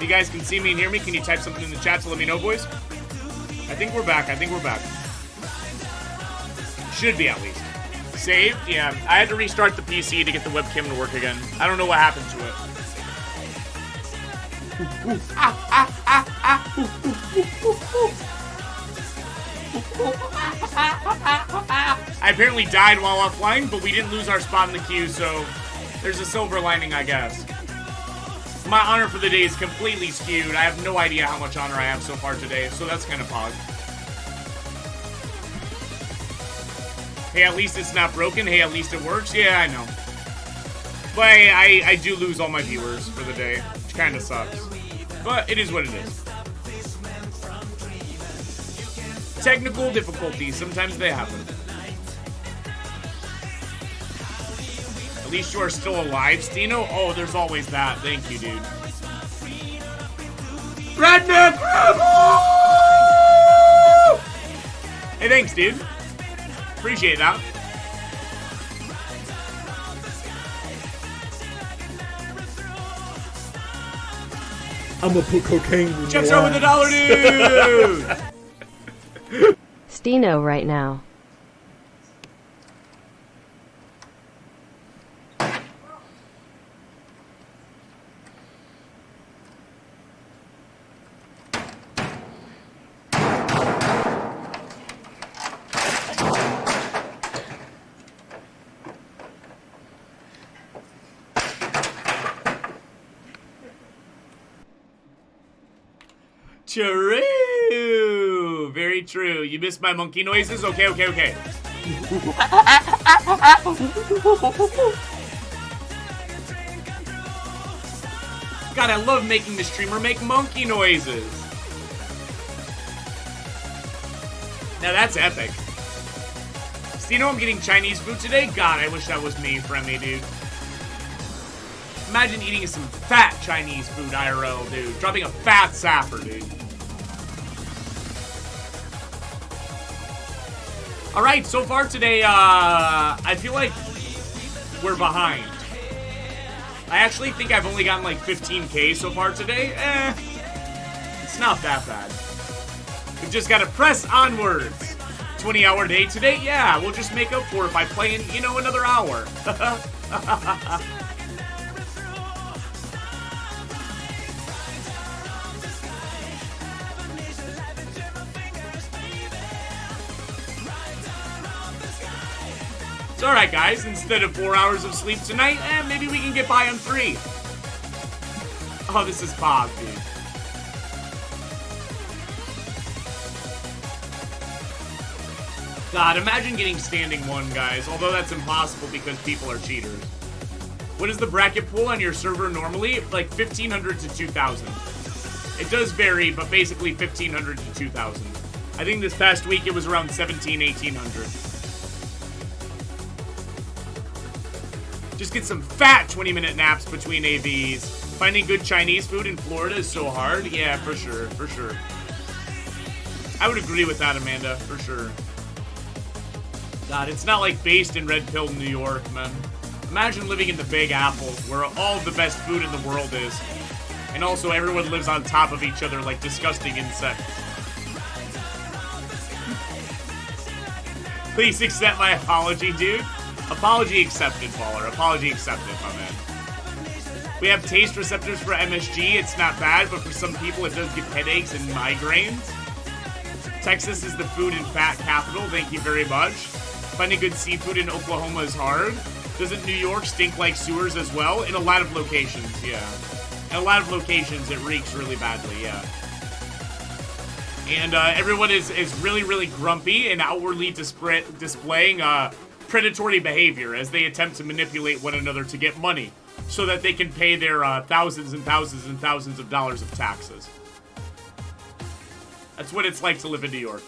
You guys can see me and hear me. Can you type something in the chat to let me know, boys? I think we're back. I think we're back. Should be, at least. Saved? Yeah. I had to restart the PC to get the webcam to work again. I don't know what happened to it. I apparently died while offline, but we didn't lose our spot in the queue, so there's a silver lining, I guess. My honor for the day is completely skewed. I have no idea how much honor I have so far today, so that's kind of pog. Hey, at least it's not broken. Hey, at least it works. Yeah, I know. But I do lose all my viewers for the day, which kind of sucks. But it is what it is. Technical difficulties, sometimes they happen. At least you are still alive, Stino. Oh, there's always that. Thank you, dude. Redneck Rebel! Hey, thanks, dude. Appreciate that. I'm gonna put cocaine in Checks out with $1, dude! Stino right now. True! Very true. You missed my monkey noises? Okay, okay, okay. God, I love making the streamer make monkey noises. Now that's epic. Stino, I'm getting Chinese food today? God, I wish that was me, friendly dude. Imagine eating some fat Chinese food IRL, dude. Dropping a fat sapper, dude. Alright, so far today, I feel like we're behind. I actually think I've only gotten like 15K so far today. It's not that bad. We've just gotta press onwards. 20-hour day today? Yeah, we'll just make up for it by playing, you know, another hour. It's alright, guys. Instead of 4 hours of sleep tonight, maybe we can get by on 3. Oh, this is Bob, dude. God, imagine getting standing 1, guys. Although that's impossible because people are cheaters. What is the bracket pool on your server normally? Like 1,500 to 2,000. It does vary, but basically 1,500 to 2,000. I think this past week it was around 1,800. Just get some fat 20-minute naps between AVs. Finding good Chinese food in Florida is so hard. Yeah, for sure, for sure. I would agree with that, Amanda, for sure. God, it's not like based in Red Pill, New York, man. Imagine living in the Big Apple, where all of the best food in the world is. And also everyone lives on top of each other like disgusting insects. Please accept my apology, dude. Apology accepted, Baller. Apology accepted, my man. We have taste receptors for MSG. It's not bad, but for some people it does give headaches and migraines. Texas is the food and fat capital. Thank you very much. Finding good seafood in Oklahoma is hard. Doesn't New York stink like sewers as well? In a lot of locations, yeah. In a lot of locations, it reeks really badly, yeah. And everyone is really, really grumpy and outwardly displaying predatory behavior as they attempt to manipulate one another to get money so that they can pay their thousands and thousands and thousands of dollars of taxes. That's what it's like to live in New York.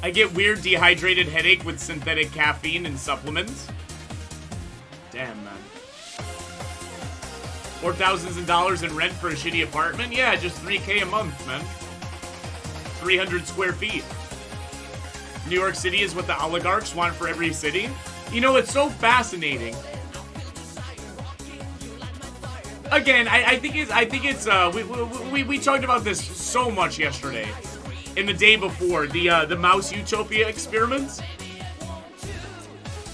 I get weird dehydrated headache with synthetic caffeine and supplements. Damn, man. Or thousands of dollars in rent for a shitty apartment? Yeah, just $3K a month, man. 300 square feet. New York City is what the oligarchs want for every city. You know, it's so fascinating. Again, I think it's we talked about this so much yesterday and the day before, the mouse utopia experiments.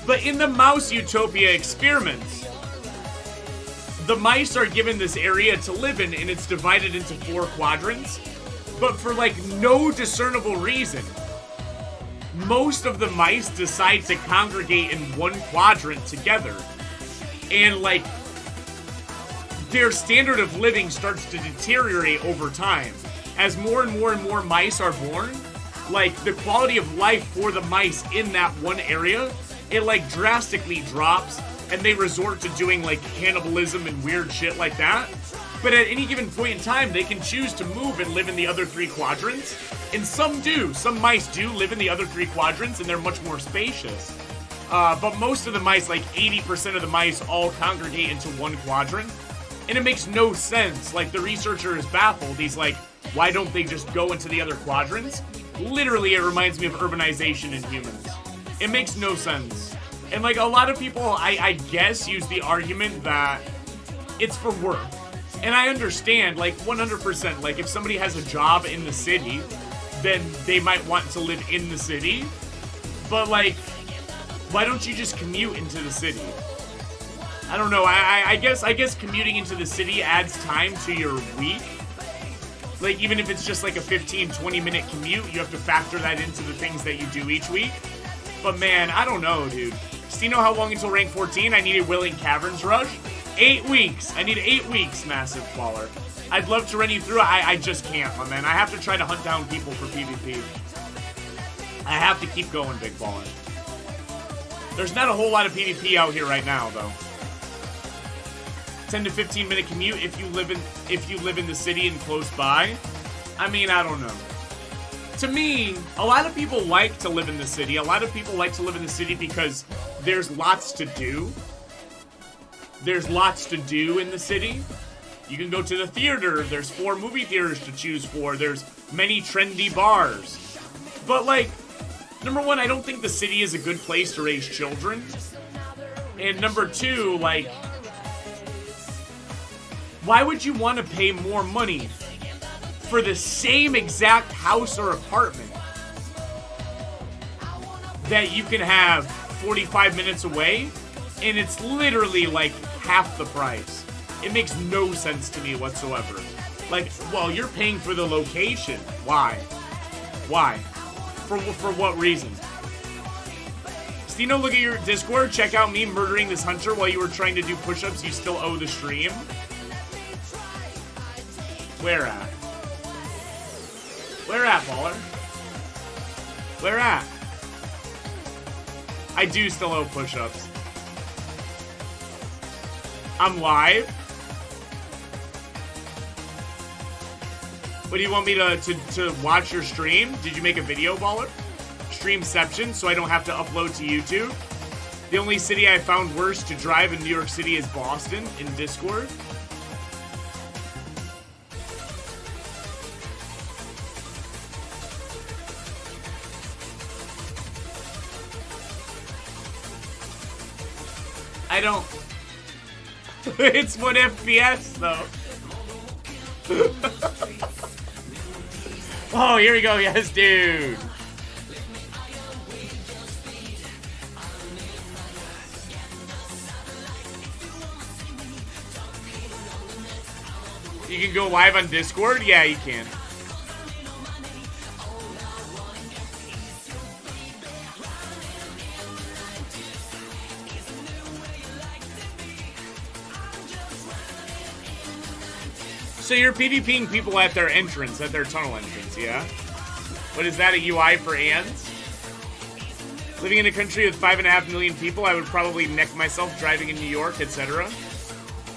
But in the mouse utopia experiments, the mice are given this area to live in, and it's divided into 4 quadrants. But for like no discernible reason, most of the mice decide to congregate in one quadrant together. And like, their standard of living starts to deteriorate over time. As more and more and more mice are born, like, the quality of life for the mice in that one area, it like drastically drops, and they resort to doing like cannibalism and weird shit like that. But at any given point in time, they can choose to move and live in the other 3 quadrants. And some do. Some mice do live in the other 3 quadrants, and they're much more spacious. But most of the mice, like 80% of the mice, all congregate into one quadrant. And it makes no sense. Like, the researcher is baffled. He's like, why don't they just go into the other quadrants? Literally, it reminds me of urbanization in humans. It makes no sense. And like, a lot of people, I guess, use the argument that it's for work. And I understand, like, 100%, like, if somebody has a job in the city, then they might want to live in the city. But like, why don't you just commute into the city? I don't know, I guess commuting into the city adds time to your week. Like, even if it's just like a 15-20 minute commute, you have to factor that into the things that you do each week. But man, I don't know, dude. Do you know how long until rank 14? I needed Willing Caverns Rush. 8 weeks. I need 8 weeks, Massive Baller. I'd love to run you through it. I just can't, my man. I have to try to hunt down people for PvP. I have to keep going, Big Baller. There's not a whole lot of PvP out here right now, though. 10 to 15 minute commute if you live in the city and close by. I mean, I don't know. To me, a lot of people like to live in the city. A lot of people like to live in the city because there's lots to do. There's lots to do in the city. You can go to the theater. There's 4 movie theaters to choose for. There's many trendy bars. But like, number 1, I don't think the city is a good place to raise children. And number 2, like, why would you want to pay more money for the same exact house or apartment that you can have 45 minutes away, and it's literally like half the price? It makes no sense to me whatsoever. Like, well, you're paying for the location. Why? Why? For what reason? Stino, look at your Discord. Check out me murdering this hunter while you were trying to do push-ups. You still owe the stream. Where at? Where at, Baller? Where at? I do still owe push-ups. I'm live? What, do you want me to watch your stream? Did you make a video, Baller? Streamception, so I don't have to upload to YouTube. The only city I found worse to drive in New York City is Boston, in Discord. I don't... It's 1 FPS, though. Oh, here we go. Yes, dude. You can go live on Discord? Yeah, you can. So you're PvPing people at their entrance, at their tunnel entrance, yeah? What is that, a UI for ants? Living in a country with 5.5 million people, I would probably neck myself driving in New York, etc.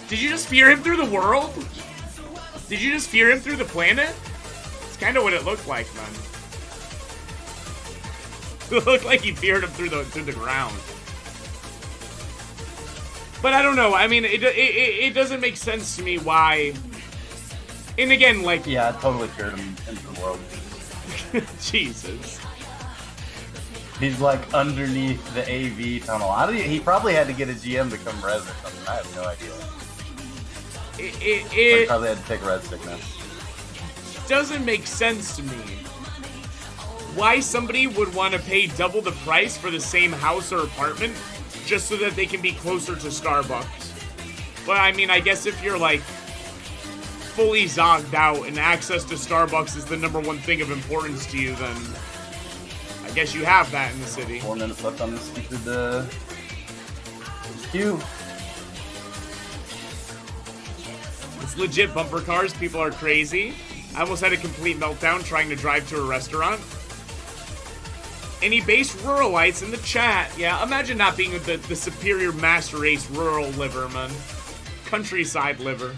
Did you just fear him through the world? Did you just fear him through the planet? It's kind of what it looked like, man. It looked like he feared him through the ground. But I don't know. I mean, it doesn't make sense to me why. And again, like... Yeah, I totally feared him into the world. Jesus. He's like underneath the AV tunnel. He probably had to get a GM to come res or something. I have no idea. He probably had to take res sickness. Doesn't make sense to me why somebody would want to pay double the price for the same house or apartment just so that they can be closer to Starbucks. But I mean, I guess if you're like fully zogged out and access to Starbucks is the #1 thing of importance to you, then I guess you have that in the city. 4 minutes left on the stupid queue. It's legit bumper cars. People are crazy. I almost had a complete meltdown trying to drive to a restaurant. Any base ruralites in the chat? Yeah, imagine not being the superior master race rural liver, man. Countryside liver.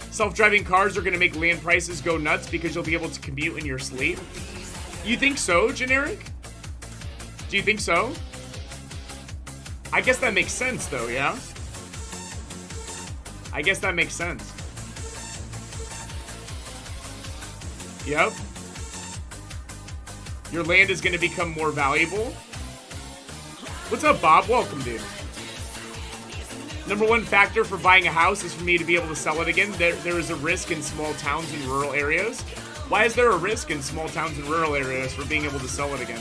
Self-driving cars are going to make land prices go nuts because you'll be able to commute in your sleep. You think so, Generic? Do you think so? I guess that makes sense, though, yeah? I guess that makes sense. Yep. Your land is going to become more valuable. What's up, Bob? Welcome, dude. #1 factor for buying a house is for me to be able to sell it again. There is a risk in small towns and rural areas. Why is there a risk in small towns and rural areas for being able to sell it again?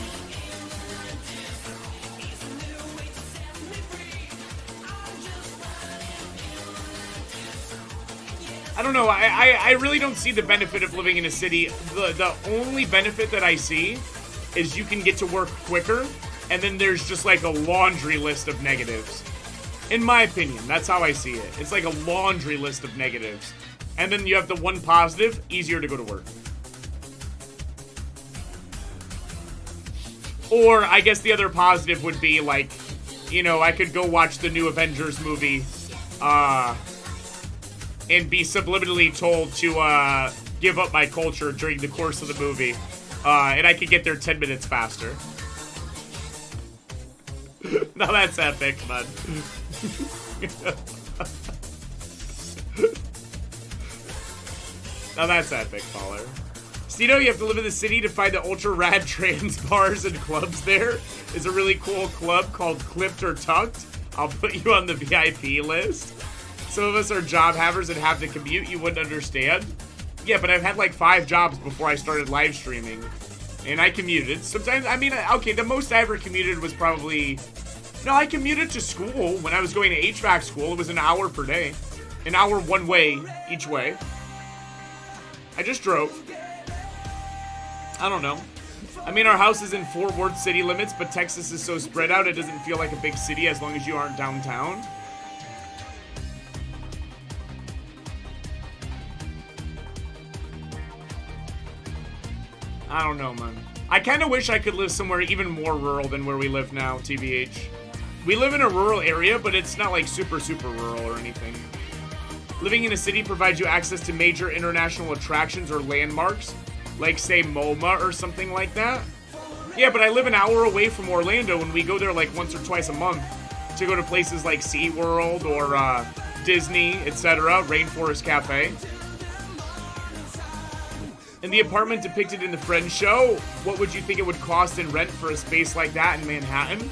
I don't know. I really don't see the benefit of living in a city. The only benefit that I see is you can get to work quicker, and then there's just like a laundry list of negatives. In my opinion, that's how I see it. It's like a laundry list of negatives. And then you have the one positive, easier to go to work. Or I guess the other positive would be like, you know, I could go watch the new Avengers movie, and be subliminally told to give up my culture during the course of the movie. And I could get there 10 minutes faster. Now that's epic, man. Now that's epic, caller. Stino, you have to live in the city to find the ultra rad trans bars and clubs there. Is a really cool club called Clipped or Tucked. I'll put you on the VIP list. Some of us are job havers and have to commute. You wouldn't understand. Yeah, but I've had like 5 jobs before I started live streaming. And I commuted. Sometimes, I mean, okay, the most I ever commuted was probably... No, I commuted to school when I was going to HVAC school. It was an hour per day. An hour one way, each way. I just drove. I don't know. I mean, our house is in Fort Worth city limits, but Texas is so spread out, it doesn't feel like a big city as long as you aren't downtown. I don't know, man. I kind of wish I could live somewhere even more rural than where we live now, TBH. We live in a rural area, but it's not like super rural or anything. Living in a city provides you access to major international attractions or landmarks, like say MoMA or something like that. Yeah, but I live an hour away from Orlando and we go there like once or twice a month to go to places like SeaWorld or Disney, etc., Rainforest Cafe. In the apartment depicted in the Friends show, what would you think it would cost in rent for a space like that in Manhattan?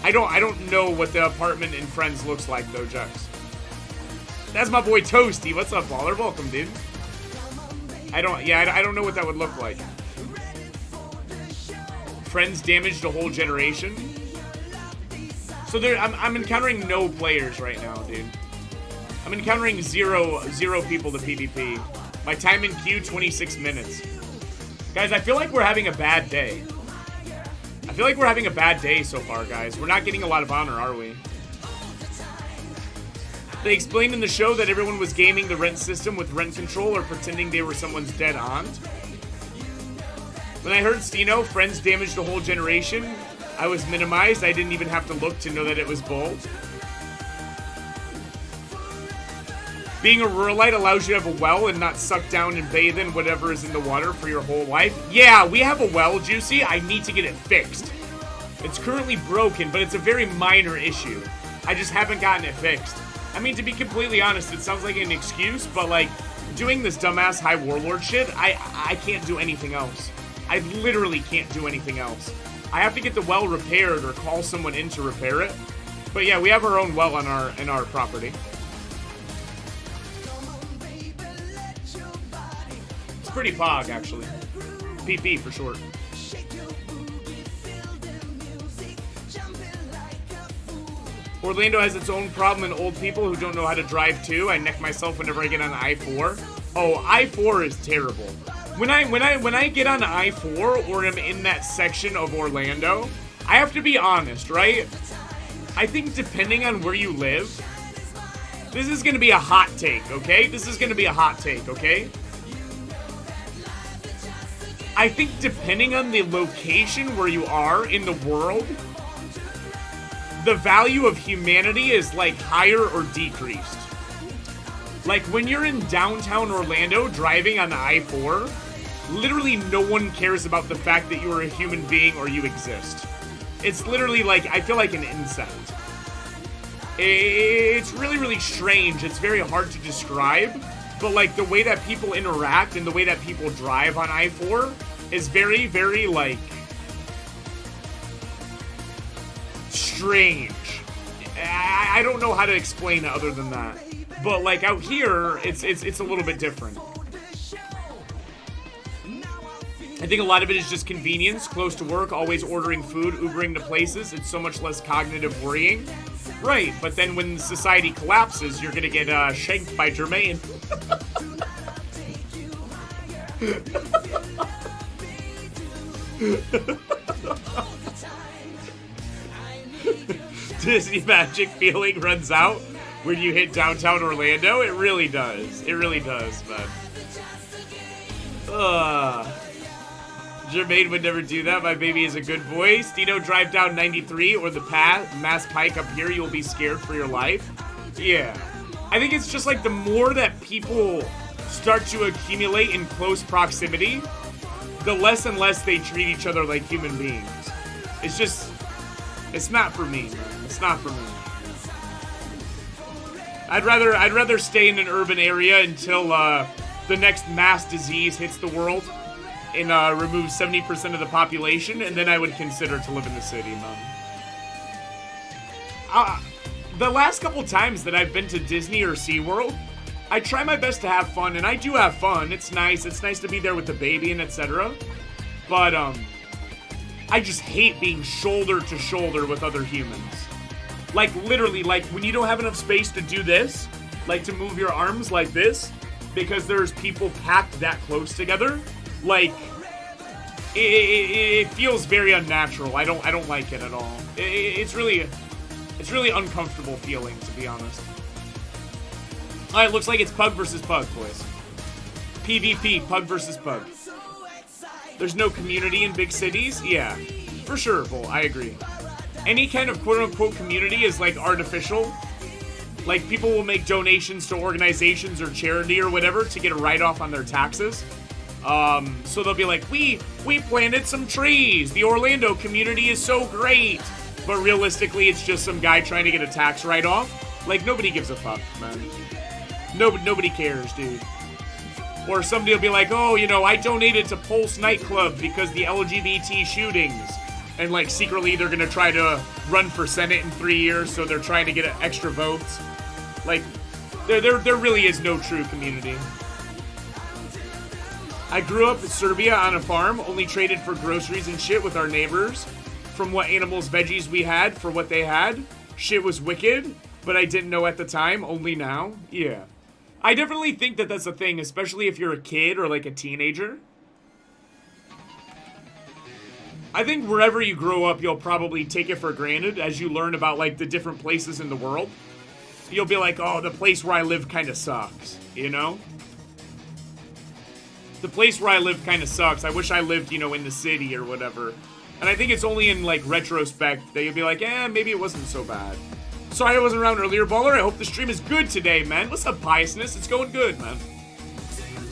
I don't know what the apartment in Friends looks like though, Jux. That's my boy Toasty. What's up, baller? Welcome, dude. I don't know what that would look like. Friends damaged a whole generation. So I'm encountering no players right now, dude. I'm encountering zero people to PvP. My time in queue, 26 minutes. Guys, I feel like we're having a bad day. I feel like we're having a bad day so far, guys. We're not getting a lot of honor, are we? They explained in the show that everyone was gaming the rent system with rent control or pretending they were someone's dead aunt. When I heard Stino, Friends damaged a whole generation, I was minimized. I didn't even have to look to know that it was bull. Being a ruralite allows you to have a well and not suck down and bathe in whatever is in the water for your whole life. Yeah, we have a well, Juicy. I need to get it fixed. It's currently broken, but it's a very minor issue. I just haven't gotten it fixed. I mean, to be completely honest, it sounds like an excuse, but like, doing this dumbass high warlord shit, I can't do anything else. I literally can't do anything else. I have to get the well repaired or call someone in to repair it. But yeah, we have our own well on in our property. It's pretty pog, actually. PP for short. Orlando has its own problem in old people who don't know how to drive too. I neck myself whenever I get on I-4. Oh, I-4 is terrible. When I get on I-4 or am in that section of Orlando, I have to be honest, right? I think depending on where you live, this is gonna be a hot take, okay? This is gonna be a hot take, okay? I think depending on the location where you are in the world, the value of humanity is like higher or decreased. Like when you're in downtown Orlando driving on the I-4, literally no one cares about the fact that you are a human being or you exist. It's literally like, I feel like an insect. It's really, really strange. It's very hard to describe, but like the way that people interact and the way that people drive on I-4 is very, very like strange. I don't know how to explain it other than that. But like out here, it's a little bit different. I think a lot of it is just convenience, close to work, always ordering food, Ubering to places. It's so much less cognitive worrying. Right, but then when society collapses, you're gonna get shanked by Jermaine. Disney magic feeling runs out when you hit downtown Orlando. It really does. It really does, man. Jermaine would never do that. My baby is a good boy. Stino, drive down 93 or the Mass Pike up here. You'll be scared for your life. Yeah. I think it's just like the more that people start to accumulate in close proximity, the less and less they treat each other like human beings. It's just, it's not for me, man. It's not for me. I'd rather stay in an urban area until the next mass disease hits the world and removes 70% of the population, and then I would consider to live in the city, man. The last couple times that I've been to Disney or SeaWorld, I try my best to have fun, and I do have fun. It's nice. It's nice to be there with the baby and etc. But I just hate being shoulder to shoulder with other humans. Like, literally, like, when you don't have enough space to do this, like, to move your arms like this, because there's people packed that close together, like, it feels very unnatural. I don't like it at all. It's really uncomfortable feeling, to be honest. Alright, looks like it's Pug versus Pug, boys. PvP, Pug versus Pug. There's no community in big cities? Yeah, for sure, Bull, I agree. Any kind of quote-unquote community is, like, artificial. Like, people will make donations to organizations or charity or whatever to get a write-off on their taxes. So they'll be like, we planted some trees. The Orlando community is so great. But realistically, it's just some guy trying to get a tax write-off. Like, nobody gives a fuck, man. Nobody cares, dude. Or somebody will be like, oh, you know, I donated to Pulse nightclub because the LGBT shootings. And, like, secretly they're gonna try to run for Senate in 3 years, so they're trying to get extra votes. Like, there really is no true community. I grew up in Serbia on a farm, only traded for groceries and shit with our neighbors. From what animals, veggies we had for what they had. Shit was wicked, but I didn't know at the time, only now. Yeah. I definitely think that that's a thing, especially if you're a kid or, like, a teenager. I think wherever you grow up, you'll probably take it for granted as you learn about, like, the different places in the world. You'll be like, oh, the place where I live kind of sucks, you know? The place where I live kind of sucks. I wish I lived, you know, in the city or whatever. And I think it's only in, like, retrospect that you'll be like, maybe it wasn't so bad. Sorry I wasn't around earlier, Baller. I hope the stream is good today, man. What's up, Piousness? It's going good, man.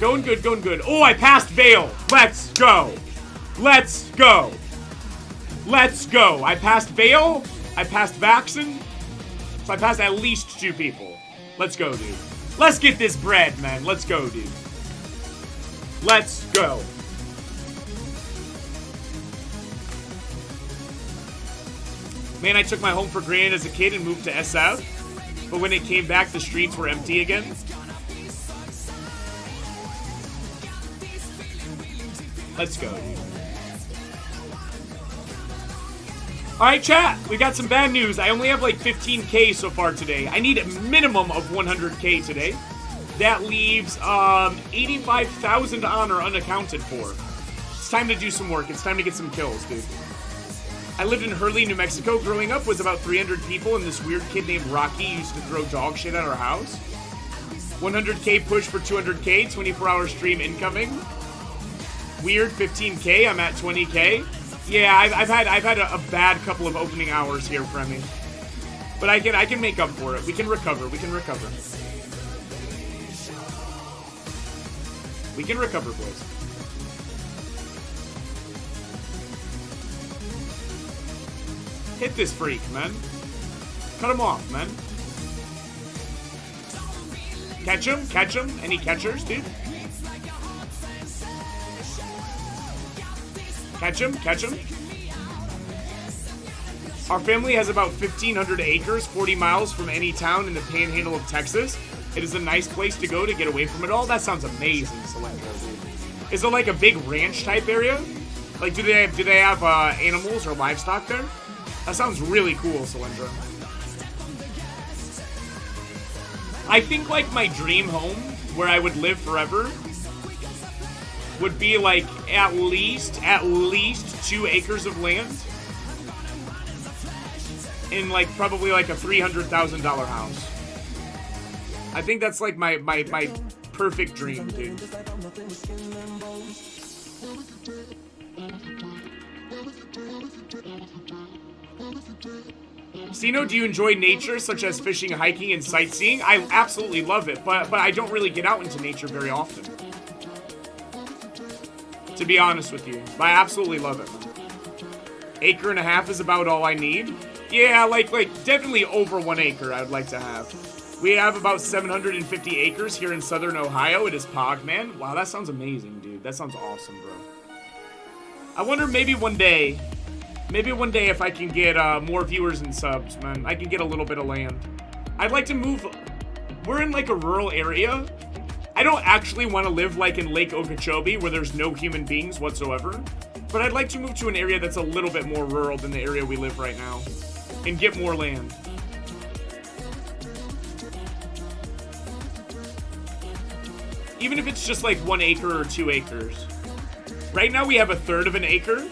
Going good, going good. Oh, I passed Vale. Let's go. Let's go. Let's go. I passed Vale. I passed Vaxen. So I passed at least 2 people. Let's go, dude. Let's get this bread, man. Let's go, dude. Let's go. Man, I took my home for granted as a kid and moved to SF. But when it came back, the streets were empty again. Let's go. Alright, chat. We got some bad news. I only have like 15k so far today. I need a minimum of 100k today. That leaves 85,000 honor unaccounted for. It's time to do some work. It's time to get some kills, dude. I lived in Hurley, New Mexico. Growing up was about 300 people, and this weird kid named Rocky used to throw dog shit at our house. 100k push for 200k, 24-hour stream incoming. Weird 15k, I'm at 20k. Yeah, I've had a bad couple of opening hours here, Fremy. But I can make up for it. We can recover. We can recover. We can recover, boys. Hit this freak, man. Cut him off, man. Catch him, catch him. Any catchers, dude? Catch him, catch him. Our family has about 1,500 acres, 40 miles from any town in the panhandle of Texas. It is a nice place to go to get away from it all. That sounds amazing, Solandra, dude. Is it like a big ranch type area? Like, do they have animals or livestock there? That sounds really cool, Solandra. I think like my dream home, where I would live forever, would be like at least 2 acres of land. In like probably like a $300,000 house. I think that's like my perfect dream, dude. Sino, do you enjoy nature, such as fishing, hiking, and sightseeing? I absolutely love it, but I don't really get out into nature very often. To be honest with you, but I absolutely love it. 1.5 acres is about all I need. Yeah, like definitely over 1 acre I'd like to have. We have about 750 acres here in southern Ohio. It is Pog, man. Wow, that sounds amazing, dude. That sounds awesome, bro. I wonder maybe one day if I can get more viewers and subs, man. I can get a little bit of land. I'd like to move. We're in like a rural area. I don't actually want to live like in Lake Okeechobee where there's no human beings whatsoever. But I'd like to move to an area that's a little bit more rural than the area we live right now. And get more land. Even if it's just like 1 acre or 2 acres. Right now we have 1/3 of an acre.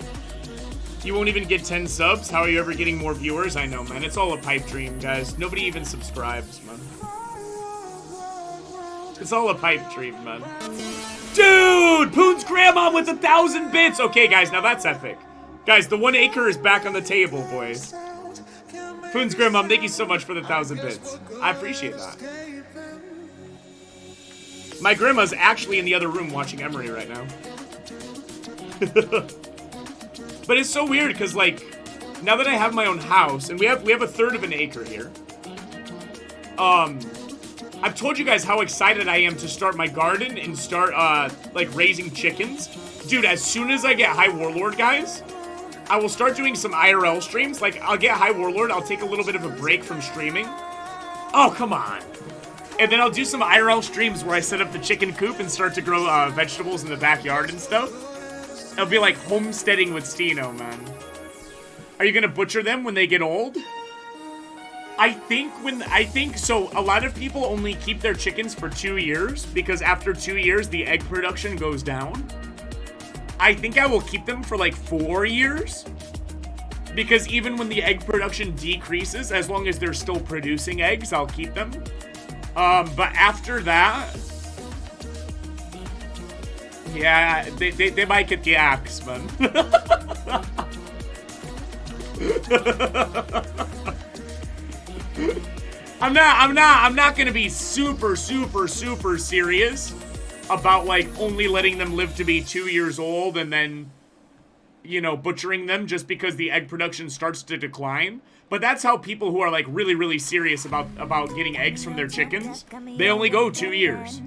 You won't even get 10 subs. How are you ever getting more viewers? I know, man. It's all a pipe dream, guys. Nobody even subscribes, man. It's all a pipe dream, man. Dude! Poon's grandma with 1,000 bits! Okay, guys, now that's epic. Guys, the 1 acre is back on the table, boys. Poon's grandma, thank you so much for the 1,000 bits. I appreciate that. My grandma's actually in the other room watching Emery right now. But it's so weird because, like, now that I have my own house, and we have 1/3 of an acre here. I've told you guys how excited I am to start my garden and start, like, raising chickens. Dude, as soon as I get high Warlord, guys, I will start doing some IRL streams. Like, I'll get high Warlord, I'll take a little bit of a break from streaming. Oh, come on. And then I'll do some IRL streams where I set up the chicken coop and start to grow vegetables in the backyard and stuff. It'll be like homesteading with Stino, man. Are you gonna butcher them when they get old? I think so. A lot of people only keep their chickens for 2 years because after 2 years, the egg production goes down. I think I will keep them for like 4 years because even when the egg production decreases, as long as they're still producing eggs, I'll keep them. But after that, yeah, they might get the axe, man. I'm not gonna be super serious about like only letting them live to be 2 years old and then, you know, butchering them just because the egg production starts to decline. But that's how people who are like really serious about getting eggs from their chickens, they only go 2 years.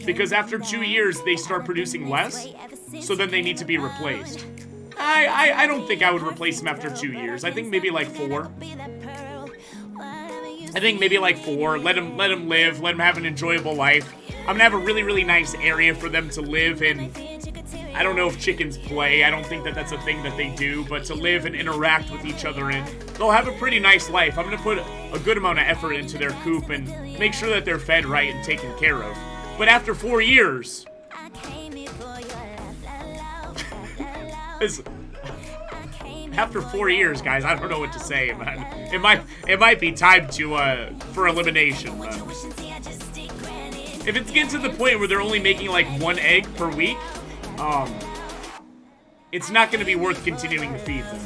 Because after 2 years, they start producing less, so then they need to be replaced. I don't think I would replace him after 2 years. I think maybe like 4. I think maybe like 4. Let him live. Let him have an enjoyable life. I'm gonna have a really, really nice area for them to live in. I don't know if chickens play. I don't think that that's a thing that they do, but to live and interact with each other in. They'll have a pretty nice life. I'm gonna put a good amount of effort into their coop and make sure that they're fed right and taken care of. But after 4 years, after 4 years, guys, I don't know what to say, man. It might be time to for elimination, man. If it's getting to the point where they're only making like 1 egg per week, it's not going to be worth continuing to feed them.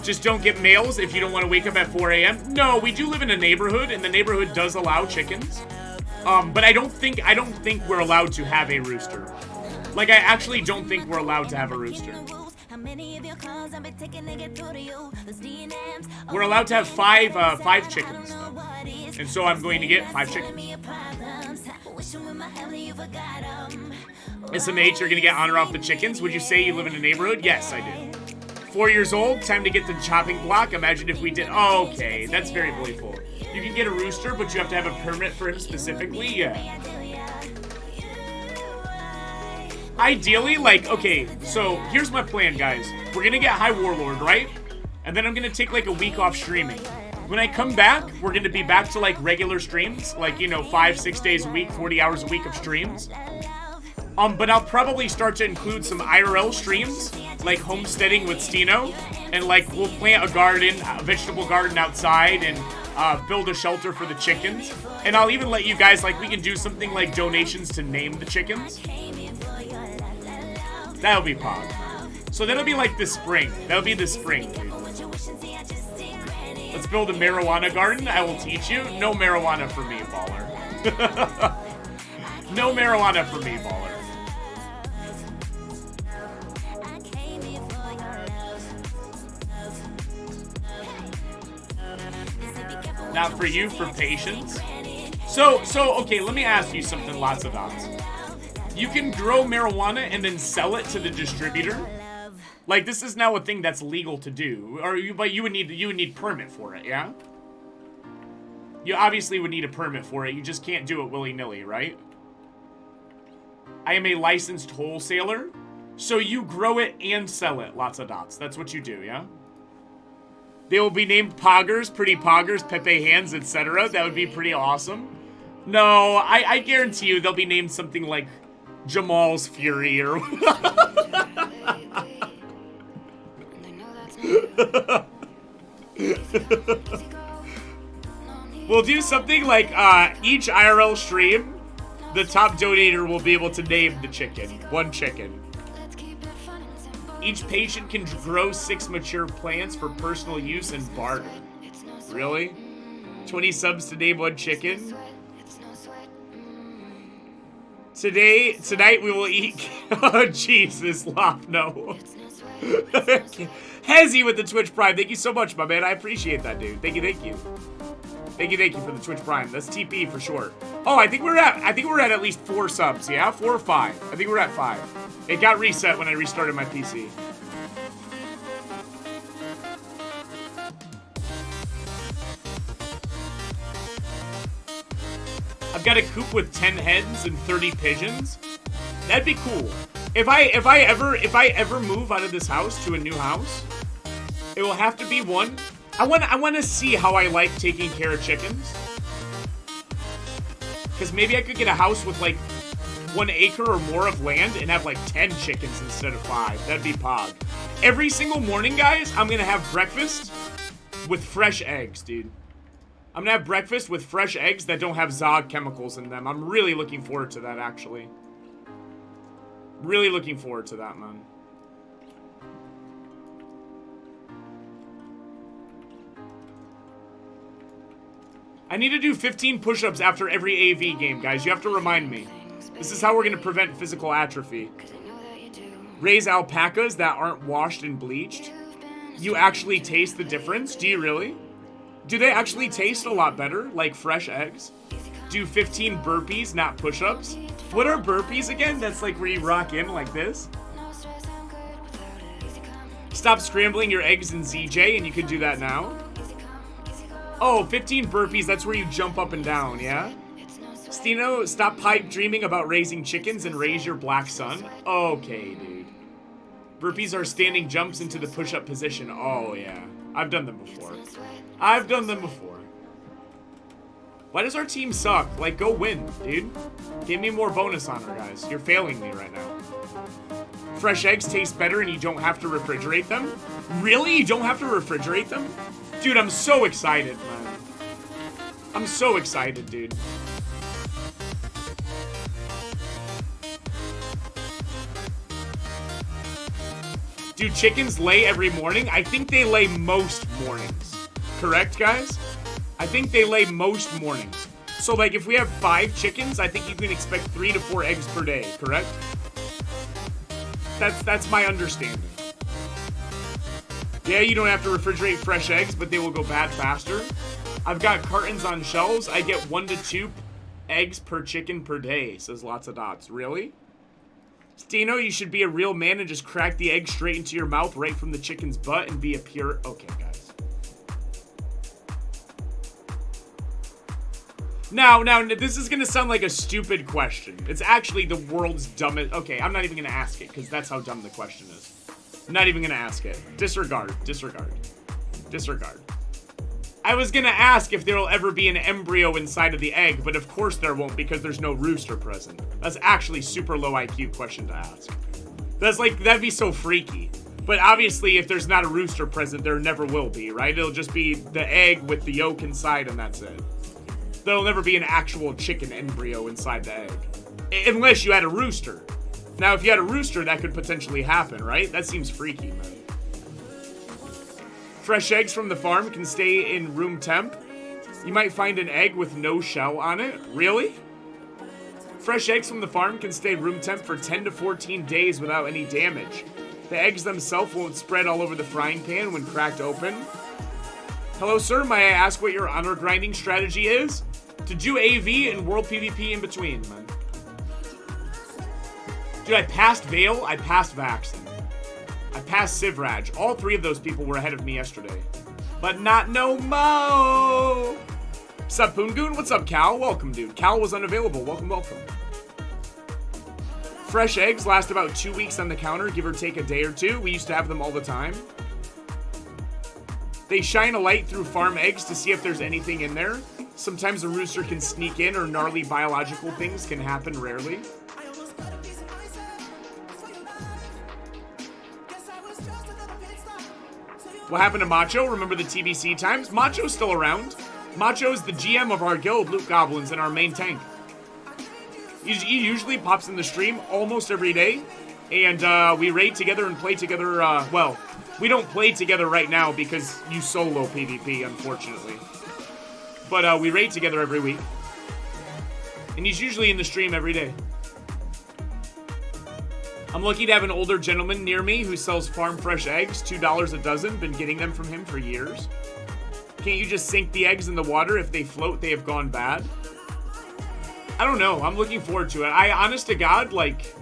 Just don't get males if you don't want to wake up at 4 a.m. No, we do live in a neighborhood, and the neighborhood does allow chickens. But I don't think we're allowed to have a rooster. Like, I actually don't think we're allowed to have a rooster. We're allowed to have five chickens, though. And so I'm going to get 5 chickens. SMH, you're going to get honor off the chickens. Would you say you live in a neighborhood? Yes, I do. 4 years old, time to get the chopping block. Imagine if we did. Oh, okay, that's very playful. You can get a rooster, but you have to have a permit for him specifically. Yeah. Ideally, like, okay, so here's my plan, guys. We're gonna get high Warlord, right? And then I'm gonna take like a week off streaming. When I come back, we're gonna be back to like regular streams, like, you know, 5-6 days a week, 40 hours a week of streams. But I'll probably start to include some IRL streams, like homesteading with Stino, and like we'll plant a garden, a vegetable garden outside, and build a shelter for the chickens. And I'll even let you guys, like, we can do something like donations to name the chickens. That'll be pog. So that'll be like the spring. That'll be the spring, dude. Let's build a marijuana garden. I will teach you. No marijuana for me, baller. No marijuana for me, baller. Not for you, for patience. So, okay, let me ask you something, lots of dots. You can grow marijuana and then sell it to the distributor? Like, this is now a thing that's legal to do. But you would need permit for it, yeah? You obviously would need a permit for it. You just can't do it willy-nilly, right? I am a licensed wholesaler. So you grow it and sell it, lots of dots. That's what you do, yeah? They will be named Poggers, Pretty Poggers, Pepe Hands, etc. That would be pretty awesome. No, I guarantee you they'll be named something like Jamal's Fury or... We'll do something like each IRL stream, the top donator will be able to name the chicken. 1 chicken. Each patient can grow 6 mature plants for personal use and barter. Really? 20 subs to name 1 chicken? Tonight we will eat... Oh, Jesus, Lop, no. Hezzy with the Twitch Prime. Thank you so much, my man. I appreciate that, dude. Thank you, thank you. Thank you for the Twitch Prime. That's TP for short. Oh, I think we're at least 4 subs, yeah? 4 or 5. I think we're at 5. It got reset when I restarted my PC. I've got a coop with 10 hens and 30 pigeons. That'd be cool. If I ever move out of this house to a new house, it will have to be one. I want to see how I like taking care of chickens. Because maybe I could get a house with like 1 acre or more of land and have like 10 chickens instead of 5. That'd be pog. Every single morning, guys, I'm gonna have breakfast with fresh eggs, dude. I'm gonna have breakfast with fresh eggs that don't have Zog chemicals in them. I'm really looking forward to that, actually. Really looking forward to that, man. I need to do 15 push-ups after every AV game, guys. You have to remind me. This is how we're going to prevent physical atrophy. Raise alpacas that aren't washed and bleached. You actually taste the difference? Do you really? Do they actually taste a lot better, like fresh eggs? Do 15 burpees, not push-ups. What are burpees again? That's like where you rock in like this. Stop scrambling your eggs in ZJ, and you can do that now. Oh, 15 burpees, that's where you jump up and down, yeah? Stino, stop pipe dreaming about raising chickens and raise your black sun. Okay, dude. Burpees are standing jumps into the push-up position. Oh, yeah. I've done them before. I've done them before. Why does our team suck? Like, go win, dude. Give me more bonus honor, guys. You're failing me right now. Fresh eggs taste better and you don't have to refrigerate them? Really? You don't have to refrigerate them? Dude, I'm so excited, man. I'm so excited, dude. Do chickens lay every morning? I think they lay most mornings. Correct, guys? I think they lay most mornings. So, like, if we have 5 chickens, I think you can expect 3 to 4 eggs per day, correct? That's my understanding. Yeah, you don't have to refrigerate fresh eggs, but they will go bad faster. I've got cartons on shelves. I get 1 to 2 eggs per chicken per day, says Lots of Dots. Really? Stino, you should be a real man and just crack the egg straight into your mouth right from the chicken's butt and be a pure... Okay, guys. Now, this is gonna sound like a stupid question. It's actually the world's dumbest... Okay, I'm not even gonna ask it, because that's how dumb the question is. I'm not even gonna ask it. Disregard. I was gonna ask if there will ever be an embryo inside of the egg, but of course there won't because there's no rooster present. That's actually super low IQ question to ask. That's like, that'd be so freaky. But obviously, if there's not a rooster present, there never will be, right? It'll just be the egg with the yolk inside and that's it. There'll never be an actual chicken embryo inside the egg. Unless you had a rooster. Now, if you had a rooster, that could potentially happen, right? That seems freaky, man. Fresh eggs from the farm can stay in room temp. You might find an egg with no shell on it. Really? Fresh eggs from the farm can stay room temp for 10 to 14 days without any damage. The eggs themselves won't spread all over the frying pan when cracked open. Hello, sir. May I ask what your honor grinding strategy is? To do AV and world PvP in between, man. Dude, I passed Vale. I passed Vaxen. I passed Sivraj. All 3 of those people were ahead of me yesterday. But not no mo. What's up, Poongoon? What's up, Cal? Welcome, dude. Cal was unavailable. Welcome, welcome. Fresh eggs last about 2 weeks on the counter, give or take a day or 2. We used to have them all the time. They shine a light through farm eggs to see if there's anything in there. Sometimes a rooster can sneak in or gnarly biological things can happen rarely. What happened to Macho? Remember the TBC times? Macho's still around. Macho's the GM of our guild, Loot Goblins, and our main tank. He usually pops in the stream almost every day. And we raid together and play together. Well, we don't play together right now because you solo PvP, unfortunately. But we raid together every week. And he's usually in the stream every day. I'm lucky to have an older gentleman near me who sells farm fresh eggs, $2 a dozen. Been getting them from him for years. Can't you just sink the eggs in the water? If they float, they have gone bad. I don't know. I'm looking forward to it. Honest to God, like...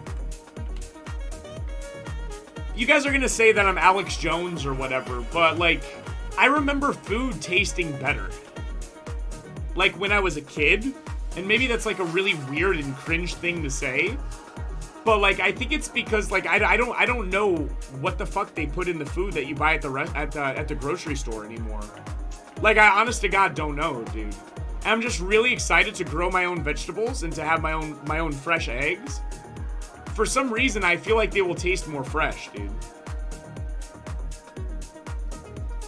You guys are gonna say that I'm Alex Jones or whatever, but, like, I remember food tasting better. Like, when I was a kid. And maybe that's, like, a really weird and cringe thing to say. But, like, I think it's because, like, I don't know what the fuck they put in the food that you buy at the grocery store anymore. Like, I honest to God don't know, dude. And I'm just really excited to grow my own vegetables and to have my own fresh eggs. For some reason, I feel like they will taste more fresh, dude.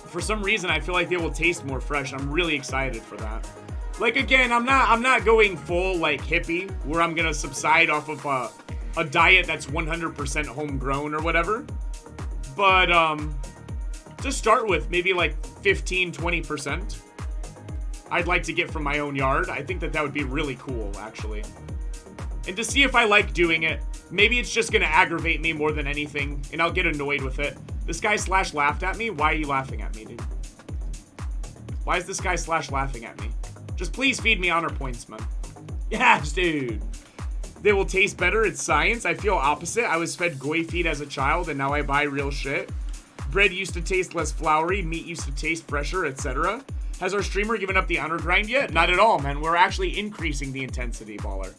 For some reason, I feel like they will taste more fresh. I'm really excited for that. Like, again, I'm not going full, like, hippie, where I'm gonna subside off of a diet that's 100% homegrown or whatever. But, to start with, maybe, like, 15-20%. I'd like to get from my own yard. I think that would be really cool, actually. And to see if I like doing it. Maybe it's just gonna aggravate me more than anything, and I'll get annoyed with it. This guy slash laughed at me? Why are you laughing at me, dude? Why is this guy slash laughing at me? Just please feed me honor points, man. Yes, dude. They will taste better. It's science. I feel opposite. I was fed goy feed as a child, and now I buy real shit. Bread used to taste less floury. Meat used to taste fresher, etc. Has our streamer given up the honor grind yet? Not at all, man. We're actually increasing the intensity, baller.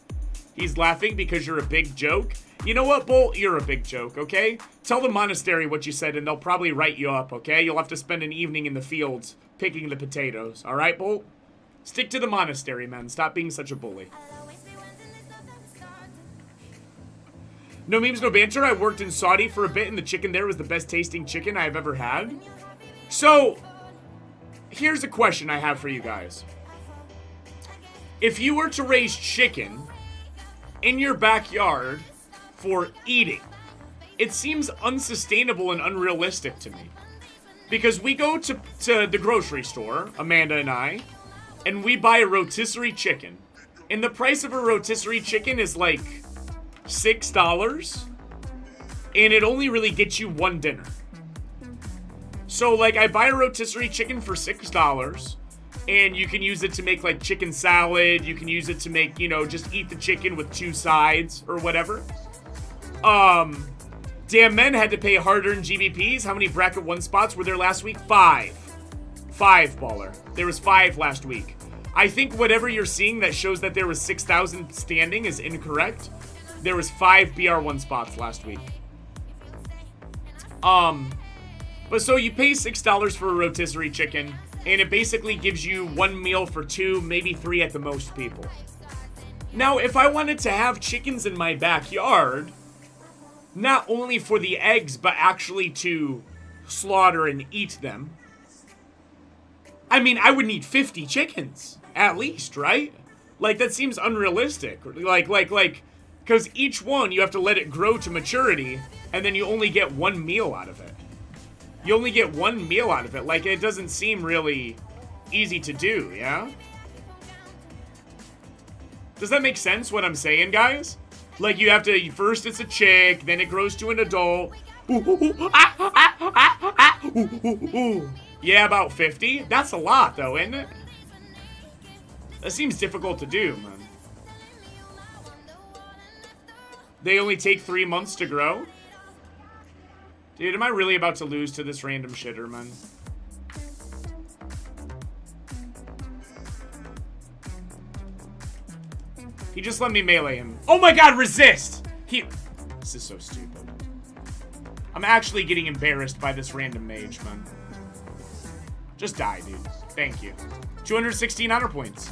He's laughing because you're a big joke. You know what, Bolt? You're a big joke, okay? Tell the monastery what you said, and they'll probably write you up, okay? You'll have to spend an evening in the fields picking the potatoes. All right, Bolt? Stick to the monastery, man. Stop being such a bully. No memes, no banter. I worked in Saudi for a bit, and the chicken there was the best tasting chicken I've ever had. So, here's a question I have for you guys. If you were to raise chicken in your backyard for eating, it seems unsustainable and unrealistic to me. Because we go to the grocery store, Amanda and I, and we buy a rotisserie chicken. And the price of a rotisserie chicken is like $6. And it only really gets you one dinner. So, like, I buy a rotisserie chicken for $6. And you can use it to make, like, chicken salad. You can use it to make, you know, just eat the chicken with 2 sides or whatever. Damn Men had to pay hard-earned GBPs. How many bracket 1 spots were there last week? 5. 5, baller. There was 5 last week. I think whatever you're seeing that shows that there was 6,000 standing is incorrect. There was 5 BR1 spots last week. But so you pay $6 for a rotisserie chicken, and it basically gives you 1 meal for 2, maybe 3 at the most people. Now, if I wanted to have chickens in my backyard, not only for the eggs, but actually to slaughter and eat them, I mean, I would need 50 chickens, at least, right? Like, that seems unrealistic. Like, because each one, you have to let it grow to maturity, and then you only get 1 meal out of it. You only get 1 meal out of it. Like, it doesn't seem really easy to do, yeah? Does that make sense, what I'm saying, guys? Like, you have to, first it's a chick, then it grows to an adult. Yeah, about 50. That's a lot, though, isn't it? That seems difficult to do, man. They only take 3 months to grow? Dude, am I really about to lose to this random shitter, man? He just let me melee him. Oh my god, resist! This is so stupid. I'm actually getting embarrassed by this random mage, man. Just die, dude. Thank you. 216 honor points.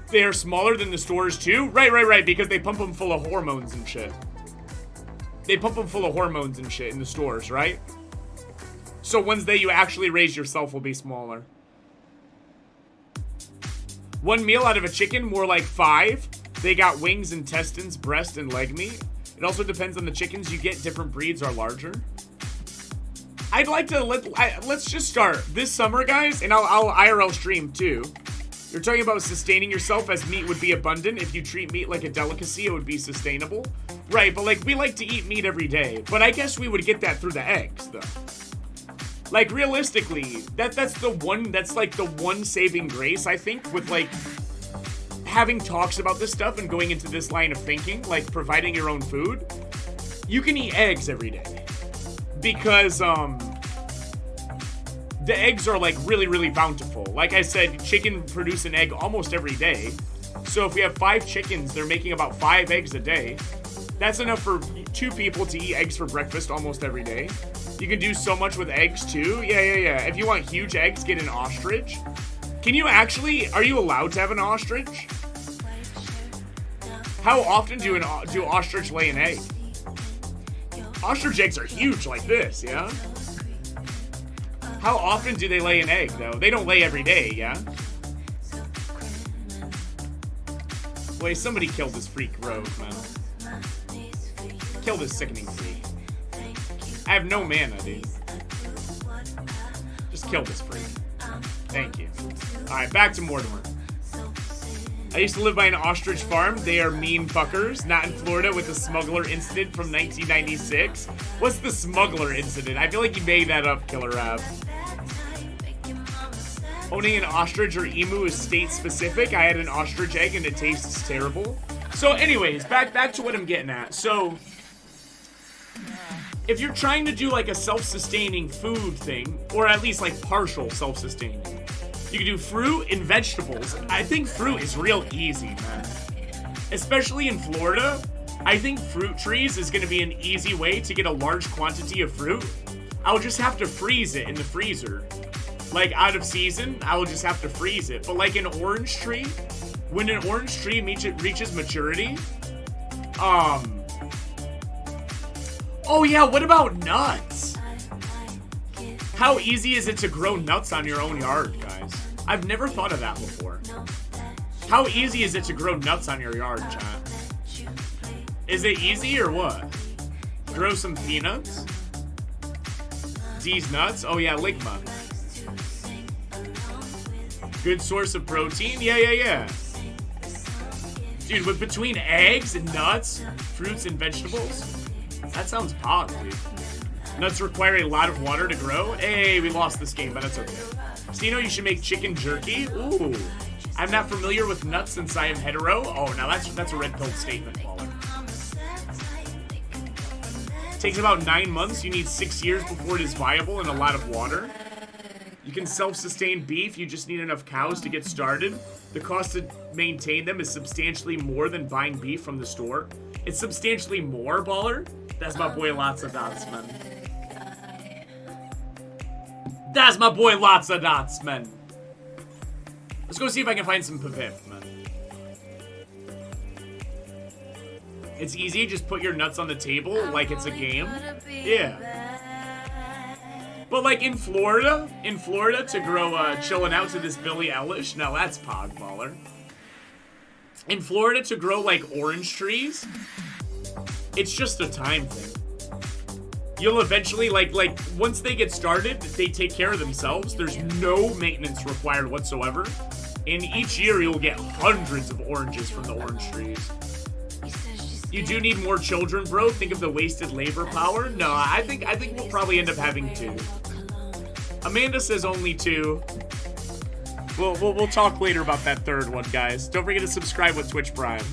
They are smaller than the stores, too? Right, because they pump them full of hormones and shit. They pump them full of hormones and shit in the stores, right? So ones that you actually raise yourself will be smaller. 1 meal out of a chicken, more like 5. They got wings, intestines, breast, and leg meat. It also depends on the chickens you get. Different breeds are larger. I'd like to let's just start this summer, guys, and I'll IRL stream too. You're talking about sustaining yourself as meat would be abundant. If you treat meat like a delicacy, it would be sustainable. Right, but like we like to eat meat every day. But I guess we would get that through the eggs, though. Like, realistically, that's like the one saving grace, I think, with, like, having talks about this stuff and going into this line of thinking, like, providing your own food. You can eat eggs every day. Because, the eggs are, like, really, really bountiful. Like I said, chicken produce an egg almost every day. So if we have 5 chickens, they're making about 5 eggs a day. That's enough for 2 people to eat eggs for breakfast almost every day. You can do so much with eggs, too. Yeah. If you want huge eggs, get an ostrich. Can you actually... Are you allowed to have an ostrich? How often do ostrich lay an egg? Ostrich eggs are huge like this, yeah? How often do they lay an egg, though? They don't lay every day, yeah? Wait, somebody killed this freak rogue, man. Kill this sickening freak. I have no mana, dude. Just kill this freak. Thank you. Alright, back to Mortimer. I used to live by an ostrich farm. They are mean fuckers. Not in Florida with the smuggler incident from 1996. What's the smuggler incident? I feel like you made that up, Killer Rab. Owning an ostrich or emu is state specific. I had an ostrich egg and it tastes terrible. So anyways, back to what I'm getting at. So if you're trying to do like a self-sustaining food thing, or at least like partial self-sustaining, you can do fruit and vegetables. I think fruit is real easy, man. Especially in Florida, I think fruit trees is gonna be an easy way to get a large quantity of fruit. I'll just have to freeze it in the freezer. Like out of season, I will just have to freeze it. But like an orange tree, when an orange tree reaches maturity, oh yeah, what about nuts? How easy is it to grow nuts on your own yard, guys? I've never thought of that before. How easy is it to grow nuts on your yard, chat? Is it easy or what? Grow some peanuts? These nuts? Oh yeah, ligma. Good source of protein? Yeah. Dude, but between eggs and nuts, fruits and vegetables, that sounds pog, dude. Nuts require a lot of water to grow. Hey, we lost this game, but that's okay. Stino, you should make chicken jerky. Ooh. I'm not familiar with nuts since I am hetero. Oh, now that's a red-pilled statement, Waller. Takes about 9 months. You need 6 years before it is viable and a lot of water. You can self-sustain beef. You just need enough cows to get started. The cost to maintain them is substantially more than buying beef from the store. It's substantially more, Baller. That's my boy Lots of Dots, man. That's my boy Lots of Dots, man. Let's go see if I can find some Pavif, man. It's easy, just put your nuts on the table like it's a game. Yeah. But like in Florida to grow chilling out to this Billie Eilish, now that's pog, Baller. In Florida to grow like orange trees, it's just a time thing. You'll eventually, like once they get started, they take care of themselves. There's no maintenance required whatsoever. And each year you'll get hundreds of oranges from the orange trees. You do need more children, bro. Think of the wasted labor power. No, I think we'll probably end up having 2. Amanda says only 2. We'll talk later about that third one, guys. Don't forget to subscribe with Twitch Prime.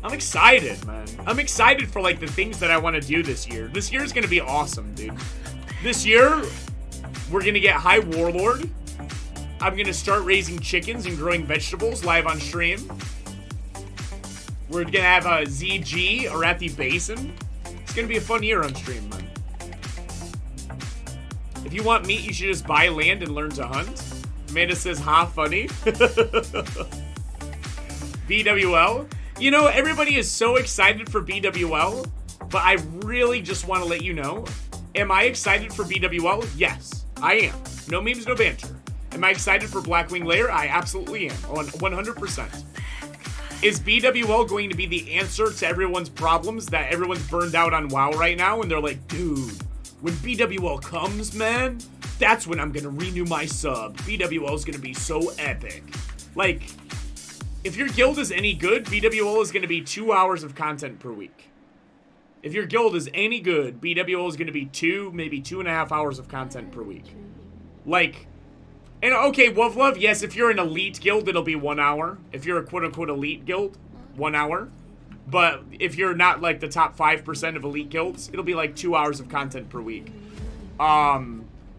I'm excited, man. I'm excited for like the things that I want to do this year. This year is gonna be awesome, dude. This year, we're gonna get high Warlord. I'm gonna start raising chickens and growing vegetables live on stream. We're gonna have a ZG or at the basin. It's gonna be a fun year on stream, man. If you want meat, you should just buy land and learn to hunt. Amanda says, ha, funny. BWL. You know, everybody is so excited for BWL, but I really just want to let you know, am I excited for BWL? Yes, I am. No memes, no banter. Am I excited for Blackwing Lair? I absolutely am, 100%. Is BWL going to be the answer to everyone's problems that everyone's burned out on WoW right now? And they're like, dude, when BWL comes, man, that's when I'm going to renew my sub. BWL is going to be so epic. Like, if your guild is any good, BWL is going to be 2 hours of content per week. If your guild is any good, BWL is going to be 2, maybe 2.5 hours of content per week. Like, and okay, Wolflove, yes, if you're an elite guild, it'll be 1 hour. If you're a quote-unquote elite guild, 1 hour. But if you're not like the top 5% of elite guilds, it'll be like 2 hours of content per week.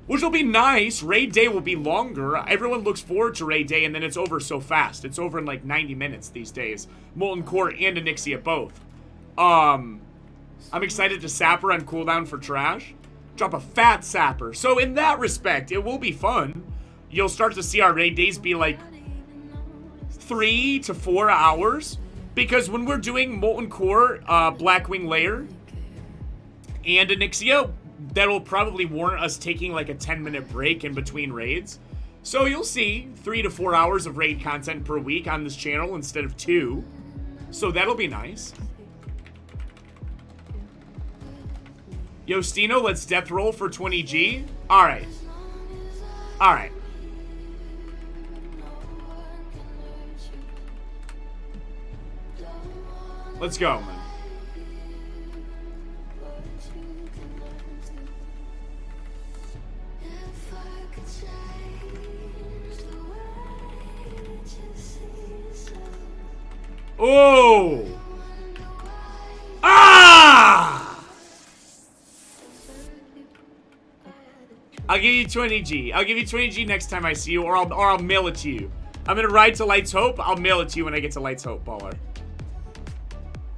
Which will be nice. Raid day will be longer. Everyone looks forward to raid day, and then it's over so fast. It's over in like 90 minutes these days. Molten Core and Onyxia both. I'm excited to sapper on cooldown for trash. Drop a fat sapper. So in that respect, it will be fun. You'll start to see our raid days be like 3 to 4 hours. Because when we're doing Molten Core, Blackwing Lair, and Onyxia, that'll probably warrant us taking like a 10-minute break in between raids. So you'll see 3 to 4 hours of raid content per week on this channel instead of 2. So that'll be nice. Yo, Stino, let's death roll for 20G. Alright. Alright. Let's go, man. Oh! Ah! I'll give you 20G. I'll give you 20G next time I see you, or I'll mail it to you. I'm gonna ride to Lights Hope. I'll mail it to you when I get to Lights Hope, baller.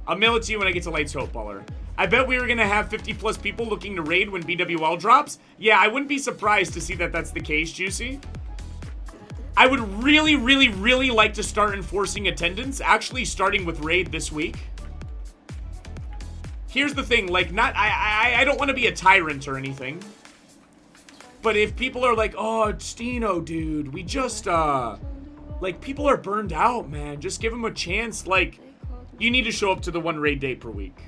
I'll mail it to you when I get to Lights Hope, baller. I bet we were gonna have 50 plus people looking to raid when BWL drops. Yeah, I wouldn't be surprised to see that that's the case, Juicy. I would really, really, really like to start enforcing attendance, actually starting with raid this week. Here's the thing, like, I don't want to be a tyrant or anything. But if people are like, oh, Stino, dude, we just, like, people are burned out, man. Just give them a chance. Like, you need to show up to the 1 raid day per week.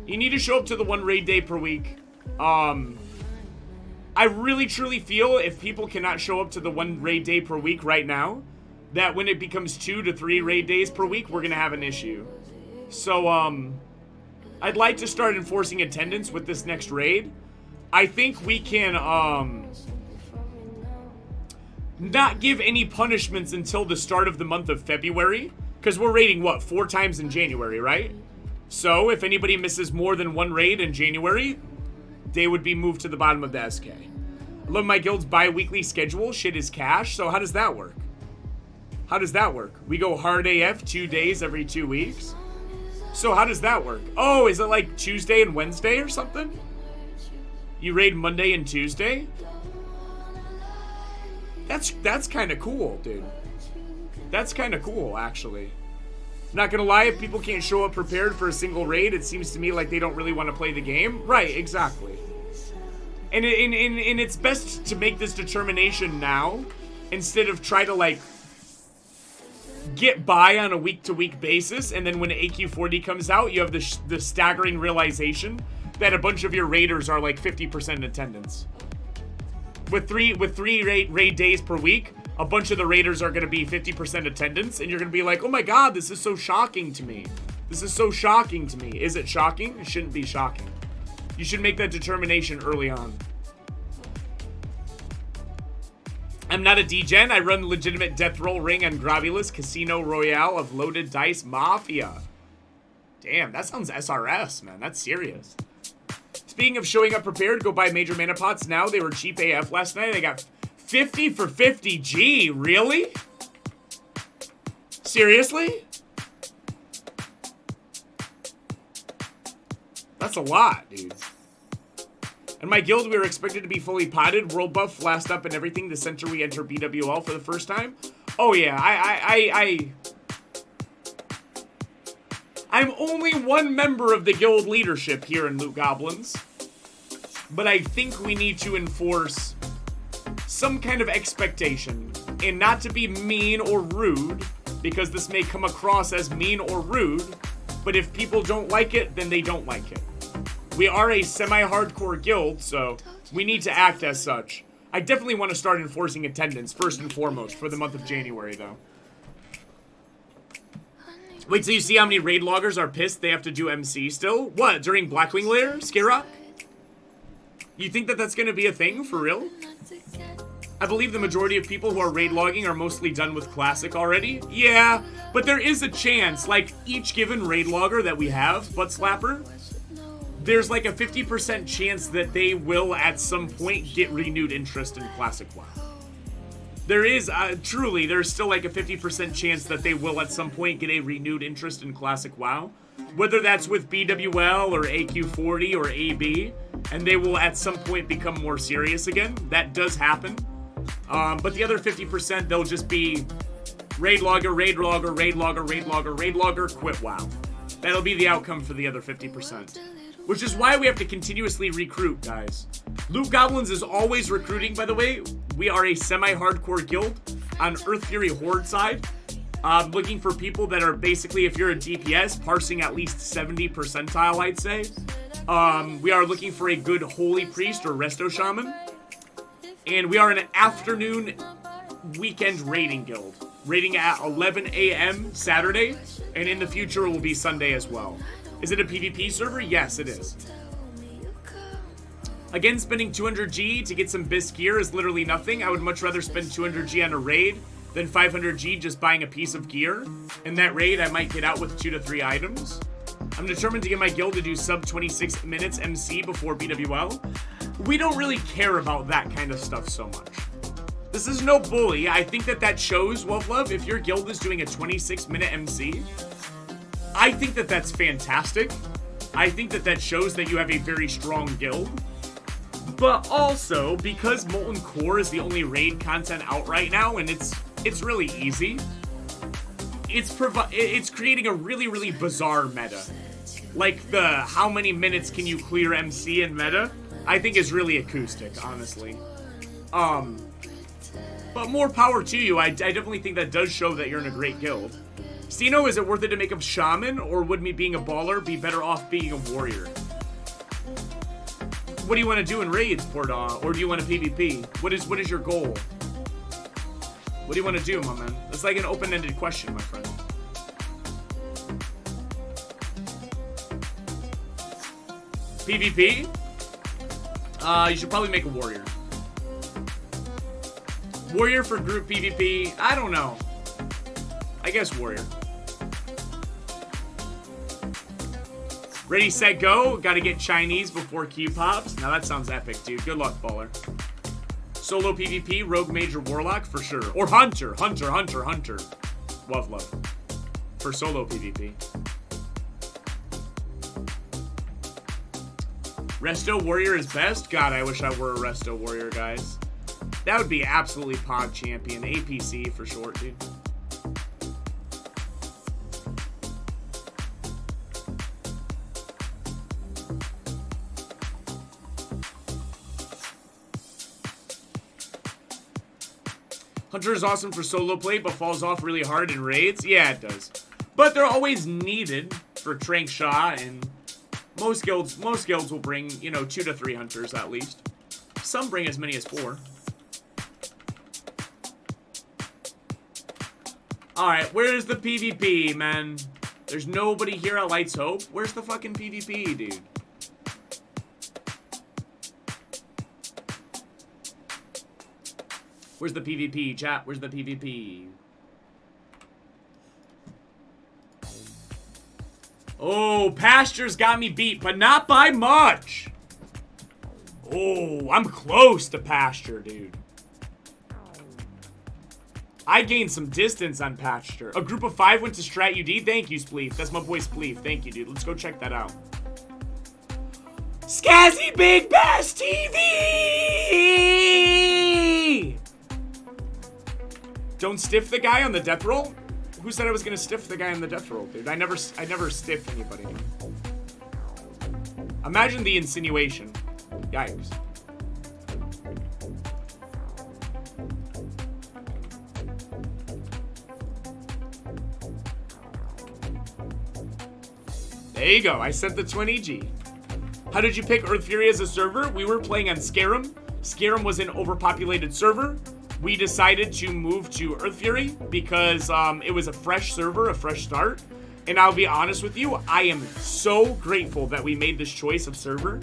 You need to show up to the 1 raid day per week. I really, truly feel if people cannot show up to the 1 raid day per week right now, that when it becomes 2 to 3 raid days per week, we're going to have an issue. So, I'd like to start enforcing attendance with this next raid. I think we can, not give any punishments until the start of the month of February. Because we're raiding, what, 4 times in January, right? So, if anybody misses more than 1 raid in January, they would be moved to the bottom of the SK. I love my guild's bi-weekly schedule. Shit is cash. So how does that work? How does that work? We go hard AF 2 days every 2 weeks? So how does that work? Oh, is it like Tuesday and Wednesday or something? You raid Monday and Tuesday? That's kind of cool, dude. That's kind of cool, actually. Not gonna lie, if people can't show up prepared for a single raid, it seems to me like they don't really want to play the game. Right, exactly. And it's best to make this determination now, instead of try to, like, get by on a week-to-week basis, and then when AQ40 comes out, you have the staggering realization that a bunch of your raiders are, like, 50% in attendance. With three raid days per week, a bunch of the raiders are going to be 50% attendance, and you're going to be like, oh my god, this is so shocking to me. This is so shocking to me. Is it shocking? It shouldn't be shocking. You should make that determination early on. I'm not a degen. I run legitimate death roll ring on Gravulus Casino Royale of Loaded Dice Mafia. Damn, that sounds SRS, man. That's serious. Speaking of showing up prepared, go buy major mana pots now. They were cheap AF last night. I got 50 for 50G. Really? Seriously? That's a lot, dude. In my guild, we were expected to be fully potted, world buff, last up, and everything the center we enter BWL for the first time. Oh yeah, I'm only one member of the guild leadership here in Loot Goblins, but I think we need to enforce some kind of expectation, and not to be mean or rude, because this may come across as mean or rude, but if people don't like it, then they don't like it. We are a semi-hardcore guild, so we need to act as such. I definitely want to start enforcing attendance, first and foremost, for the month of January, though. Wait till you see how many raid loggers are pissed they have to do MC still? What, during Blackwing Lair, Skirrock? You think that that's going to be a thing, for real? I believe the majority of people who are raid logging are mostly done with Classic already. Yeah, but there is a chance, like, each given raid logger that we have, Butt Slapper, there's like a 50% chance that they will at some point get renewed interest in Classic WoW. There is, truly, there's still like a 50% chance that they will at some point get a renewed interest in Classic WoW. Whether that's with BWL or AQ40 or AB, and they will at some point become more serious again. That does happen. But the other 50%, they'll just be raid logger, raid logger, raid logger, raid logger, raid logger, quit WoW. That'll be the outcome for the other 50%. Which is why we have to continuously recruit, guys. Loot Goblins is always recruiting, by the way. We are a semi-hardcore guild on Earth Fury Horde side. Looking for people that are basically, if you're a DPS, parsing at least 70 percentile, I'd say. We are looking for a good Holy Priest or Resto Shaman. And we are an afternoon weekend raiding guild. Raiding at 11 a.m. Saturday, and in the future it will be Sunday as well. Is it a PvP server? Yes, it is. Again, spending 200G to get some Bisque gear is literally nothing. I would much rather spend 200G on a raid than 500G just buying a piece of gear. In that raid, I might get out with 2 to 3 items. I'm determined to get my guild to do sub 26 minutes MC before BWL. We don't really care about that kind of stuff so much. This is no bully. I think that shows, Love, if your guild is doing a 26-minute MC, I think that's fantastic. I think that shows that you have a very strong guild. But also, because Molten Core is the only raid content out right now, and it's really easy, it's creating a really, really bizarre meta. Like the how many minutes can you clear MC in meta, I think is really acoustic, honestly. But more power to you. I definitely think that does show that you're in a great guild. Stino, is it worth it to make a Shaman, or would me being a baller be better off being a warrior? What do you want to do in raids, Portaw? Or do you want to PvP? What is your goal? What do you want to do, my man? It's like an open-ended question, my friend. PvP? You should probably make a warrior. Warrior for group PvP? I don't know. I guess warrior. Ready, set, go. Gotta get Chinese before Q pops. Now that sounds epic, dude. Good luck, baller. Solo PvP, rogue, major, warlock, for sure. Or hunter. Love. For solo PvP. Resto warrior is best? God, I wish I were a Resto warrior, guys. That would be absolutely Pog champion. APC for short, dude. Hunter is awesome for solo play, but falls off really hard in raids. Yeah, it does. But they're always needed for Trank Shah, and most guilds will bring, 2 to 3 hunters at least. Some bring as many as 4. Alright, where's the PvP, man? There's nobody here at Lights Hope. Where's the fucking PvP, dude? Where's the PvP, chat? Where's the PvP? Oh, Pasture's got me beat, but not by much. Oh, I'm close to Pasture, dude. I gained some distance on Pasture. A group of 5 went to Strat UD. Thank you, Spleef. That's my boy Spleef. Thank you, dude. Let's go check that out. Skazzy Big Bass TV! Don't stiff the guy on the death roll? Who said I was gonna stiff the guy on the death roll, dude? I never stiff anybody. Imagine the insinuation. Yikes. There you go. I sent the 20G. How did you pick Earth Fury as a server? We were playing on Scarum. Scarum was an overpopulated server. We decided to move to Earth Fury because it was a fresh server, a fresh start. And I'll be honest with you, I am so grateful that we made this choice of server.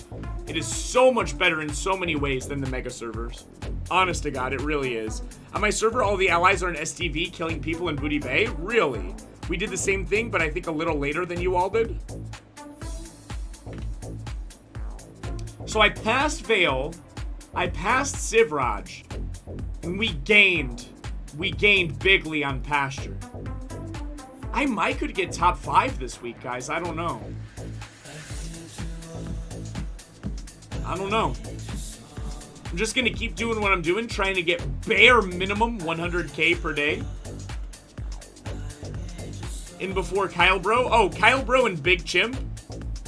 It is so much better in so many ways than the mega servers. Honest to God, it really is. On my server, all the allies are in STV killing people in Booty Bay. Really? We did the same thing, but I think a little later than you all did. So I passed Vale, I passed Sivraj, and we gained bigly on Pasture. I might could get top 5 this week, guys. I don't know. I'm just gonna keep doing what I'm doing, trying to get bare minimum 100K per day. In before Kyle Bro. Oh, Kyle Bro and Big Chimp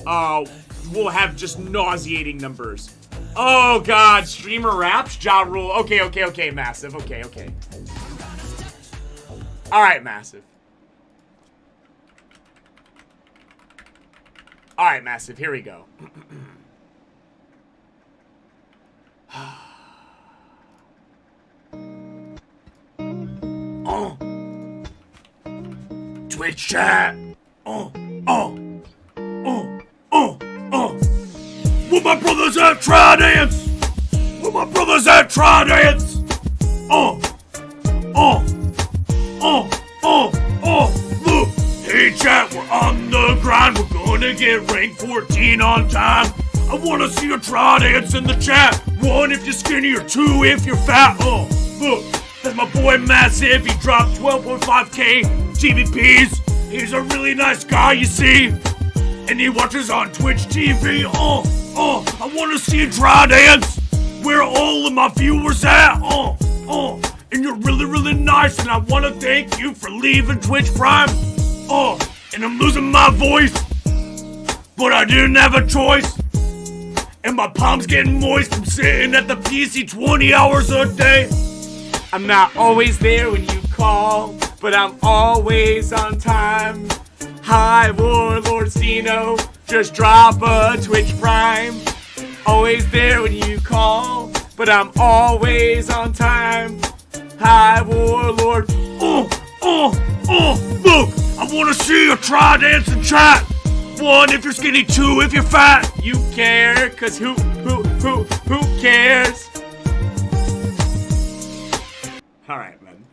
will have just nauseating numbers. Oh god, streamer raps, Ja Rule. Okay, Massive. Okay. Alright, Massive. Alright, Massive, here we go. Twitch chat. Where my brothers at? Try dance. Where my brothers at? Try dance. get rank 14 on time. I wanna see your try dance in the chat. 1 if you're skinny or 2 if you're fat. Oh, look, that's my boy Massive. He dropped 12.5k GBPs. He's a really nice guy, you see. And he watches on Twitch TV. I wanna see you try dance. Where all of my viewers at? And you're really, really nice. And I wanna thank you for leaving Twitch Prime. And I'm losing my voice, but I didn't have a choice. And my palm's getting moist from sitting at the PC 20 hours a day. I'm not always there when you call, but I'm always on time. Hi, Warlord Stino, just drop a Twitch Prime. Always there when you call, but I'm always on time. Hi, Warlord. Look, I wanna see you try dance and chat. 1 if you're skinny, 2 if you're fat. You care, cause who cares? Alright, man.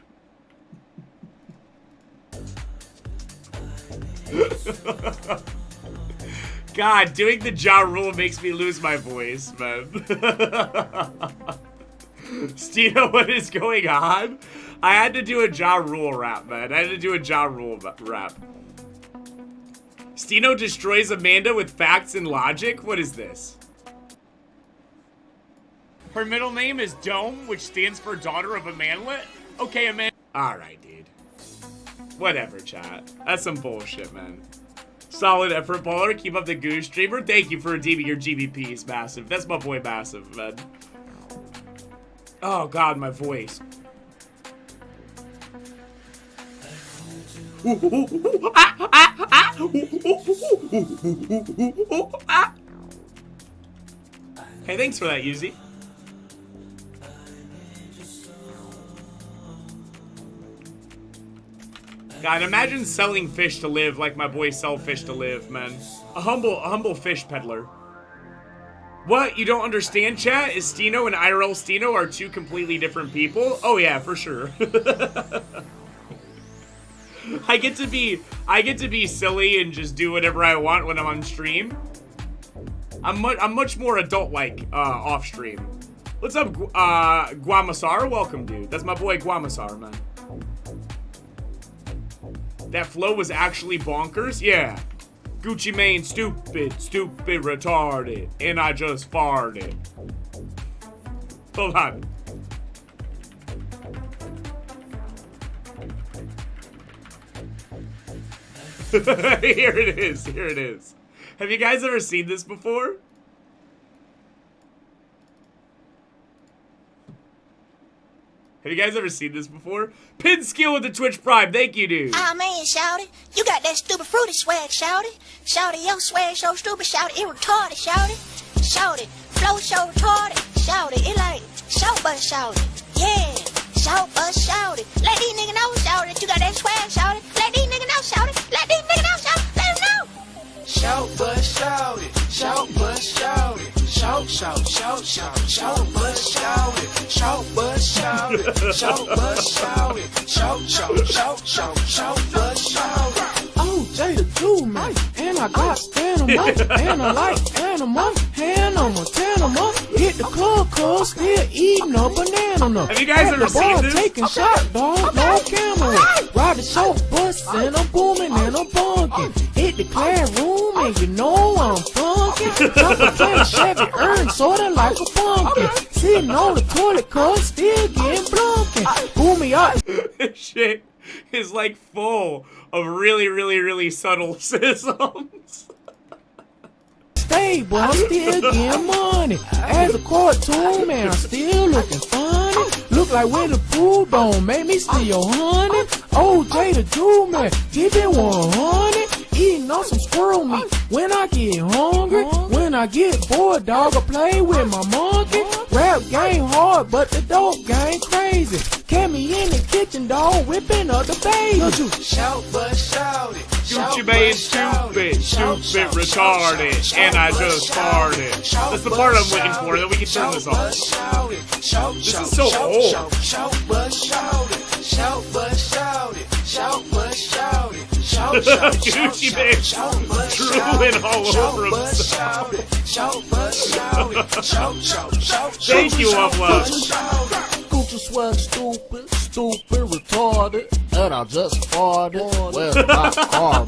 God, doing the Ja Rule makes me lose my voice, man. Stino, what is going on? I had to do a Ja Rule rap, man. I had to do a Ja Rule rap. Stino destroys Amanda with facts and logic? What is this? Her middle name is Dome, which stands for Daughter of a Manlet? Okay, Amanda. Alright, dude. Whatever, chat. That's some bullshit, man. Solid effort, baller. Keep up the goose streamer. Thank you for redeeming your GBPs, Massive. That's my boy, Massive, man. Oh, God, my voice. Hey, thanks for that, Yuzi. God, imagine selling fish to live like my boys sell fish to live, man. A humble fish peddler. What? You don't understand, chat? Is Stino and IRL Stino are 2 completely different people? Oh yeah, for sure. I get to be silly and just do whatever I want when I'm on stream. I'm much more adult-like off stream. What's up, Guamasar? Welcome, dude. That's my boy Guamasar, man. That flow was actually bonkers? Yeah. Gucci Mane, stupid, retarded, and I just farted. Hold on. Here it is, here it is. Have you guys ever seen this before? Have you guys ever seen this before? Pin skill with the Twitch Prime. Thank you, dude. Ah, man, shouty. You got that stupid fruity swag, shouty. Shouty, your swag so stupid, shouty. It retarded, shouty. Shouty, flow so retarded, shouty. It like, shout but shouty. Yeah, shout but shouty. Let these niggas know, shouty, that you got that swag, shouty. Let these niggas know, shouty. Let these niggas know, shouty. Let them know. Shout but shout it, shout but shout it, shout, shout, shout, shout, shout but shout it, shout but shout it, shout but shout it, shout, shout, shout, shout, shout but shout it. Oh, Jada do man, and I got stamina, and I like animal, animal, animal. Hit the club, cause still eating a banana. Have you guys ever seen this? Taking shot, dog, no camera. Ride the show bus and I'm booming and I'm bunking. Hit the classroom and you know I'm funky. Jump a can Chevy earn sorta like a pumpkin. Sitting on the toilet cause still getting blunking. Pull me out. This shit is like full of really subtle sizzles. Stable, I'm still getting money. As a cartoon, man, I'm still looking funny. Look like Winnie the Pooh, don't make me steal honey. Oh, Jada do man, keep it 100. Eating on some squirrel meat when I get hungry. When I get bored, dog, I play with my monkey. Rap game hard, but the dope game crazy. Catch me in the kitchen, dog, whipping up the baby. Shout but shout it. Gucci Mane, stupid, retarded, and I just farted. That's the part I'm waiting for, then we can turn this off. This is so old. Shout but shout it. Shout but shout it. Shout but shout it. Shout Gucci Mane drooling all over himself. Thank you, Upload. Gucci swag stupid, retarded, and I just farted. Where's my car?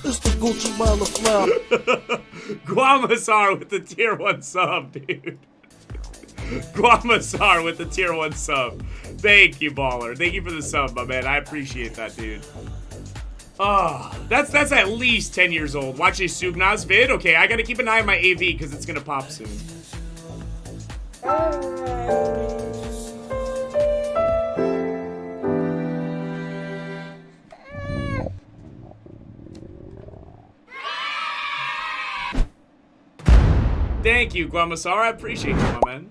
It's the Gucci motherfucker. Guamasar with the tier 1 sub, dude. Guamasar with the tier 1 sub. Thank you, Baller. Thank you for the sub, my man. I appreciate that, dude. Oh, that's at least 10 years old. Watch a Sugnaz vid? Okay, I gotta keep an eye on my AV because it's gonna pop soon. Thank you, Guamasar. I appreciate you, my man.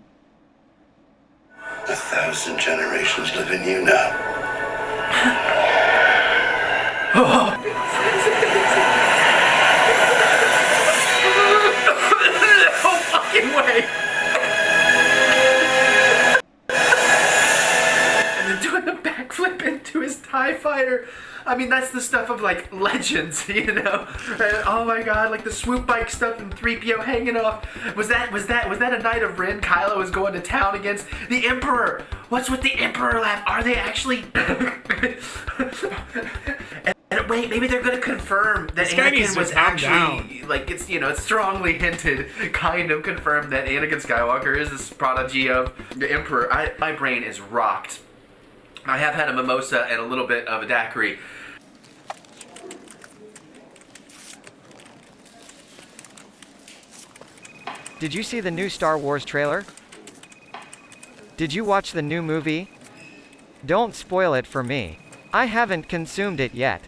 1,000 generations live in you now. No fucking way! And then doing a backflip into his TIE fighter. I mean, that's the stuff of, like, legends, you know? Oh my god, like the swoop bike stuff and 3PO hanging off. Was that a night of Ren Kylo was going to town against the Emperor? What's with the Emperor laugh? Are they actually... and wait, maybe they're gonna confirm that Anakin was actually, like, it's, you know, it's strongly hinted, kind of confirmed that Anakin Skywalker is this prodigy of the Emperor. My brain is rocked. I have had a mimosa and a little bit of a daiquiri. Did you see the new Star Wars trailer? Did you watch the new movie? Don't spoil it for me. I haven't consumed it yet.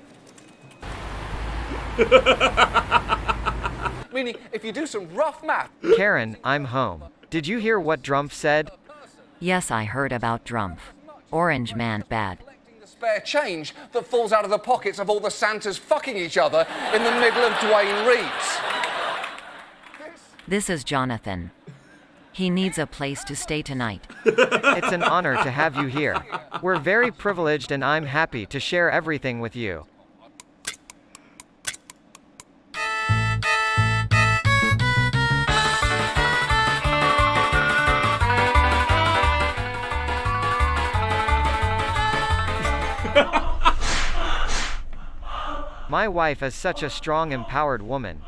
Meaning, if you do some rough math... Karen, I'm home. Did you hear what Drumpf said? Yes, I heard about Drumpf. Orange man bad. ...the spare change that falls out of the pockets of all the Santas fucking each other in the middle of Dwayne Reed's. This is Jonathan. He needs a place to stay tonight. It's an honor to have you here. We're very privileged and I'm happy to share everything with you. My wife is such a strong, empowered woman.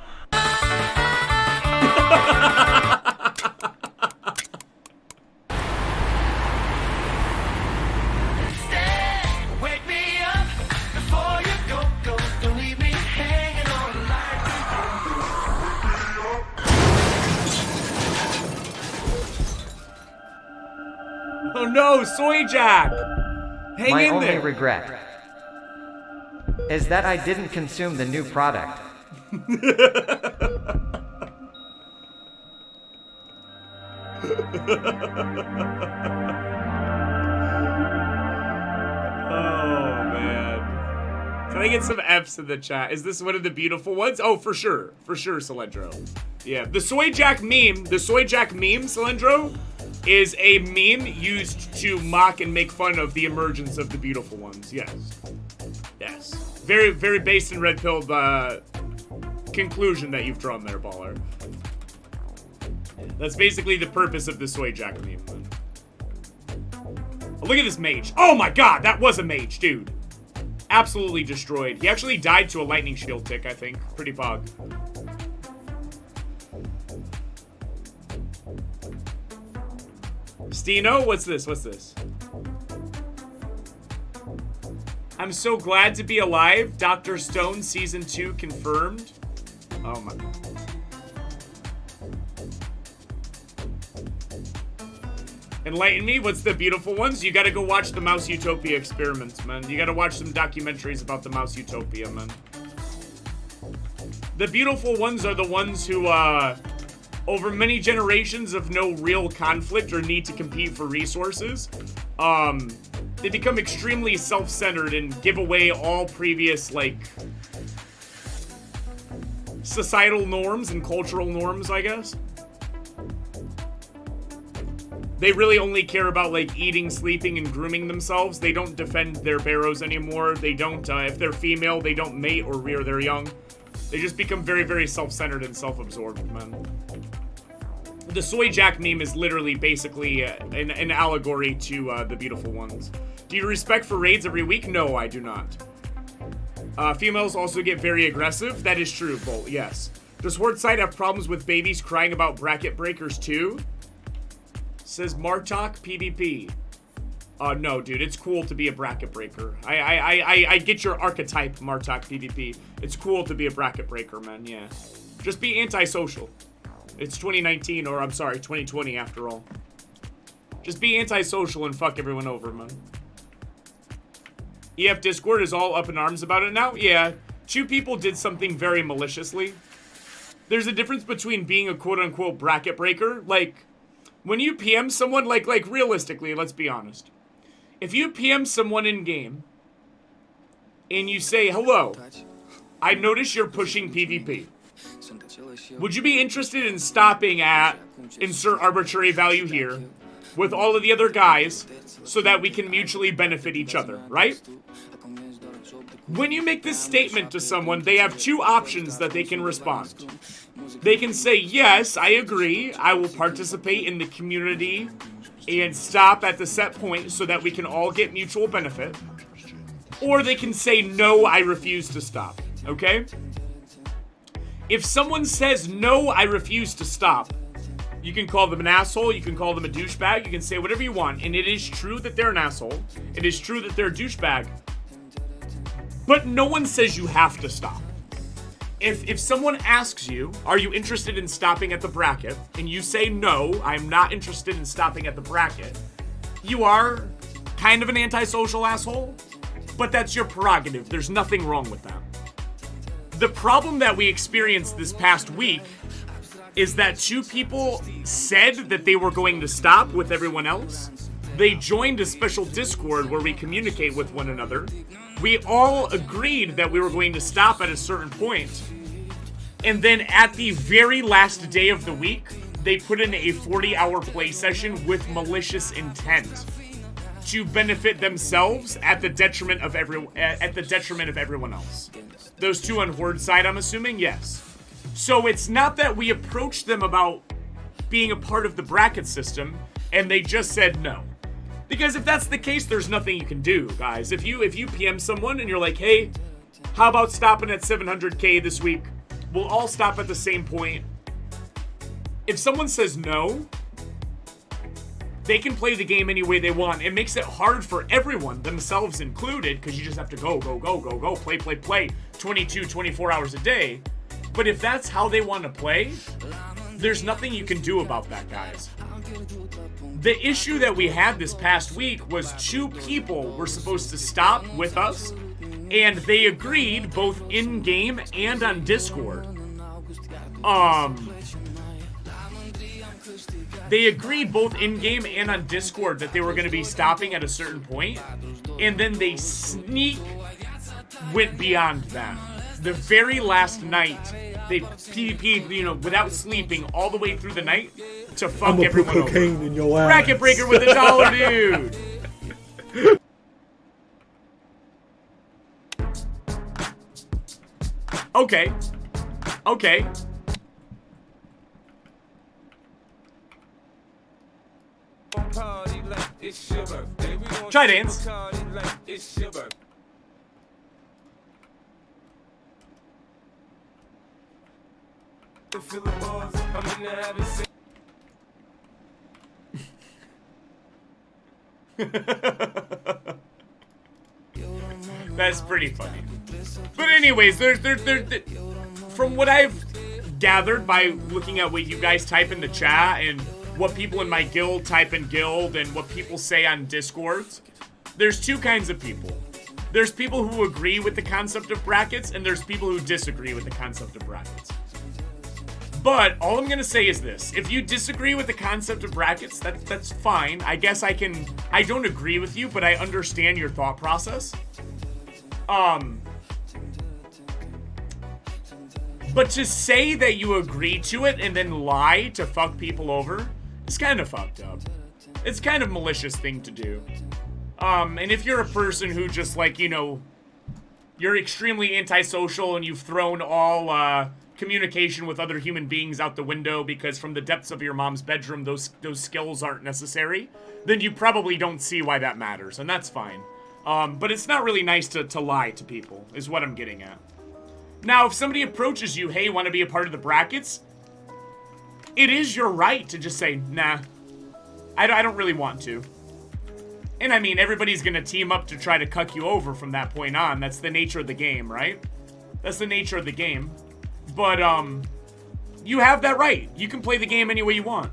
Oh no, Soy Jack! Hang My in only there! regret is that I didn't consume the new product. Oh man. Can I get some F's in the chat? Is this one of the beautiful ones? Oh, for sure, Cilindro. Yeah, the Soy Jack meme, Cilindro, is a meme used to mock and make fun of the emergence of the beautiful ones. Yes. Yes. Very, very based and red-pilled conclusion that you've drawn there, Baller. That's basically the purpose of the Soy Jack meme. Oh, look at this mage. Oh my god, that was a mage, dude. Absolutely destroyed. He actually died to a lightning shield tick, I think. Pretty pog. Stino, what's this? What's this? I'm so glad to be alive. Dr. Stone Season 2 confirmed. Oh my. Enlighten me, what's the beautiful ones? You gotta go watch the Mouse Utopia experiments, man. You gotta watch some documentaries about the Mouse Utopia, man. The beautiful ones are the ones who, over many generations of no real conflict or need to compete for resources, they become extremely self-centered and give away all previous, like, societal norms and cultural norms, I guess. They really only care about, like, eating, sleeping, and grooming themselves. They don't defend their barrows anymore. They don't, if they're female, they don't mate or rear their young. They just become very, very self-centered and self-absorbed, man. The soy jack meme is literally basically an allegory to the beautiful ones. Do you respect for raids every week? No, I do not. Females also get very aggressive. That is true, Bolt, yes. Does Horde side have problems with babies crying about bracket breakers too? Says Martok PvP. No, dude, it's cool to be a bracket breaker. I get your archetype, Martok PvP. It's cool to be a bracket breaker, man, yeah. Just be antisocial. It's 2019, or I'm sorry, 2020 after all. Just be antisocial and fuck everyone over, man. EF Discord is all up in arms about it now? Yeah, 2 people did something very maliciously. There's a difference between being a quote-unquote bracket breaker. Like, when you PM someone, like realistically, let's be honest. If you PM someone in-game, and you say, hello, I notice you're pushing PvP. Would you be interested in stopping at insert arbitrary value here with all of the other guys so that we can mutually benefit each other, right? When you make this statement to someone, they have 2 options that they can respond. They can say, yes, I agree, I will participate in the community and stop at the set point so that we can all get mutual benefit. Or they can say, no, I refuse to stop, okay? If someone says, no, I refuse to stop, you can call them an asshole, you can call them a douchebag, you can say whatever you want, and it is true that they're an asshole, it is true that they're a douchebag, but no one says you have to stop. If someone asks you, are you interested in stopping at the bracket, and you say no, I'm not interested in stopping at the bracket, you are kind of an antisocial asshole, but that's your prerogative, there's nothing wrong with that. The problem that we experienced this past week is that 2 people said that they were going to stop with everyone else. They joined a special Discord where we communicate with one another. We all agreed that we were going to stop at a certain point. And then at the very last day of the week, they put in a 40-hour play session with malicious intent to benefit themselves at the detriment of everyone else. Those 2 on Horde side, I'm assuming? Yes. So it's not that we approached them about being a part of the bracket system, and they just said no. Because if that's the case, there's nothing you can do, guys. If you PM someone and you're like, hey, how about stopping at 700k this week? We'll all stop at the same point. If someone says no, they can play the game any way they want. It makes it hard for everyone, themselves included, because you just have to go, play, 22, 24 hours a day. But if that's how they want to play, there's nothing you can do about that, guys. The issue that we had this past week was 2 people were supposed to stop with us, and they agreed both in-game and on Discord. They agreed both in-game and on Discord that they were going to be stopping at a certain point, and then they went beyond that. The very last night, they PvP'd, without sleeping all the way through the night to fuck everyone over. Cocaine in your ass. Bracket breaker with $1, dude. Okay. Try dance. That's pretty funny. But anyways, from what I've gathered by looking at what you guys type in the chat and what people in my guild type in guild and what people say on Discords, there's 2 kinds of people. There's people who agree with the concept of brackets, and there's people who disagree with the concept of brackets. But all I'm gonna say is this: if you disagree with the concept of brackets, that's fine. I guess I don't agree with you, but I understand your thought process. But to say that you agree to it and then lie to fuck people over is kind of fucked up. It's kind of malicious thing to do. And if you're a person who just, like, you know, you're extremely antisocial and you've thrown all, communication with other human beings out the window because from the depths of your mom's bedroom, those skills aren't necessary, then you probably don't see why that matters, and that's fine. But it's not really nice to lie to people, is what I'm getting at. Now, if somebody approaches you, hey, want to be a part of the brackets? It is your right to just say, nah, I don't really want to. And I mean, everybody's gonna team up to try to cuck you over from that point on. That's the nature of the game, right? That's the nature of the game. But, you have that right. You can play the game any way you want.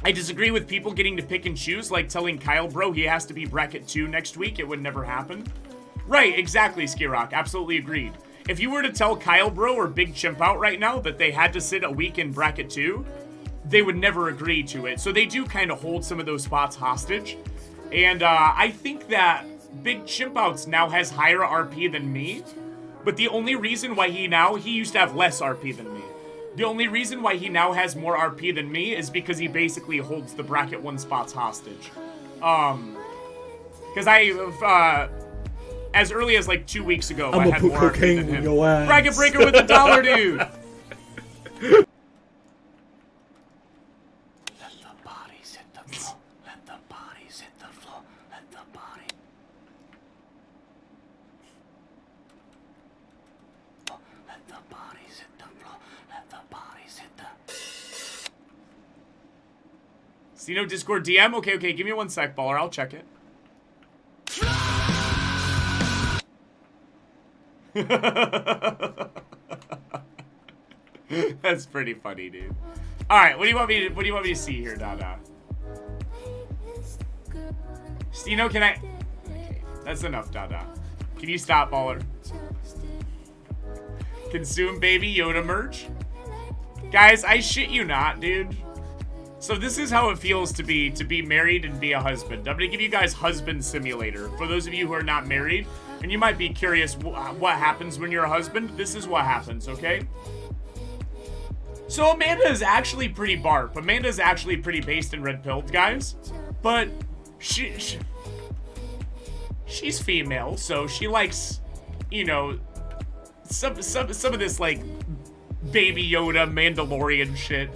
I disagree with people getting to pick and choose, like telling Kyle bro he has to be bracket 2 next week. It would never happen. Right, exactly, Skirock. Absolutely agreed. If you were to tell Kyle bro or Big Chimp out right now that they had to sit a week in bracket 2, they would never agree to it. So they do kind of hold some of those spots hostage. And I think that Big Chimp Outs now has higher RP than me. But the only reason why he used to have less RP than me. The only reason why he now has more RP than me is because he basically holds the bracket 1 spots hostage. Because as early as like 2 weeks ago, I had more RP than him. Bracket breaker with the dollar, dude. See no Discord DM? Okay, give me 1 sec, baller. I'll check it. That's pretty funny, dude. Alright, what do you want me to see here, Dada? Stino, can I... Okay, that's enough, Dada. Can you stop, baller? Consume Baby Yoda merch? Guys, I shit you not, dude. So this is how it feels to be married and be a husband. I'm gonna give you guys Husband Simulator. For those of you who are not married, and you might be curious what happens when you're a husband, this is what happens, okay? So Amanda is actually pretty barp. Amanda is actually pretty based and red-pilled, guys. But she's female, so she likes, you know, some of this, like, Baby Yoda Mandalorian shit.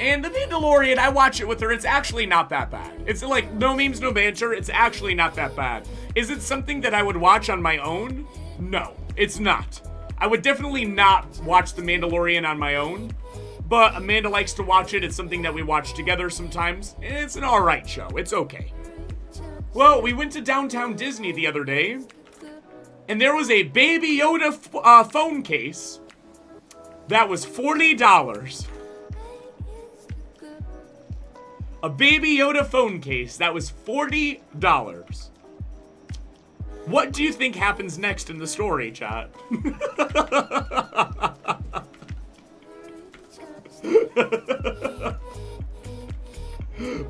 And The Mandalorian, I watch it with her, it's actually not that bad. It's like, no memes, no banter, it's actually not that bad. Is it something that I would watch on my own? No, it's not. I would definitely not watch The Mandalorian on my own, but Amanda likes to watch it, it's something that we watch together sometimes. It's an alright show, it's okay. Well, we went to Downtown Disney the other day, and there was a Baby Yoda phone case that was $40. A Baby Yoda phone case that was $40. What do you think happens next in the story, chat?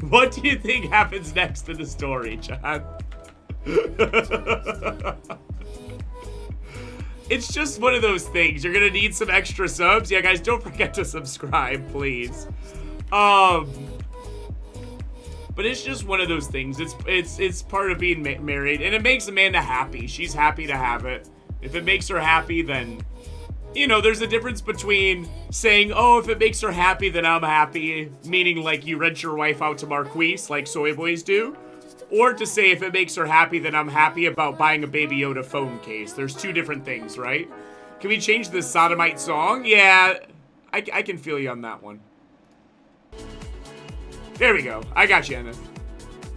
What do you think happens next in the story, chat? It's just one of those things. You're gonna need some extra subs. Yeah, guys, don't forget to subscribe, please. But it's just one of those things. It's part of being married, and it makes Amanda happy. She's happy to have it. If it makes her happy, then, you know, there's a difference between saying, oh, if it makes her happy, then I'm happy, meaning like you rent your wife out to Marquise like soy boys do, or to say if it makes her happy, then I'm happy about buying a Baby Yoda phone case. There's two different things, right? Can we change the Sodomite song? Yeah, I can feel you on that one. There we go. I got you, Anna.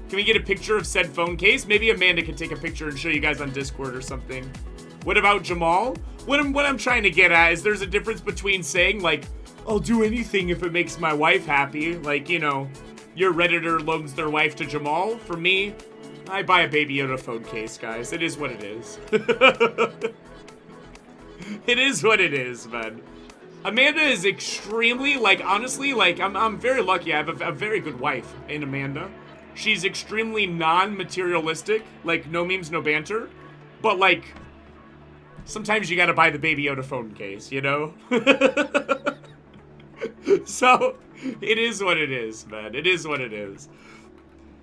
Can we get a picture of said phone case? Maybe Amanda can take a picture and show you guys on Discord or something. What about Jamal? What I'm trying to get at is there's a difference between saying, like, I'll do anything if it makes my wife happy. Like, you know, your Redditor loans their wife to Jamal. For me, I buy a Baby Yoda phone case, guys. It is what it is. It is what it is, man. Amanda is extremely, like, honestly, like, I'm very lucky. I have a very good wife in Amanda. She's extremely non-materialistic, like, no memes, no banter. But, like, sometimes you gotta buy the Baby Yoda phone case, you know? So, it is what it is, man. It is what it is.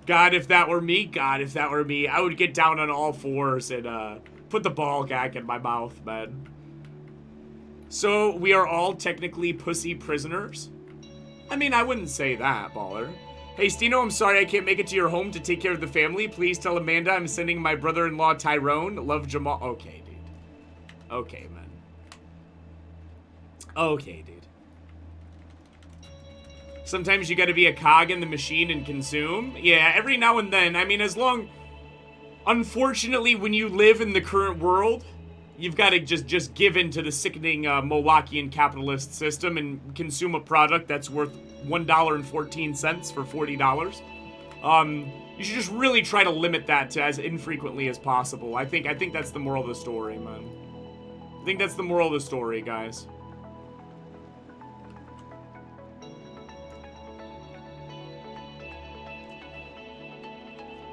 God, if that were me, I would get down on all fours and put the ball gag in my mouth, man. So, we are all technically pussy prisoners? I mean, I wouldn't say that, baller. Hey, Stino, I'm sorry I can't make it to your home to take care of the family. Please tell Amanda I'm sending my brother-in-law Tyrone. Love, Jamal. Okay, dude. Okay, man. Okay, dude. Sometimes you gotta be a cog in the machine and consume. Yeah, every now and then. I mean, unfortunately, when you live in the current world, you've got to just give in to the sickening Milwaukeean capitalist system and consume a product that's worth $1.14 for $40. You should just really try to limit that to as infrequently as possible. I think that's the moral of the story, man. I think that's the moral of the story, guys.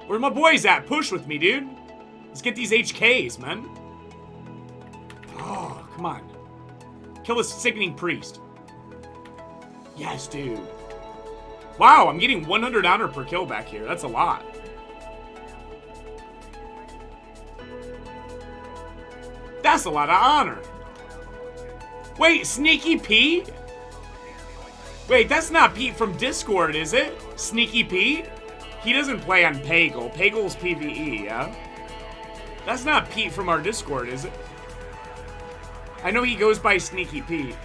Where my boys at? Push with me, dude. Let's get these HKs, man. Oh, come on. Kill this sickening priest. Yes, dude. Wow, I'm getting 100 honor per kill back here. That's a lot. That's a lot of honor. Wait, Sneaky Pete? Wait, that's not Pete from Discord, is it? Sneaky Pete? He doesn't play on Pagel. Pagel's PvE, yeah? That's not Pete from our Discord, is it? I know he goes by Sneaky Pete.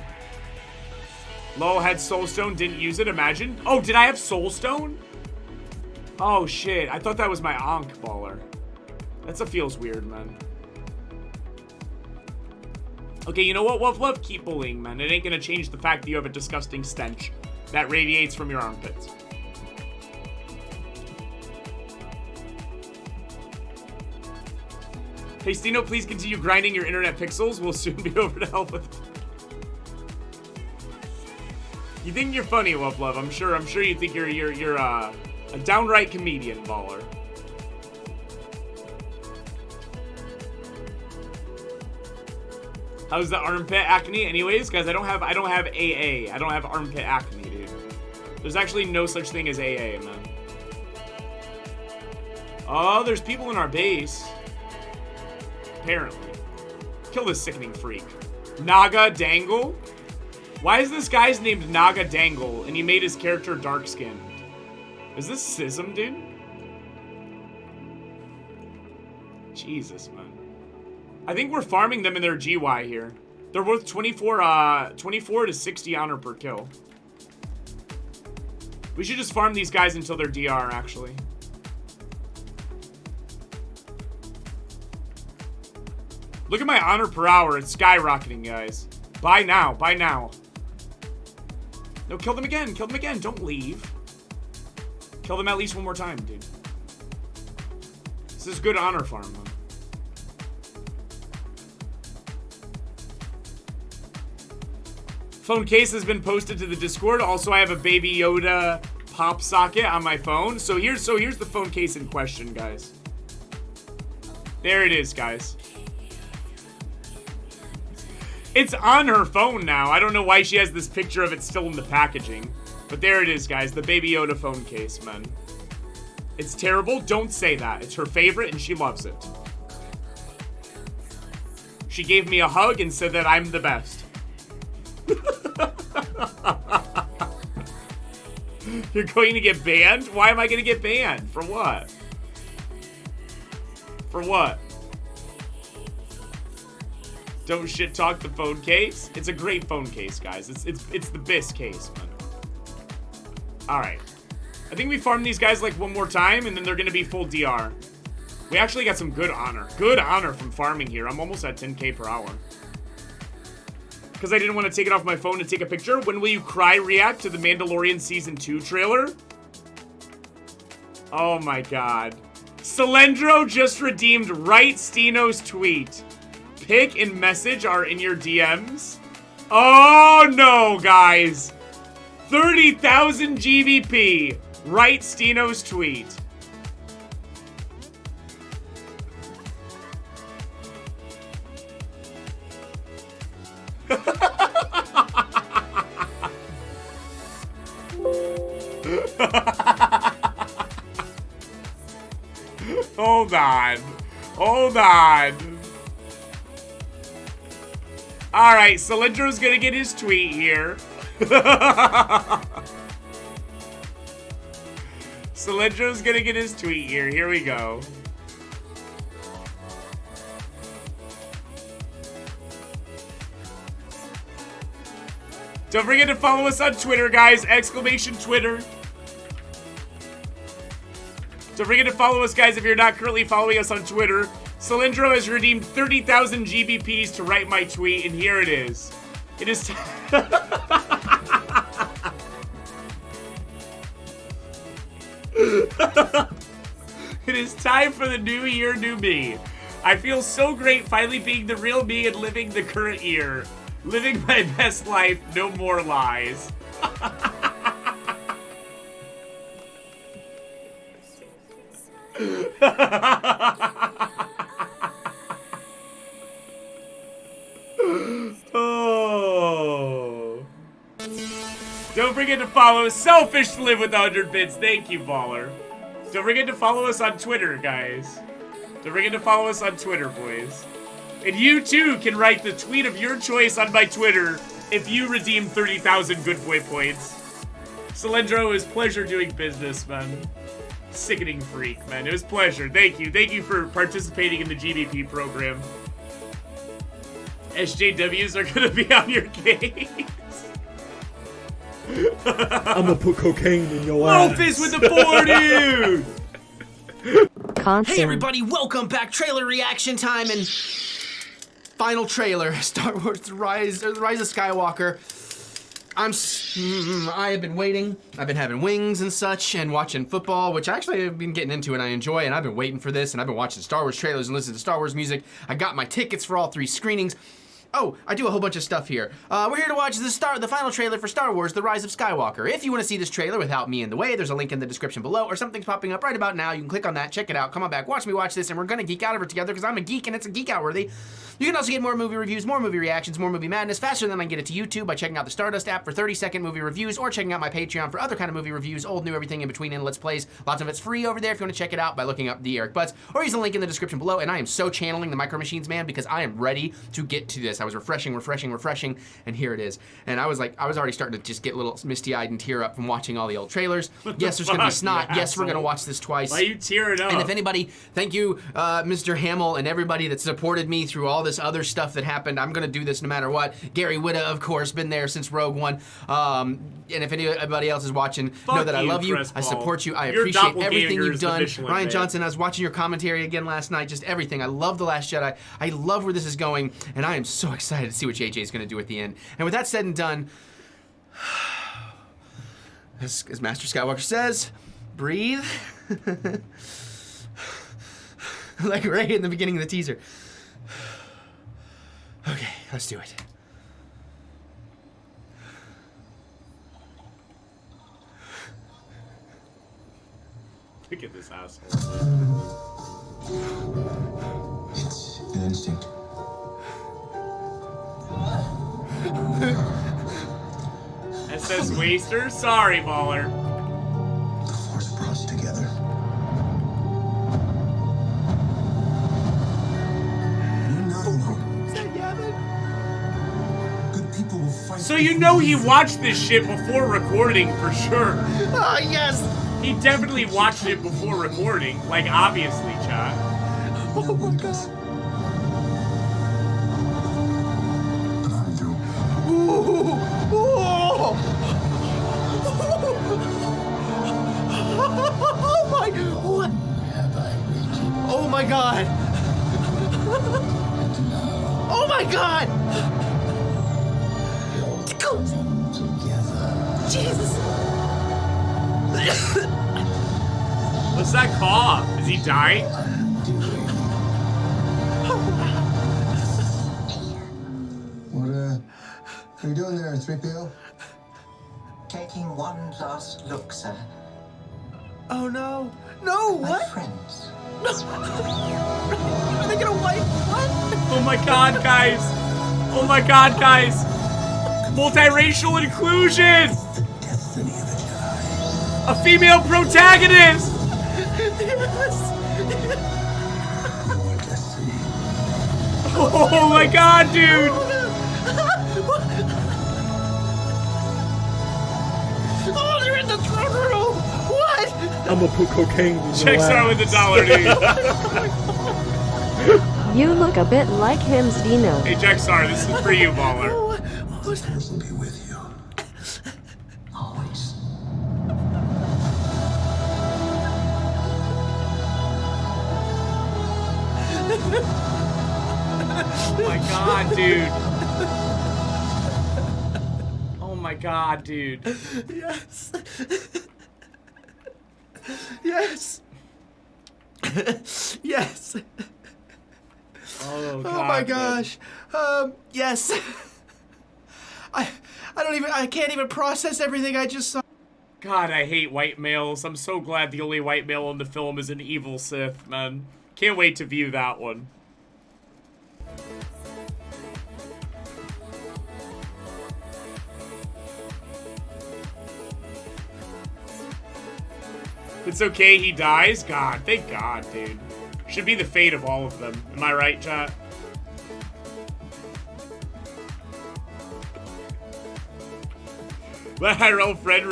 Lol had Soulstone, didn't use it, imagine. Oh, did I have Soulstone? Oh, shit. I thought that was my Ankh baller. That feels weird, man. Okay, you know what, Wolf Love? Keep bullying, man. It ain't gonna change the fact that you have a disgusting stench that radiates from your armpits. Hey, Stino, please continue grinding your internet pixels. We'll soon be over to help with... You think you're funny, Love Love. I'm sure you think you're a downright comedian, baller. How's the armpit acne? Anyways, guys, I don't have AA. I don't have armpit acne, dude. There's actually no such thing as AA, man. Oh, there's people in our base. Apparently. Kill this sickening freak. Naga Dangle? Why is this guy's named Naga Dangle and he made his character dark skinned? Is this Sism, dude? Jesus, man. I think we're farming them in their GY here. They're worth 24 to 60 honor per kill. We should just farm these guys until they're DR, actually. Look at my honor per hour. It's skyrocketing, guys. Buy now. Buy now. No, kill them again. Kill them again. Don't leave. Kill them at least one more time, dude. This is good honor farm, man. Phone case has been posted to the Discord. Also, I have a Baby Yoda pop socket on my phone. So here's the phone case in question, guys. There it is, guys. It's on her phone now. I don't know why she has this picture of it still in the packaging. But there it is, guys. The Baby Yoda phone case, man. It's terrible. Don't say that. It's her favorite and she loves it. She gave me a hug and said that I'm the best. You're going to get banned? Why am I going to get banned? For what? For what? Don't shit talk the phone case. It's a great phone case, guys. It's the best case, man. Alright. I think we farm these guys like one more time and then they're gonna be full DR. We actually got some good honor. Good honor from farming here. I'm almost at 10k per hour. Because I didn't want to take it off my phone to take a picture. When will you cry react to the Mandalorian Season 2 trailer? Oh my god. Celendro just redeemed Right Stino's tweet. Pic and message are in your DMs. Oh no, guys. 30,000 GBP. Right Stino's tweet. Hold on. Hold on. Alright, Cylindro's gonna get his tweet here. Cylindro's gonna get his tweet here. Here we go. Don't forget to follow us on Twitter, guys. Exclamation Twitter. Don't forget to follow us, guys, if you're not currently following us on Twitter. Cylindro has redeemed 30,000 GBPs to write my tweet, and here it is. It is it is time for the new year, new me. I feel so great finally being the real me and living the current year. Living my best life, no more lies. Oh. Don't forget to follow Selfish to Live with 100 Bits. Thank you, Baller. Don't forget to follow us on Twitter, guys. Don't forget to follow us on Twitter, boys. And you, too, can write the tweet of your choice on my Twitter if you redeem 30,000 good boy points. Cylindro, it was pleasure doing business, man. Sickening freak, man. It was pleasure. Thank you. Thank you for participating in the GBP program. SJWs are gonna be on your case. I'm gonna put cocaine in your ass. Lopez with the 4, dude! Hey everybody, welcome back. Trailer reaction time and final trailer, Star Wars: The Rise of Skywalker. I have been waiting. I've been having wings and such and watching football, which actually I've been getting into and I enjoy, and I've been waiting for this, and I've been watching Star Wars trailers and listening to Star Wars music. I got my tickets for all 3 screenings. Oh, I do a whole bunch of stuff here. We're here to watch the final trailer for Star Wars: The Rise of Skywalker. If you want to see this trailer without me in the way, there's a link in the description below, or something's popping up right about now. You can click on that, check it out, come on back, watch me watch this, and we're gonna geek out over it together because I'm a geek and it's a geek out worthy. You can also get more movie reviews, more movie reactions, more movie madness faster than I can get it to YouTube by checking out the Stardust app for 30-second movie reviews, or checking out my Patreon for other kind of movie reviews, old, new, everything in between, and Let's Plays. Lots of it's free over there if you want to check it out by looking up the Eric Butts, or use the link in the description below. And I am so channeling the Micro Machines, man, because I am ready to get to this. I was refreshing, and here it is. And I was already starting to just get a little misty-eyed and tear up from watching all the old trailers. Yes, there's gonna be snot. Yes, we're gonna watch this twice. Why you tearing up? And if anybody, thank you, Mr. Hamill, and everybody that supported me through all this other stuff that happened. I'm gonna do this no matter what. Gary Whitta, of course, been there since Rogue One. And if anybody else is watching, know that I love you, I support you, I appreciate everything you've done. Ryan Johnson, I was watching your commentary again last night, just everything. I love The Last Jedi. I love where this is going, and I am so excited to see what JJ is gonna do at the end. And with that said and done, as Master Skywalker says, breathe. Like right in the beginning of the teaser. Okay, let's do it. Look at this asshole. It's an instinct. SS Waster? Sorry, Baller. The Force brought us together. We're not alone. Is that Yavin? Good people will fight. So you know he watched this shit before recording for sure. Oh, yes! He definitely watched it before recording. Like, obviously, chat. Oh my god. Ooh! Oh my! What? Oh my god! Oh my god! Jesus! What's that cough? Is he dying? What are you doing there, 3PO? Taking one last look, sir. Oh no! No! My What? friends. No! Are they gonna wipe? What? Oh my god, guys! Oh my god, guys! Multiracial inclusion! The destiny of the Jedi. A female protagonist! Yes! Your destiny. Oh my god, dude! Oh, they're in the throne room! What? I'm gonna put cocaine in your Checks out with the dollar, dude. You look a bit like him, Dino. Hey, Jackstar, this is for you, baller. This force will be with you. Always. Oh my god, dude. Oh my god, dude. Yes. Yes. Yes. Oh, god, oh my gosh. Yes. I can't even process everything I just saw. God, I hate white males. I'm so glad the only white male in the film is an evil Sith, man. Can't wait to view that one. It's okay, he dies? God, thank God, dude. Should be the fate of all of them. Am I right, chat? My IRL friend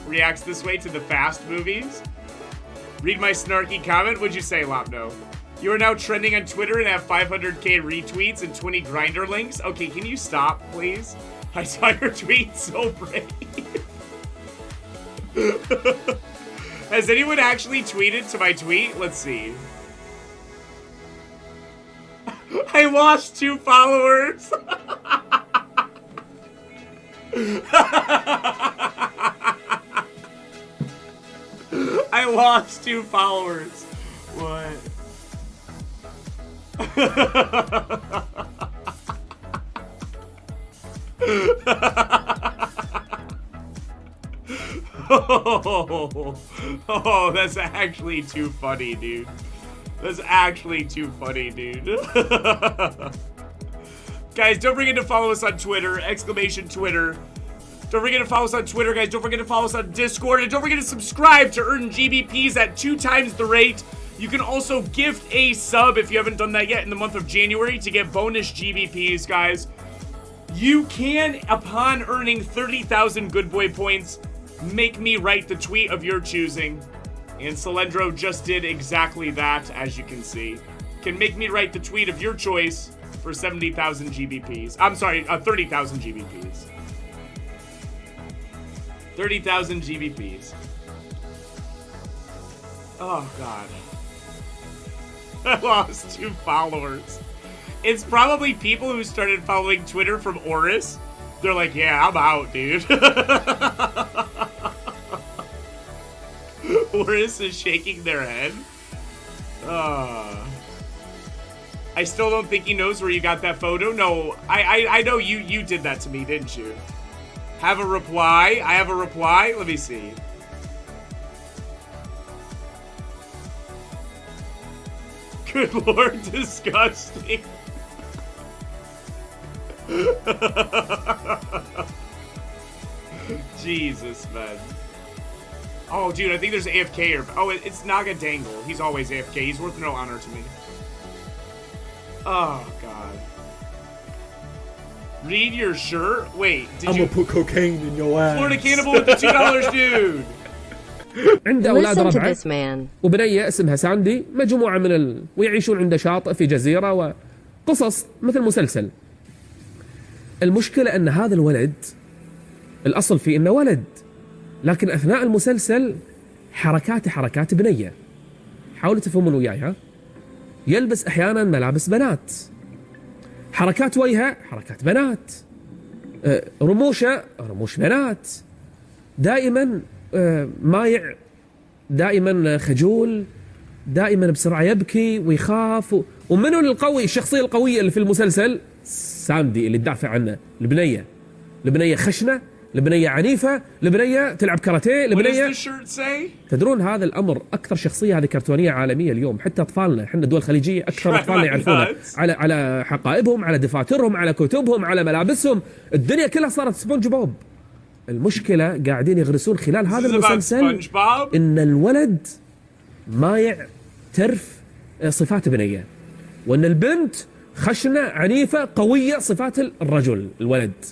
reacts this way to the Fast movies. Read my snarky comment. What'd you say, Lopno? You are now trending on Twitter and have 500k retweets and 20 grinder links. Okay, can you stop, please? I saw your tweet, so brave. Has anyone actually tweeted to my tweet? Let's see. I lost 2 followers. I lost 2 followers. What? Oh, that's actually too funny, dude. That's actually too funny, dude. Guys, don't forget to follow us on Twitter, !Twitter. Don't forget to follow us on Twitter, guys. Don't forget to follow us on Discord. And don't forget to subscribe to earn GBPs at 2 times the rate. You can also gift a sub if you haven't done that yet in the month of January to get bonus GBPs, guys. You can, upon earning 30,000 good boy points, make me write the tweet of your choosing. And Celendro just did exactly that, as you can see. Can make me write the tweet of your choice for 70,000 GBPs. I'm sorry, 30,000 GBPs. 30,000 GBPs. Oh, God. I lost 2 followers. It's probably people who started following Twitter from Oris. They're like, yeah, I'm out, dude. Oris is shaking their head. I still don't think he knows where you got that photo. No, I know you did that to me, didn't you? Have a reply. I have a reply. Let me see. Good Lord, disgusting. Jesus, man. Oh, dude, I think there's AFK or... Oh, it's Naga Dangle. He's always AFK. He's worth no honor to me. Oh, God. Read your shirt? Wait, did I'm you... gonna put cocaine in your ass. Florida Cannibal with the $2, dude. عنده أولاد Listen to ربعه this man. وبنية اسمها ساندي مجموعة ويعيشون عند شاطئ في جزيرة وقصص مثل مسلسل. المشكلة أن هذا الولد الأصل فيه إنه ولد، لكن أثناء المسلسل حركاته حركات بنية. حاولوا تفهمون وياي ها. يلبس أحيانا ملابس بنات، حركات وجهه حركات بنات، رموشه رموش بنات، دائما مايع، دائما خجول، دائما بسرعة يبكي ويخاف. ومنو القوي؟ الشخصية القوية اللي في المسلسل ساندي اللي تدافع عنه. البنية خشنة، البنية عنيفة، البنية تلعب كاراتيه، البنية. تدرون هذا الأمر أكثر شخصية هذه كرتونية عالمية اليوم، حتى أطفالنا احنا دول خليجية أكثر أطفالنا يعرفونها على حقائبهم، على دفاترهم، على كتبهم، على ملابسهم. الدنيا كلها صارت سبونج بوب. المشكلة قاعدين يغرسون خلال هذا المسلسل إن الولد مايع ترف صفات بنية، وأن البنت خشنة عنيفة قوية صفات الرجل الولد.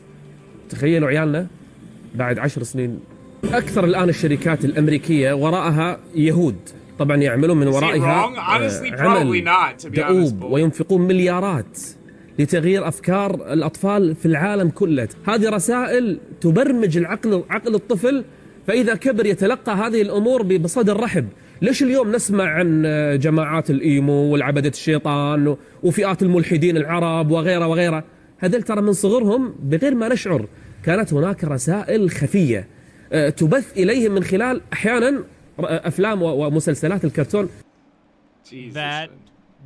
تخيلوا عيالنا بعد 10 سنين. أكثر الآن الشركات الأمريكية وراءها يهود، طبعا يعملون من ورائها عمل دؤوب وينفقون مليارات لتغيير أفكار الأطفال في العالم كله. هذه رسائل تبرمج عقل الطفل، فإذا كبر يتلقى هذه الأمور بصدر رحب. ليش اليوم نسمع عن جماعات الإيمو والعبدة الشيطان وفئات الملحدين العرب وغيره وغيره؟ هذول ترى من صغرهم بغير ما نشعر كانت هناك رسائل خفية تبث إليهم من خلال أحيانا أفلام ومسلسلات الكرتون. That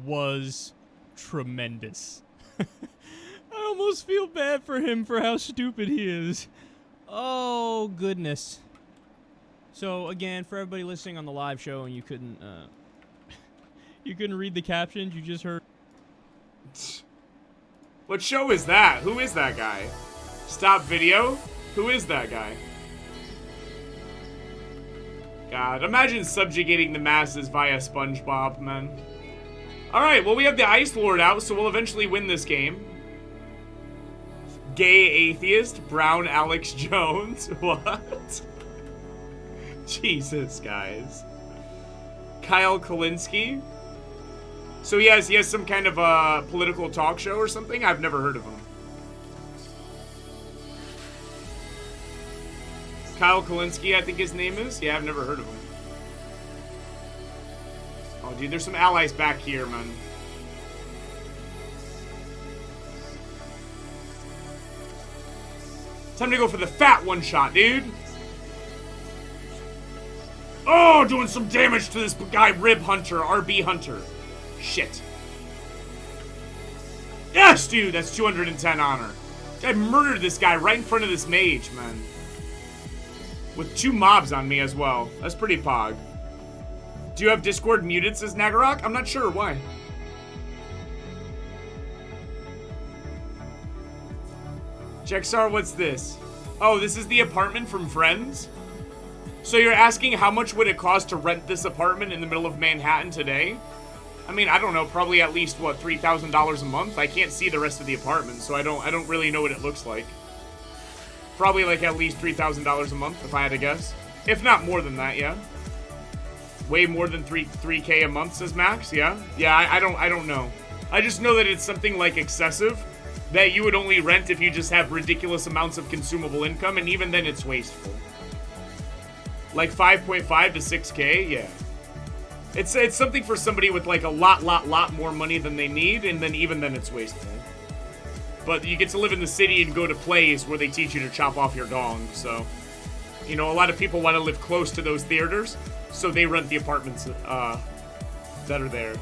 was tremendous. I almost feel bad for him for how stupid he is. Oh, goodness. So, again, for everybody listening on the live show and you couldn't read the captions, you just heard... What show is that? Who is that guy? Stop Video? Who is that guy? God, imagine subjugating the masses via SpongeBob, man. Alright, well, we have the Ice Lord out, so we'll eventually win this game. Gay atheist, brown Alex Jones. What? Jesus, guys. Kyle Kulinski. So he has some kind of a political talk show or something? I've never heard of him. Kyle Kulinski, I think his name is. Yeah, I've never heard of him. Oh, dude, there's some allies back here, man. Time to go for the fat one shot, dude. Oh, doing some damage to this guy, Rib Hunter, RB Hunter. Shit. Yes, dude, that's 210 honor. I murdered this guy right in front of this mage, man. With 2 mobs on me as well. That's pretty pog. Do you have Discord muted, says Nagarok? I'm not sure, why? Jexar, what's this? Oh, this is the apartment from Friends? So you're asking how much would it cost to rent this apartment in the middle of Manhattan today? I mean, I don't know, probably at least, what, $3,000 a month? I can't see the rest of the apartment, so I don't really know what it looks like. Probably like at least $3,000 a month, if I had to guess. If not more than that, yeah. Way more than 3K a month, says Max, yeah? Yeah, I don't know. I just know that it's something like excessive, that you would only rent if you just have ridiculous amounts of consumable income, and even then it's wasteful. Like 5.5 to 6K, yeah. It's something for somebody with like a lot more money than they need, and then even then it's wasteful. But you get to live in the city and go to plays where they teach you to chop off your dong, so... You know, a lot of people want to live close to those theaters, so they rent the apartments that are there.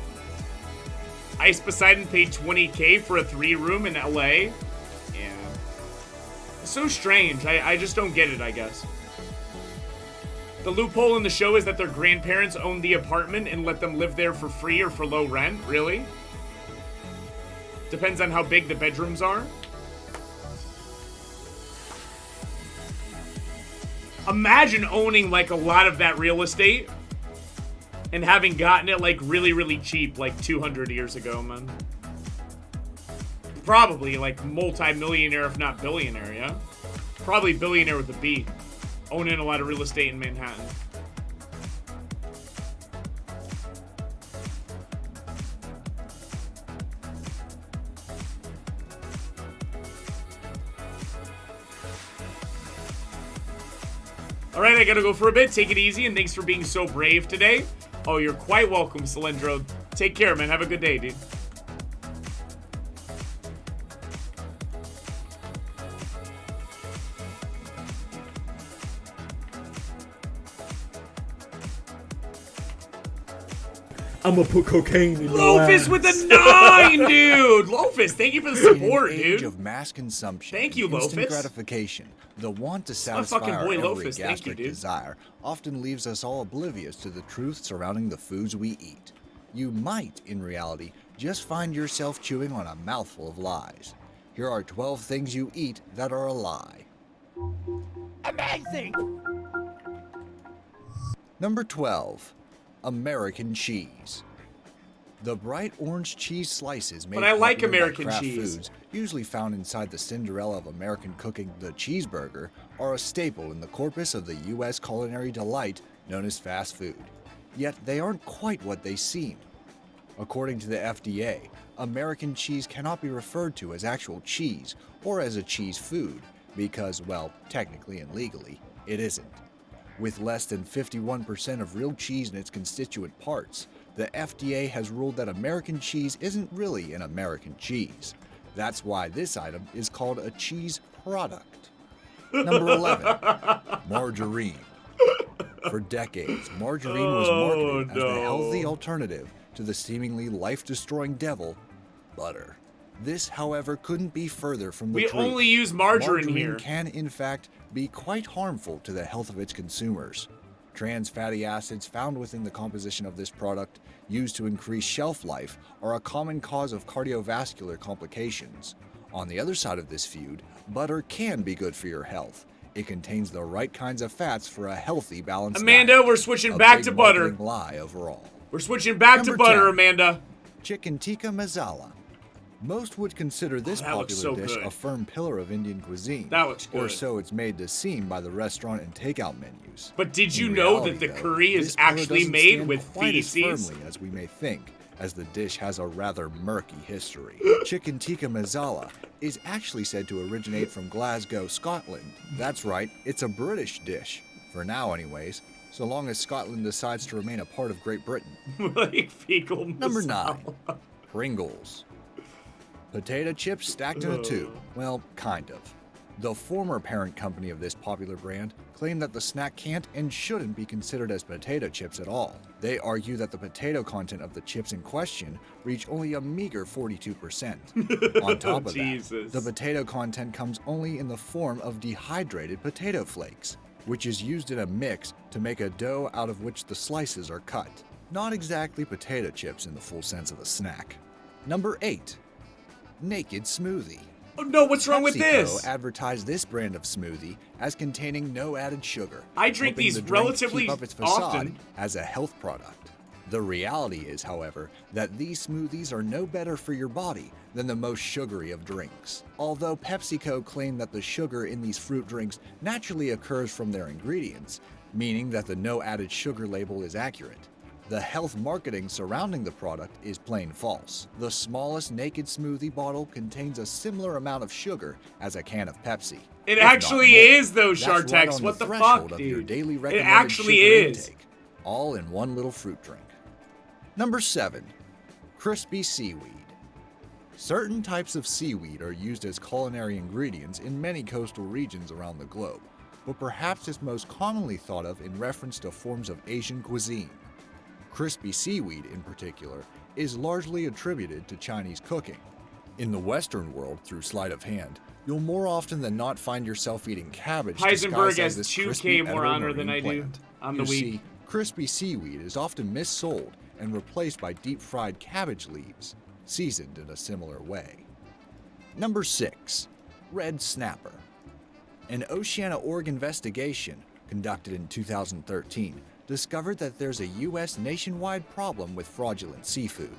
Ice Poseidon paid 20K for a 3-room in LA. Yeah. It's so strange. I just don't get it, I guess. The loophole in the show is that their grandparents own the apartment and let them live there for free or for low rent. Really? Depends on how big the bedrooms are. Imagine owning like a lot of that real estate and having gotten it like really cheap like 200 years ago, man. Probably like multi-millionaire if not billionaire, yeah? Probably billionaire with a B. Owning a lot of real estate in Manhattan. Alright, I gotta go for a bit. Take it easy, and thanks for being so brave today. Oh, you're quite welcome, Cylindro. Take care, man. Have a good day, dude. I'm gonna put cocaine in Lofus with a 9, dude! Lofus, thank you for the support, In an age dude. of mass consumption, Thank you, instant Lofus. gratification, the want to my satisfy fucking our boy, every Lofus. Thank you, gastric dude. desire often leaves us all oblivious to the truth surrounding the foods we eat. You might, in reality, just find yourself chewing on a mouthful of lies. Here are 12 things you eat that are a lie. Amazing! Number 12. American cheese. The bright orange cheese slices made But I like popular by American Kraft cheese. Foods, usually found inside the Cinderella of American cooking, the cheeseburger, are a staple in the corpus of the U.S. culinary delight known as fast food. Yet they aren't quite what they seem. According to the FDA, American cheese cannot be referred to as actual cheese or as a cheese food because, well, technically and legally, it isn't. With less than 51% of real cheese in its constituent parts, the FDA has ruled that American cheese isn't really an American cheese. That's why this item is called a cheese product. Number 11, margarine. For decades, margarine was marketed as the healthy alternative to the seemingly life-destroying devil, butter. This, however, couldn't be further from the truth. We only use margarine here. Margarine can, in fact, be quite harmful to the health of its consumers. Trans fatty acids found within the composition of this product, used to increase shelf life, are a common cause of cardiovascular complications. On the other side of this feud, butter can be good for your health. It contains the right kinds of fats for a healthy, balanced Amanda, diet. we're switching back to butter. A big marketing lie overall. We're switching back to butter, 10, Amanda. Chicken tikka masala. Most would consider this popular dish a firm pillar of Indian cuisine. That looks good. Or so it's made to seem by the restaurant and takeout menus. But did you In know reality, that the though, curry is this pillar actually doesn't made stand with quite feces? as firmly as we may think, as the dish has a rather murky history. Chicken tikka masala is actually said to originate from Glasgow, Scotland. That's right, it's a British dish. For now, anyways. So long as Scotland decides to remain a part of Great Britain. Like fecal Number masala. 9, Pringles. Potato chips stacked in a tube. Well, kind of. The former parent company of this popular brand claimed that the snack can't and shouldn't be considered as potato chips at all. They argue that the potato content of the chips in question reach only a meager 42%. On top of that, the potato content comes only in the form of dehydrated potato flakes, which is used in a mix to make a dough out of which the slices are cut. Not exactly potato chips in the full sense of the snack. Number 8, Naked Smoothie. Oh no, what's wrong with PepsiCo this? advertised this brand of smoothie as containing no added sugar. I drink hoping these the drink relatively keep up its facade often. as a health product. The reality is, however, that these smoothies are no better for your body than the most sugary of drinks. Although PepsiCo claimed that the sugar in these fruit drinks naturally occurs from their ingredients, meaning that the no added sugar label is accurate, the health marketing surrounding the product is plain false. The smallest Naked Smoothie bottle contains a similar amount of sugar as a can of Pepsi. It if not actually more. is though, That's Shartex. right on What the threshold fuck, of your dude? daily It recommended actually sugar is. intake, all in one little fruit drink. Number 7, crispy seaweed. Certain types of seaweed are used as culinary ingredients in many coastal regions around the globe, but perhaps is most commonly thought of in reference to forms of Asian cuisine. Crispy seaweed, in particular, is largely attributed to Chinese cooking. In the Western world, through sleight of hand, you'll more often than not find yourself eating cabbage Heisenberg disguised as has this 2K crispy more edible honor than marine I do plant. on the You week. see, crispy seaweed is often missold and replaced by deep-fried cabbage leaves, seasoned in a similar way. Number 6, red snapper. An Oceana.org investigation conducted in 2013 discovered that there's a U.S. nationwide problem with fraudulent seafood.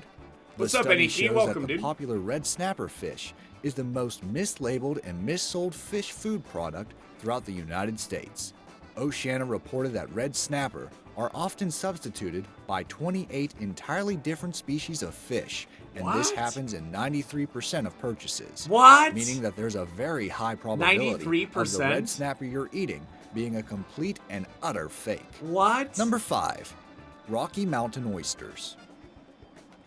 What's The up, study Eddie? shows Welcome, that the dude. popular red snapper fish is the most mislabeled and missold fish food product throughout the United States. Oceana reported that red snapper are often substituted by 28 entirely different species of fish, and this What? happens in 93% of purchases. What? Meaning that there's a very high probability of the 93%? red snapper you're eating being a complete and utter fake. What? Number 5, Rocky Mountain oysters.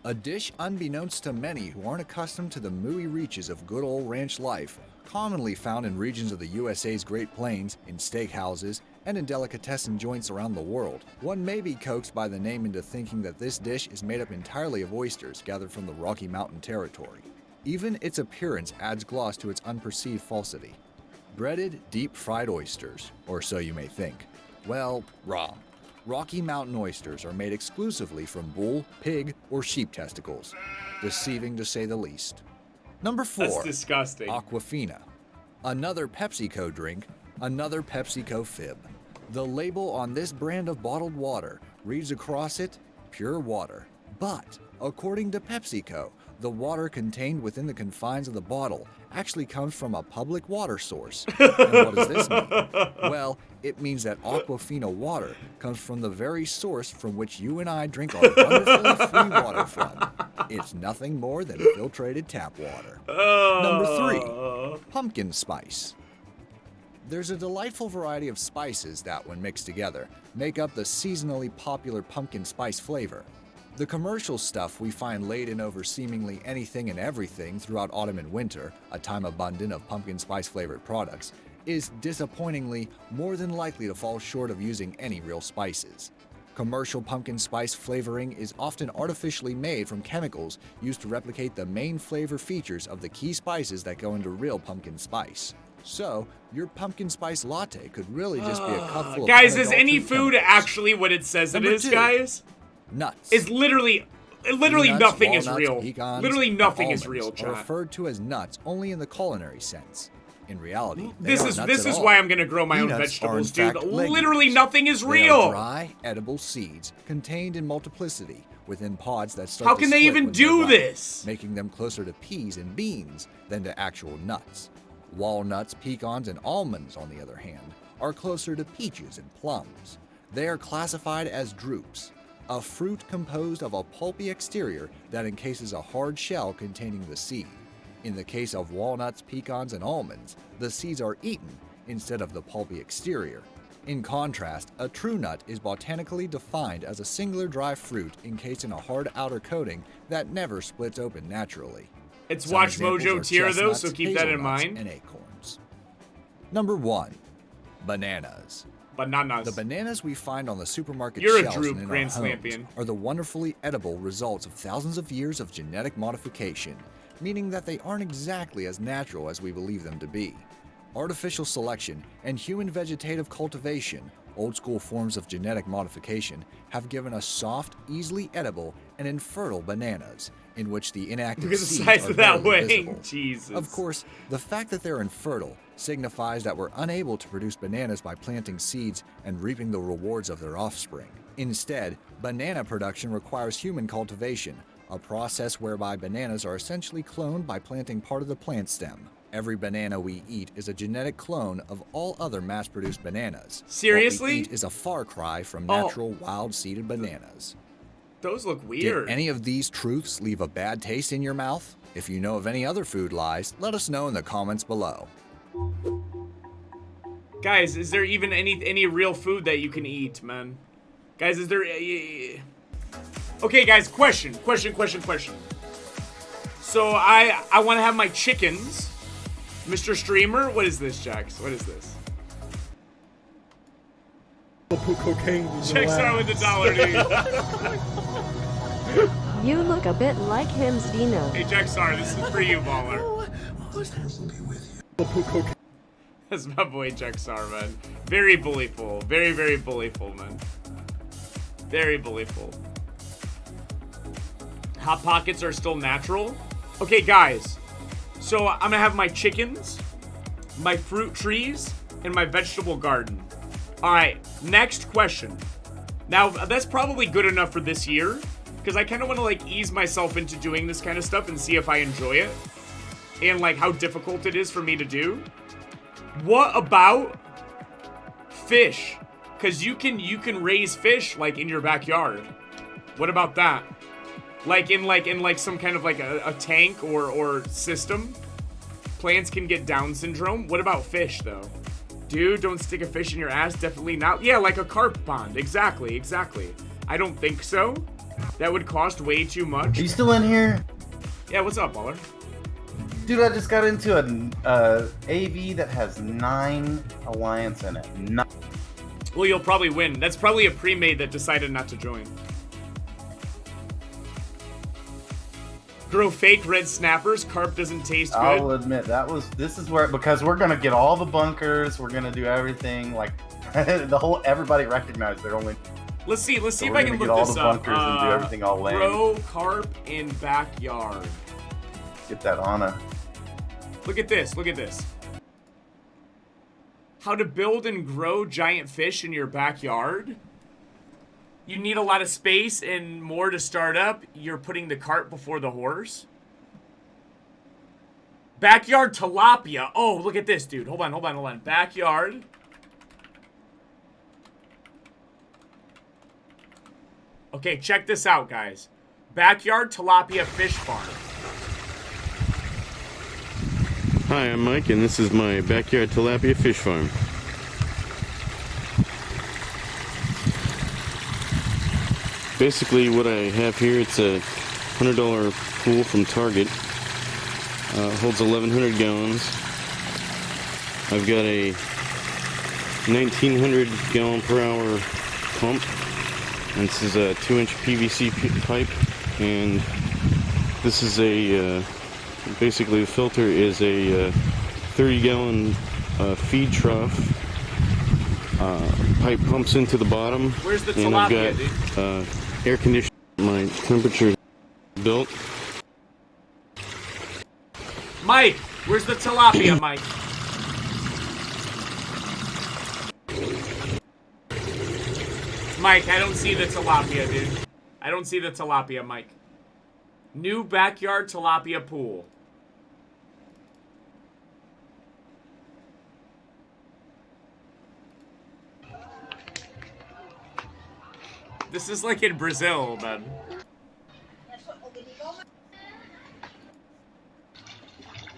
A dish unbeknownst to many who aren't accustomed to the mooey reaches of good old ranch life, commonly found in regions of the USA's Great Plains, in steakhouses, and in delicatessen joints around the world. One may be coaxed by the name into thinking that this dish is made up entirely of oysters gathered from the Rocky Mountain territory. Even its appearance adds gloss to its unperceived falsity. Breaded, deep-fried oysters, or so you may think. Well, wrong. Rocky Mountain oysters are made exclusively from bull, pig, or sheep testicles. Deceiving to say the least. Number 4, That's disgusting. Aquafina. Another PepsiCo drink, another PepsiCo fib. The label on this brand of bottled water reads across it, pure water. But According to PepsiCo, the water contained within the confines of the bottle actually comes from a public water source. And what does this mean? Well, it means that Aquafina water comes from the very source from which you and I drink our wonderfully free water from. It's nothing more than filtrated tap water. Number 3, pumpkin spice. There's a delightful variety of spices that, when mixed together, make up the seasonally popular pumpkin spice flavor. The commercial stuff we find laid in over seemingly anything and everything throughout autumn and winter, a time abundant of pumpkin spice flavored products, is disappointingly more than likely to fall short of using any real spices. Commercial pumpkin spice flavoring is often artificially made from chemicals used to replicate the main flavor features of the key spices that go into real pumpkin spice. So, your pumpkin spice latte could really just be a cup full of guys, is any unadulterated food chemicals. actually what it says it Number is, 2, guys? nuts. It's literally Peanuts, nothing is walnuts, real. pecans, Literally and nothing is almonds real, are chat. referred to as nuts only in the culinary sense. In reality, This is why I'm gonna grow my own Peanuts are, in vegetables, dude. fact, Literally legumes. nothing is They are real. dry, edible seeds contained in multiplicity within pods that start How to can they split even when they're do ripe, this? making them closer to peas and beans than to actual nuts. Walnuts, pecans, and almonds, on the other hand, are closer to peaches and plums. They are classified as drupes, a fruit composed of a pulpy exterior that encases a hard shell containing the seed. In the case of walnuts, pecans, and almonds, the seeds are eaten instead of the pulpy exterior. In contrast, a true nut is botanically defined as a singular dry fruit encased in a hard outer coating that never splits open naturally. It's Some Watch examples Mojo are tier though, so chestnuts, keep that in hazelnuts, mind. and acorns. Number 1, bananas. Bananas. The bananas we find on the supermarket You're a shelves droop, and in Grand our homes Slampion. are the wonderfully edible results of thousands of years of genetic modification, meaning that they aren't exactly as natural as we believe them to be. Artificial selection and human vegetative cultivation, old school forms of genetic modification, have given us soft, easily edible, and infertile bananas, in which the inactive Look at the seeds size are of that barely wing. visible. Jesus. Of course, the fact that they're infertile signifies that we're unable to produce bananas by planting seeds and reaping the rewards of their offspring. Instead, banana production requires human cultivation, a process whereby bananas are essentially cloned by planting part of the plant stem. Every banana we eat is a genetic clone of all other mass-produced bananas. Seriously? What we eat is a far cry from natural, wild-seeded bananas. Those look weird. Did any of these truths leave a bad taste in your mouth? If you know of any other food lies, let us know in the comments below. Guys, is there even any real food that you can eat, man? Guys, is there... Okay, guys, question. So, I want to have my chickens. Mr. Streamer, what is this, Jax? What is this? I'll put cocaine in your Jax out with the dollar, dude. You look a bit like him, Dino. Hey, Jaxar, this is for you, baller. I'll put cocaine. That's my boy Jaxar, man. Very bullyful. Very, very bullyful, man. Very bullyful. Hot Pockets are still natural. Okay, guys. So I'm gonna have my chickens, my fruit trees, and my vegetable garden. Alright, next question. Now, that's probably good enough for this year, because I kind of want to, like, ease myself into doing this kind of stuff and see if I enjoy it. And, like, how difficult it is for me to do. What about fish? Because you can raise fish, like, in your backyard. What about that? Like in some kind of like a tank or system. Plants can get Down syndrome. What about fish though? Dude, don't stick a fish in your ass. Definitely not. Yeah, like a carp pond. Exactly. I don't think so. That would cost way too much. Are you still in here? Yeah, what's up, baller? Dude, I just got into an AV that has 9 alliance in it. Well, you'll probably win. That's probably a pre-made that decided not to join. Grow fake red snappers. Carp doesn't taste good. I will admit this is where, because we're gonna get all the bunkers, we're gonna do everything like everybody recognized their only. Let's see So if we're I gonna can get look all this the up. bunkers and do everything all land. Grow carp in backyard. Get that Anna. Look at this. How to build and grow giant fish in your backyard? You need a lot of space and more to start up. You're putting the cart before the horse. Backyard tilapia. Oh, look at this, dude. Hold on. Backyard. Okay, check this out, guys. Backyard tilapia fish farm. Hi, I'm Mike, and this is my backyard tilapia fish farm. Basically, what I have here, it's a $100 pool from Target. Holds 1,100 gallons. I've got a 1,900 gallon per hour pump. And this is a 2-inch PVC pipe. And this is a, basically the filter is a 30 gallon feed trough. Pipe pumps into the bottom. Where's the and I've tilapia, got air conditioning. My temperature built. Mike, where's the tilapia, Mike? Mike, I don't see the tilapia, dude. I don't see the tilapia, Mike. New backyard tilapia pool. This is like in Brazil, man.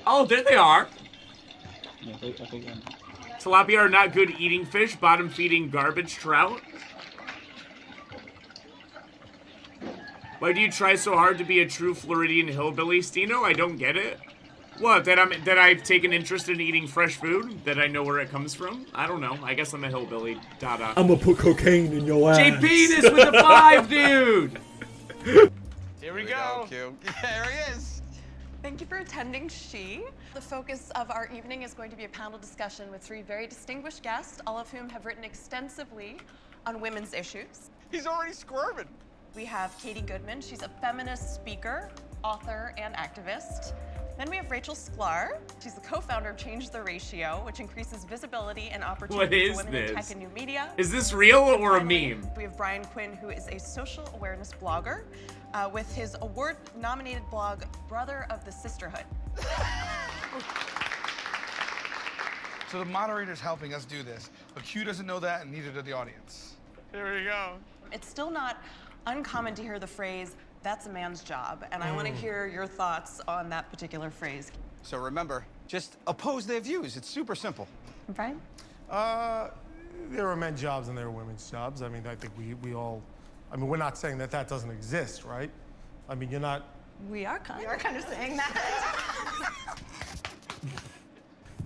Oh, there they are. Tilapia are not good eating fish, bottom feeding garbage trout. Why do you try so hard to be a true Floridian hillbilly, Stino? I don't get it. What, that I've taken interest in eating fresh food? That I know where it comes from? I don't know. I guess I'm a hillbilly. Dada. I'm gonna put cocaine in your ass. J Penis with a 5, dude! Here we go. There he is. Thank you for attending She. The focus of our evening is going to be a panel discussion with 3 very distinguished guests, all of whom have written extensively on women's issues. He's already squirming. We have Katie Goodman. She's a feminist speaker, author, and activist. Then we have Rachel Sklar. She's the co-founder of Change the Ratio, which increases visibility and opportunity for women in tech and new media. Is this real or a meme? We have Brian Quinn, who is a social awareness blogger with his award-nominated blog, Brother of the Sisterhood. So the moderator's helping us do this, but Q doesn't know that, and neither did the audience. Here we go. It's still not uncommon to hear the phrase, "That's a man's job," and I want to hear your thoughts on that particular phrase. So remember, just oppose their views. It's super simple. Brian? There are men's jobs and there are women's jobs. I mean, I think we all, I mean, we're not saying that that doesn't exist, right? I mean, you're not. We are kind of saying that.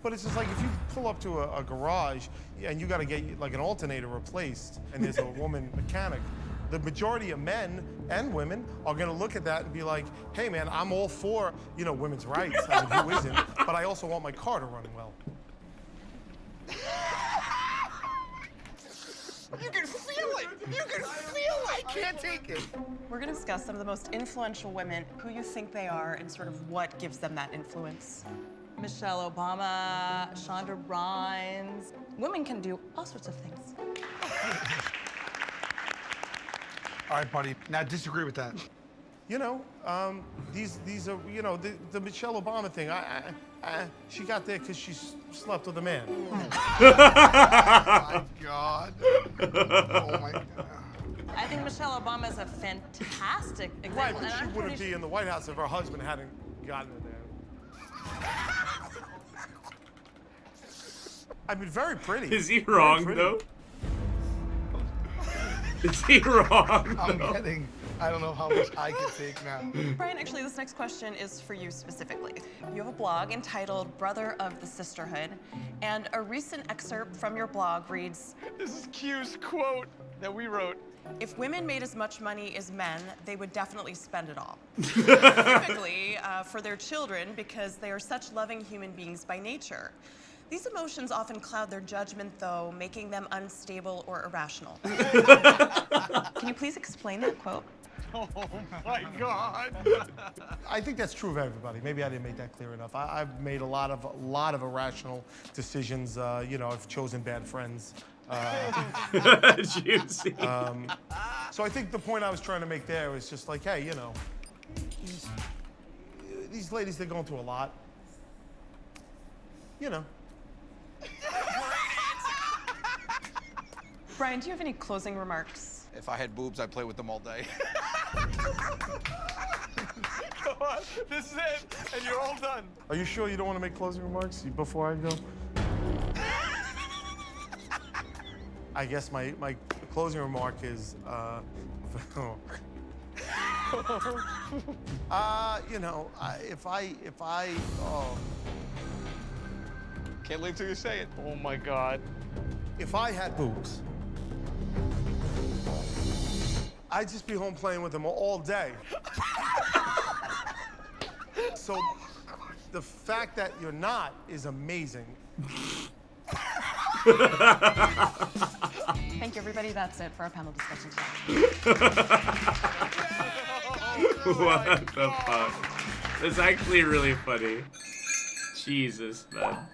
But it's just like if you pull up to a garage and you got to get like an alternator replaced and there's a woman mechanic, the majority of men and women are going to look at that and be like, hey man, I'm all for, you know, women's rights. I mean, who isn't? But I also want my car to run well. You can feel it! You can feel it! I can't take it! We're going to discuss some of the most influential women, who you think they are, and sort of what gives them that influence. Michelle Obama, Shonda Rhimes. Women can do all sorts of things. All right, buddy. Now disagree with that. You know, these are, you know, the Michelle Obama thing. She got there because she slept with a man. Oh my God. Oh my God. I think Michelle Obama is a fantastic example. Right, but she wouldn't be in the White House if her husband hadn't gotten her there. I mean, very pretty. Is he wrong, though? Is he wrong? I'm kidding. I don't know how much I can take now. Brian, actually, this next question is for you specifically. You have a blog entitled Brother of the Sisterhood, and a recent excerpt from your blog reads, This is Q's quote that we wrote. "If women made as much money as men, they would definitely spend it all." Specifically for their children, because they are such loving human beings by nature. These emotions often cloud their judgment, though, making them unstable or irrational. Can you please explain that quote? Oh my God. I think that's true of everybody. Maybe I didn't make that clear enough. I've made a lot of irrational decisions. You know, I've chosen bad friends. Juicy. So I think the point I was trying to make there was just like, hey, you know, these ladies, they're going through a lot. You know. Brian, do you have any closing remarks? If I had boobs, I'd play with them all day. Come on, this is it, and you're all done. Are you sure you don't want to make closing remarks before I go? I guess my closing remark is, you know, if I, oh. Can't wait till you say it. Oh my God. If I had boobs, I'd just be home playing with them all day. So the fact that you're not is amazing. Thank you, everybody. That's it for our panel discussion today. What the fuck? That's actually really funny. Jesus, man.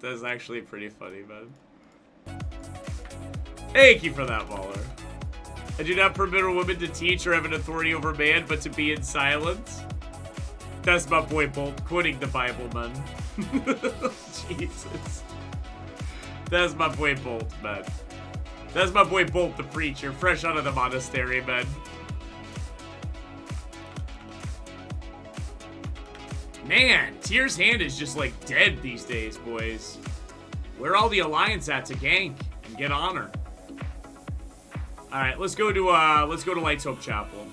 That's actually pretty funny, man. Thank you for that, Baller. I do not permit a woman to teach or have an authority over man, but to be in silence. That's my boy Bolt quoting the Bible, man. Jesus. That's my boy Bolt, man. That's my boy Bolt, the preacher, fresh out of the monastery, man. Man, Tyr's hand is just like dead these days, boys. Where all the Alliance at to gank and get honor? All right, let's go to Light's Hope Chapel.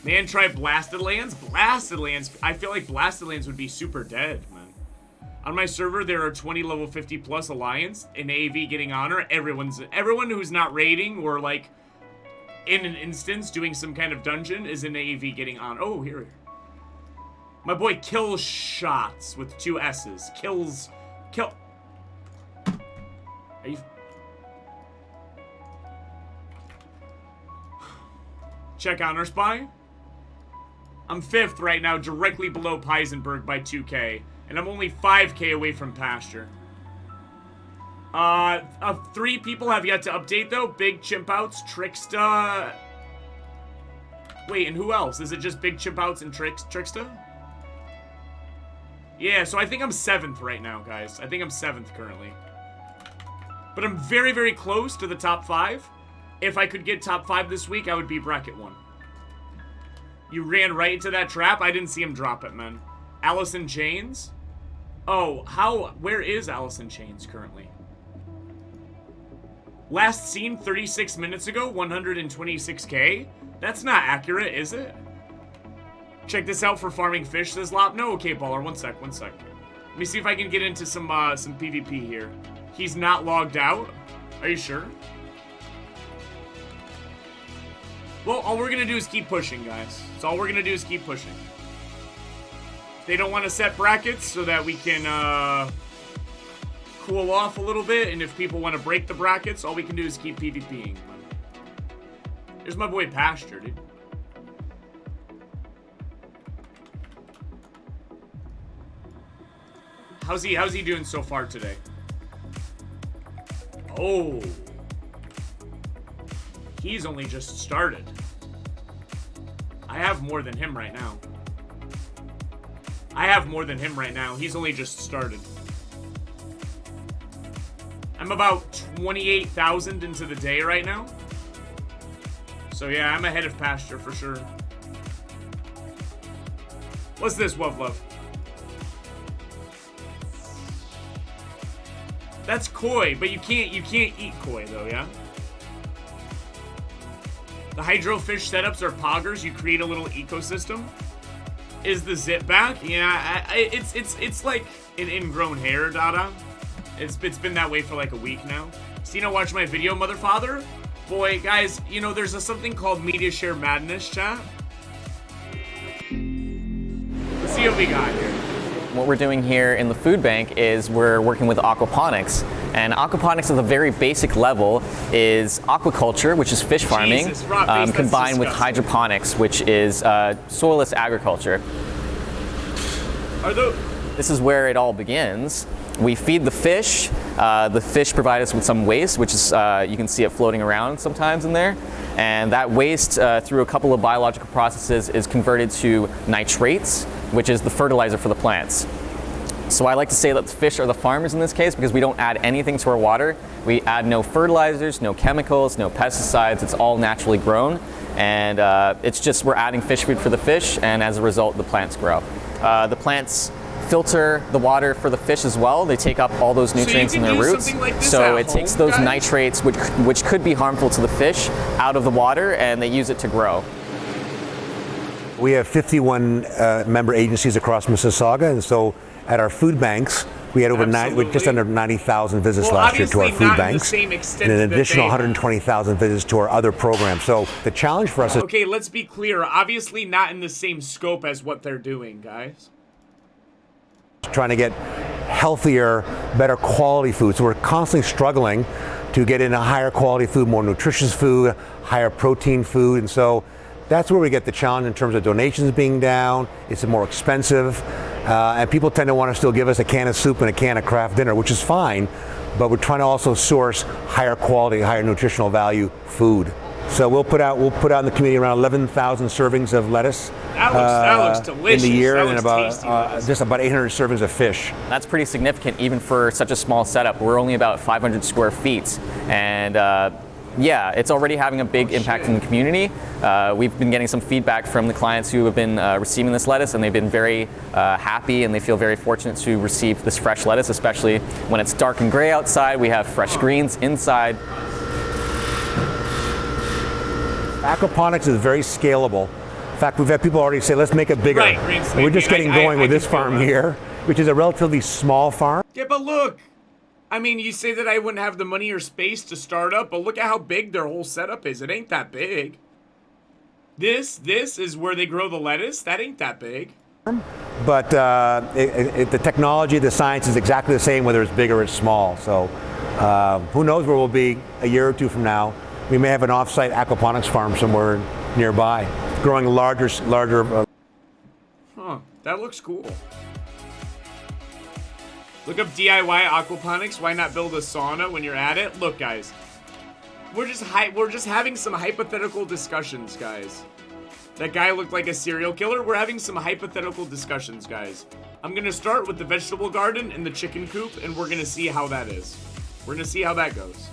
Man, try Blasted Lands. Blasted Lands. I feel like Blasted Lands would be super dead, man. On my server, there are 20 level 50 plus Alliance in AV getting honor. Everyone who's not raiding or like in an instance doing some kind of dungeon is in AV getting honor. Oh, here. My boy Kill Shots with 2 S's. Kill. Are you? Check Honor Spy. I'm 5th right now, directly below Peisenberg by 2K. And I'm only 5K away from Pasture. 3 people have yet to update, though. Big Chimpouts, Tricksta. Wait, and who else? Is it just Big Chimpouts and Tricksta? Yeah, so I think I'm 7th right now, guys. I think I'm 7th currently. But I'm very, very close to the top 5. If I could get top 5 this week, I would be bracket 1. You ran right into that trap? I didn't see him drop it, man. Alice in Chains? Oh, where is Alice in Chains currently? Last seen 36 minutes ago, 126K? That's not accurate, is it? Check this out for farming fish, says Lop. No, okay, Baller, one sec. Let me see if I can get into some PvP here. He's not logged out? Are you sure? Well, all we're gonna do is keep pushing, guys. So all we're gonna do is keep pushing. They don't want to set brackets so that we can cool off a little bit, and if people want to break the brackets, all we can do is keep PvPing. There's my boy Pasture, dude. How's he doing so far today? Oh. He's only just started. I have more than him right now. He's only just started. I'm about 28,000 into the day right now. So yeah, I'm ahead of Pasture for sure. What's this, Wov Love? That's koi, but you can't eat koi though, yeah? The hydrofish setups are poggers. You create a little ecosystem. Is the zip back? Yeah, it's like an ingrown hair, Dada. It's been that way for like a week now. Stina, watch my video, motherfather. Boy, guys, you know there's something called MediaShare Madness, chat. Let's see what we got here. What we're doing here in the food bank is we're working with aquaponics. And aquaponics at the very basic level is aquaculture, which is fish farming, combined with hydroponics, which is soilless agriculture. This is where it all begins. We feed the fish. The fish provide us with some waste, which is, you can see it floating around sometimes in there. And that waste, through a couple of biological processes, is converted to nitrates, which is the fertilizer for the plants. So I like to say that the fish are the farmers in this case because we don't add anything to our water. We add no fertilizers, no chemicals, no pesticides. It's all naturally grown. And it's just we're adding fish food for the fish, and as a result, the plants grow. The plants filter the water for the fish as well. They take up all those nutrients in their roots. So it takes those nitrates, which could be harmful to the fish, out of the water, and they use it to grow. We have 51 member agencies across Mississauga, and so at our food banks, we had over just under 90,000 visits last year to our food banks, and an additional 120,000 visits to our other programs. So the challenge for us is... Okay, let's be clear. Obviously not in the same scope as what they're doing, guys. Trying to get healthier, better quality food. So we're constantly struggling to get into higher quality food, more nutritious food, higher protein food, and so that's where we get the challenge in terms of donations being down. It's more expensive, and people tend to want to still give us a can of soup and a can of Kraft dinner, which is fine, but we're trying to also source higher quality, higher nutritional value food. So we'll put out in the community around 11,000 servings of lettuce that looks delicious. in the year, that and just about 800 servings of fish. That's pretty significant even for such a small setup. We're only about 500 square feet, and yeah, it's already having a big impact in the community. We've been getting some feedback from the clients who have been receiving this lettuce, and they've been very happy, and they feel very fortunate to receive this fresh lettuce, especially when it's dark and gray outside. We have fresh greens inside. Aquaponics is very scalable. In fact, we've had people already say, let's make it bigger. Right, and we're just getting going with this farm here, which is a relatively small farm. Yeah, but look. I mean, you say that I wouldn't have the money or space to start up, but look at how big their whole setup is. It ain't that big. This is where they grow the lettuce. That ain't that big. But the technology, the science is exactly the same whether it's big or it's small. So who knows where we'll be a year or two from now. We may have an off-site aquaponics farm somewhere nearby, growing larger. Huh, that looks cool. Look up DIY aquaponics. Why not build a sauna when you're at it? Look, guys, we're just having some hypothetical discussions, guys. That guy looked like a serial killer. We're having some hypothetical discussions, guys. I'm gonna start with the vegetable garden and the chicken coop, and we're gonna see how that is. We're gonna see how that goes.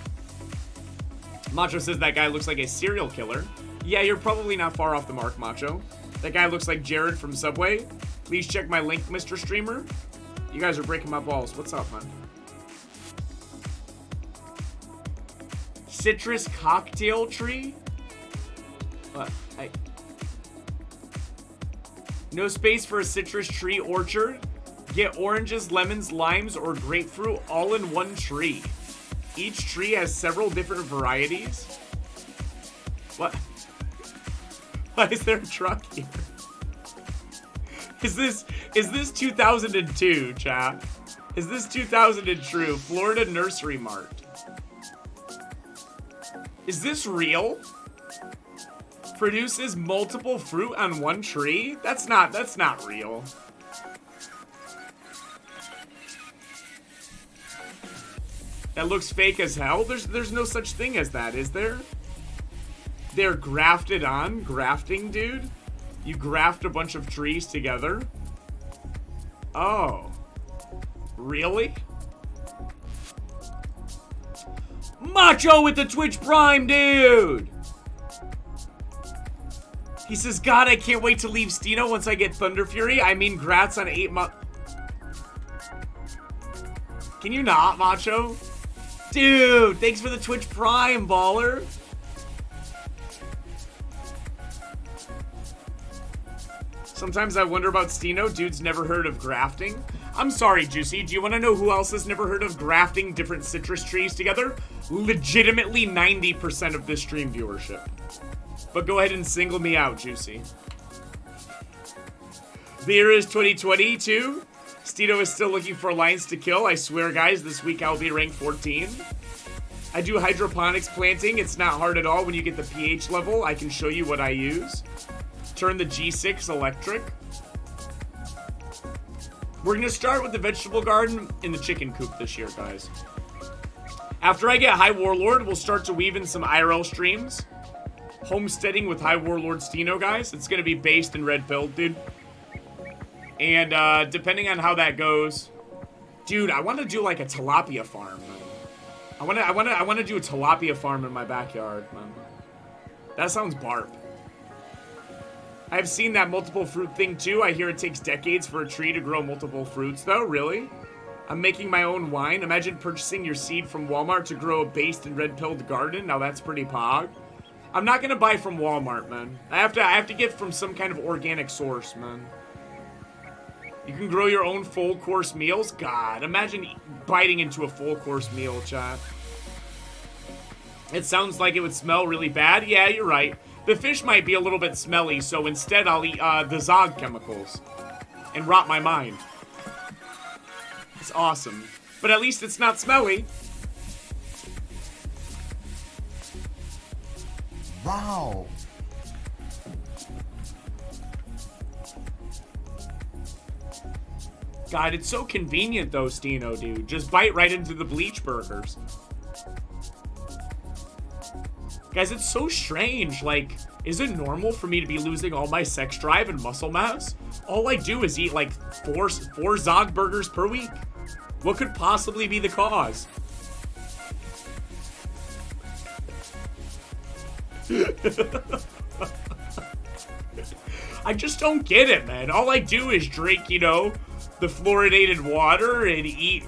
Macho says that guy looks like a serial killer. Yeah, you're probably not far off the mark, Macho. That guy looks like Jared from Subway. Please check my link, Mr. Streamer. You guys are breaking my balls. What's up, man? Citrus cocktail tree? What? No space for a citrus tree orchard? Get oranges, lemons, limes, or grapefruit all in one tree. Each tree has several different varieties. What? Why is there a truck here? Is this 2002, chat? Is this 2002 Florida Nursery Mart? Is this real? Produces multiple fruit on one tree? That's not real. That looks fake as hell. There's no such thing as that, is there? They're grafted on. Grafting, dude. You graft a bunch of trees together. Oh. Really? Macho with the Twitch Prime, dude! He says, God, I can't wait to leave Stino once I get Thunder Fury. I mean, grats on 8 months. Can you not, Macho? Dude, thanks for the Twitch Prime, baller. Sometimes I wonder about Stino. Dude's never heard of grafting. I'm sorry, Juicy. Do you want to know who else has never heard of grafting different citrus trees together? Legitimately 90% of this stream viewership. But go ahead and single me out, Juicy. The year is 2022. Stino is still looking for lions to kill. I swear, guys, this week I'll be ranked 14. I do hydroponics planting. It's not hard at all when you get the pH level. I can show you what I use. Turn the G6 electric. We're gonna start with the vegetable garden in the chicken coop this year, guys. After I get High Warlord, we'll start to weave in some IRL streams. Homesteading with High Warlord Steno, guys. It's gonna be based in Red Pill, dude. And depending on how that goes, dude, I want to do like a tilapia farm, man. I want to do a tilapia farm in my backyard, man. That sounds barp. I've seen that multiple fruit thing too. I hear it takes decades for a tree to grow multiple fruits, though. Really? I'm making my own wine. Imagine purchasing your seed from Walmart to grow a based and red-pilled garden. Now that's pretty pog. I'm not gonna buy from Walmart, man. I have to get from some kind of organic source, man. You can grow your own full course meals. God, imagine biting into a full course meal, chat. It sounds like it would smell really bad. Yeah, you're right. The fish might be a little bit smelly, so instead I'll eat the Zog chemicals and rot my mind. It's awesome. But at least it's not smelly. Wow. God, it's so convenient though, Steno, dude. Just bite right into the bleach burgers. Guys, it's so strange. Like, is it normal for me to be losing all my sex drive and muscle mass? All I do is eat like four Zog burgers per week. What could possibly be the cause? I just don't get it, man. All I do is drink, you know, the fluoridated water and eat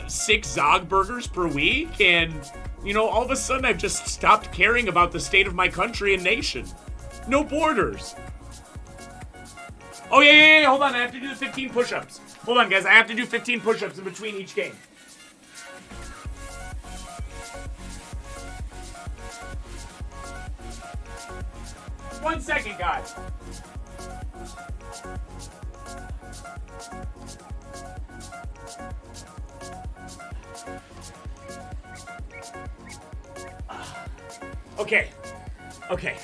6 Zog burgers per week, and, you know, all of a sudden I've just stopped caring about the state of my country and nation. No borders. Oh, yeah, hold on. I have to do the 15 push-ups. Hold on, guys. I have to do 15 push-ups in between each game. One second, guys. Okay.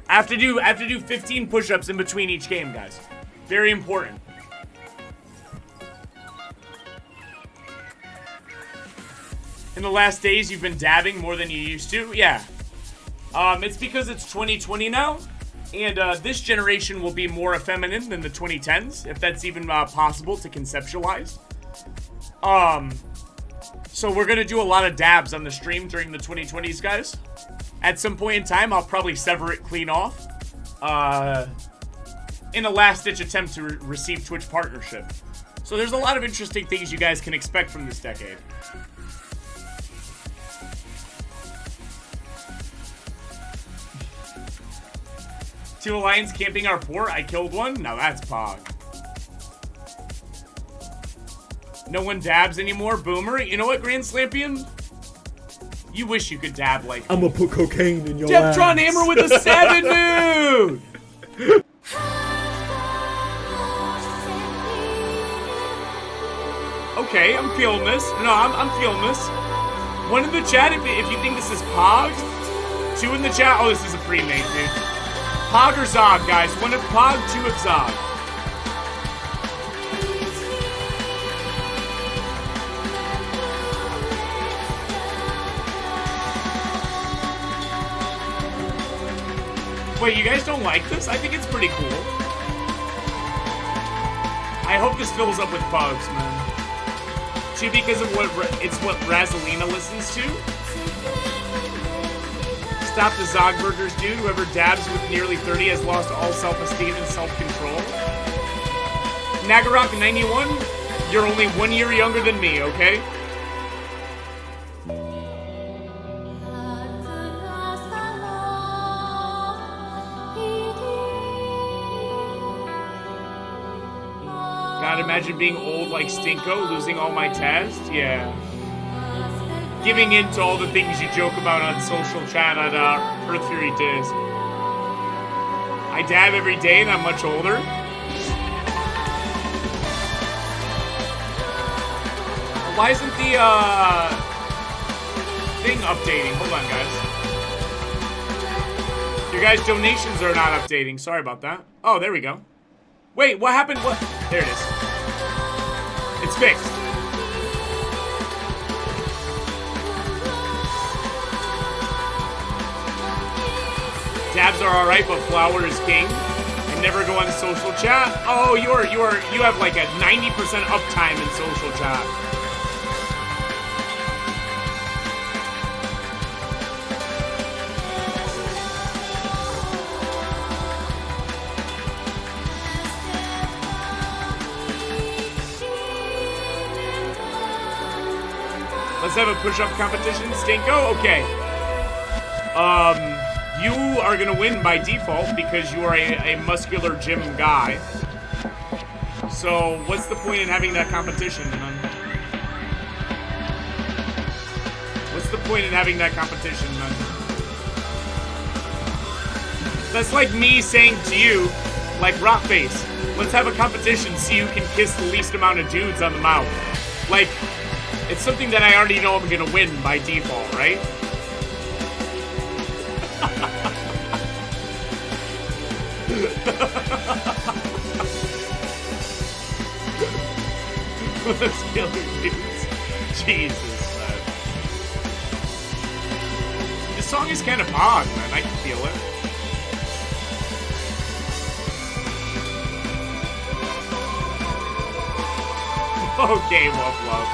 I have to do 15 push-ups in between each game, guys. Very important. In the last days, you've been dabbing more than you used to? Yeah. It's because it's 2020 now, and this generation will be more effeminate than the 2010s, if that's even possible to conceptualize. So we're gonna do a lot of dabs on the stream during the 2020s, guys. At some point in time, I'll probably sever it clean off, in a last-ditch attempt to receive Twitch partnership. So there's a lot of interesting things you guys can expect from this decade. Two lions camping our port. I killed one. Now that's pog. No one dabs anymore. Boomer. You know what, Grand Slampion? You wish you could dab like I'm gonna put cocaine in your Deftron ass. Hammer with a 7, dude! Okay, I'm feeling this. No, I'm feeling this. One in the chat if you think this is Pog. 2 in the chat. Oh, this is a pre-made, dude. Pog or Zog, guys. 1 of Pog, 2 of Zog. Wait, you guys don't like this? I think it's pretty cool. I hope this fills up with Pogs, man. Too, because of what Razalina listens to. Stop the Zog burgers, dude. Whoever dabs with nearly 30 has lost all self-esteem and self-control. Nagarok 91, you're only 1 year younger than me, okay? God, imagine being old like Stinko, losing all my tests? Yeah. Giving in to all the things you joke about on social chat at Earth Theory Disc. I dab every day and I'm much older. Why isn't the thing updating? Hold on, guys. Your guys' donations are not updating. Sorry about that. Oh, there we go. Wait, what happened? What? There it is. It's fixed. Tabs are alright, but flour is king. And never go on social chat. Oh, you have like a 90% uptime in social chat. Let's have a push-up competition. Stinko? Okay. You are gonna win by default because you are a muscular gym guy. So, what's the point in having that competition, man? What's the point in having that competition, man? That's like me saying to you, like Rockface, let's have a competition so you can kiss the least amount of dudes on the mouth. Like, it's something that I already know I'm gonna win by default, right? Let's kill dudes. Jesus, man. This song is kind of odd, man. I can feel it. Okay, Wolf Love.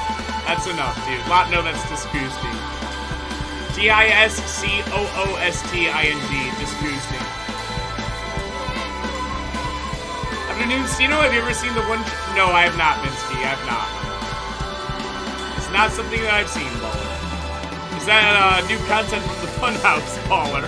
That's enough, dude. No, that's disgusting. Discoosting. Disgusting. Afternoon, Stino. Have you ever seen the one? No, I have not, Minsky. I have not. It's not something that I've seen, Baller. Is that new content from the Funhouse, Baller?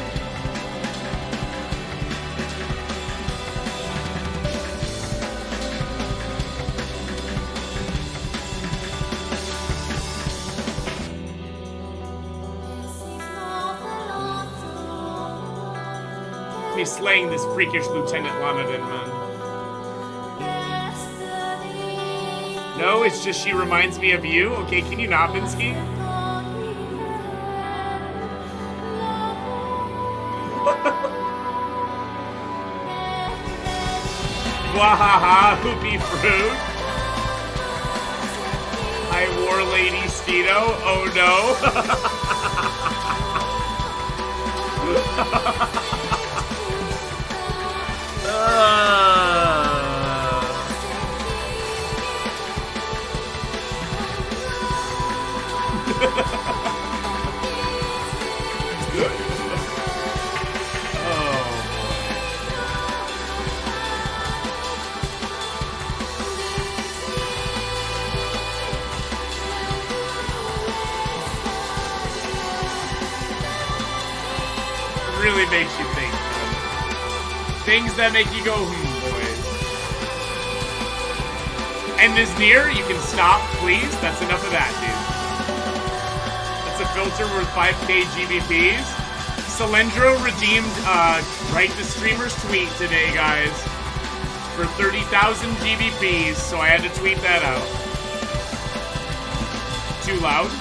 Me slaying this freakish Lieutenant Lonadin, man. No, it's just she reminds me of you. Okay, can you not, Minsky? Wahaha, Hoopy Fruit. Hi, War Lady Stito. Oh no. Really makes you think, man. Things that make you go, boys. End is near. You can stop, please. That's enough of that, dude. That's a filter worth 5k GBPs. Celendro redeemed Right to Streamer's tweet today, guys, for 30,000 GBPs, so I had to tweet that out. Too loud?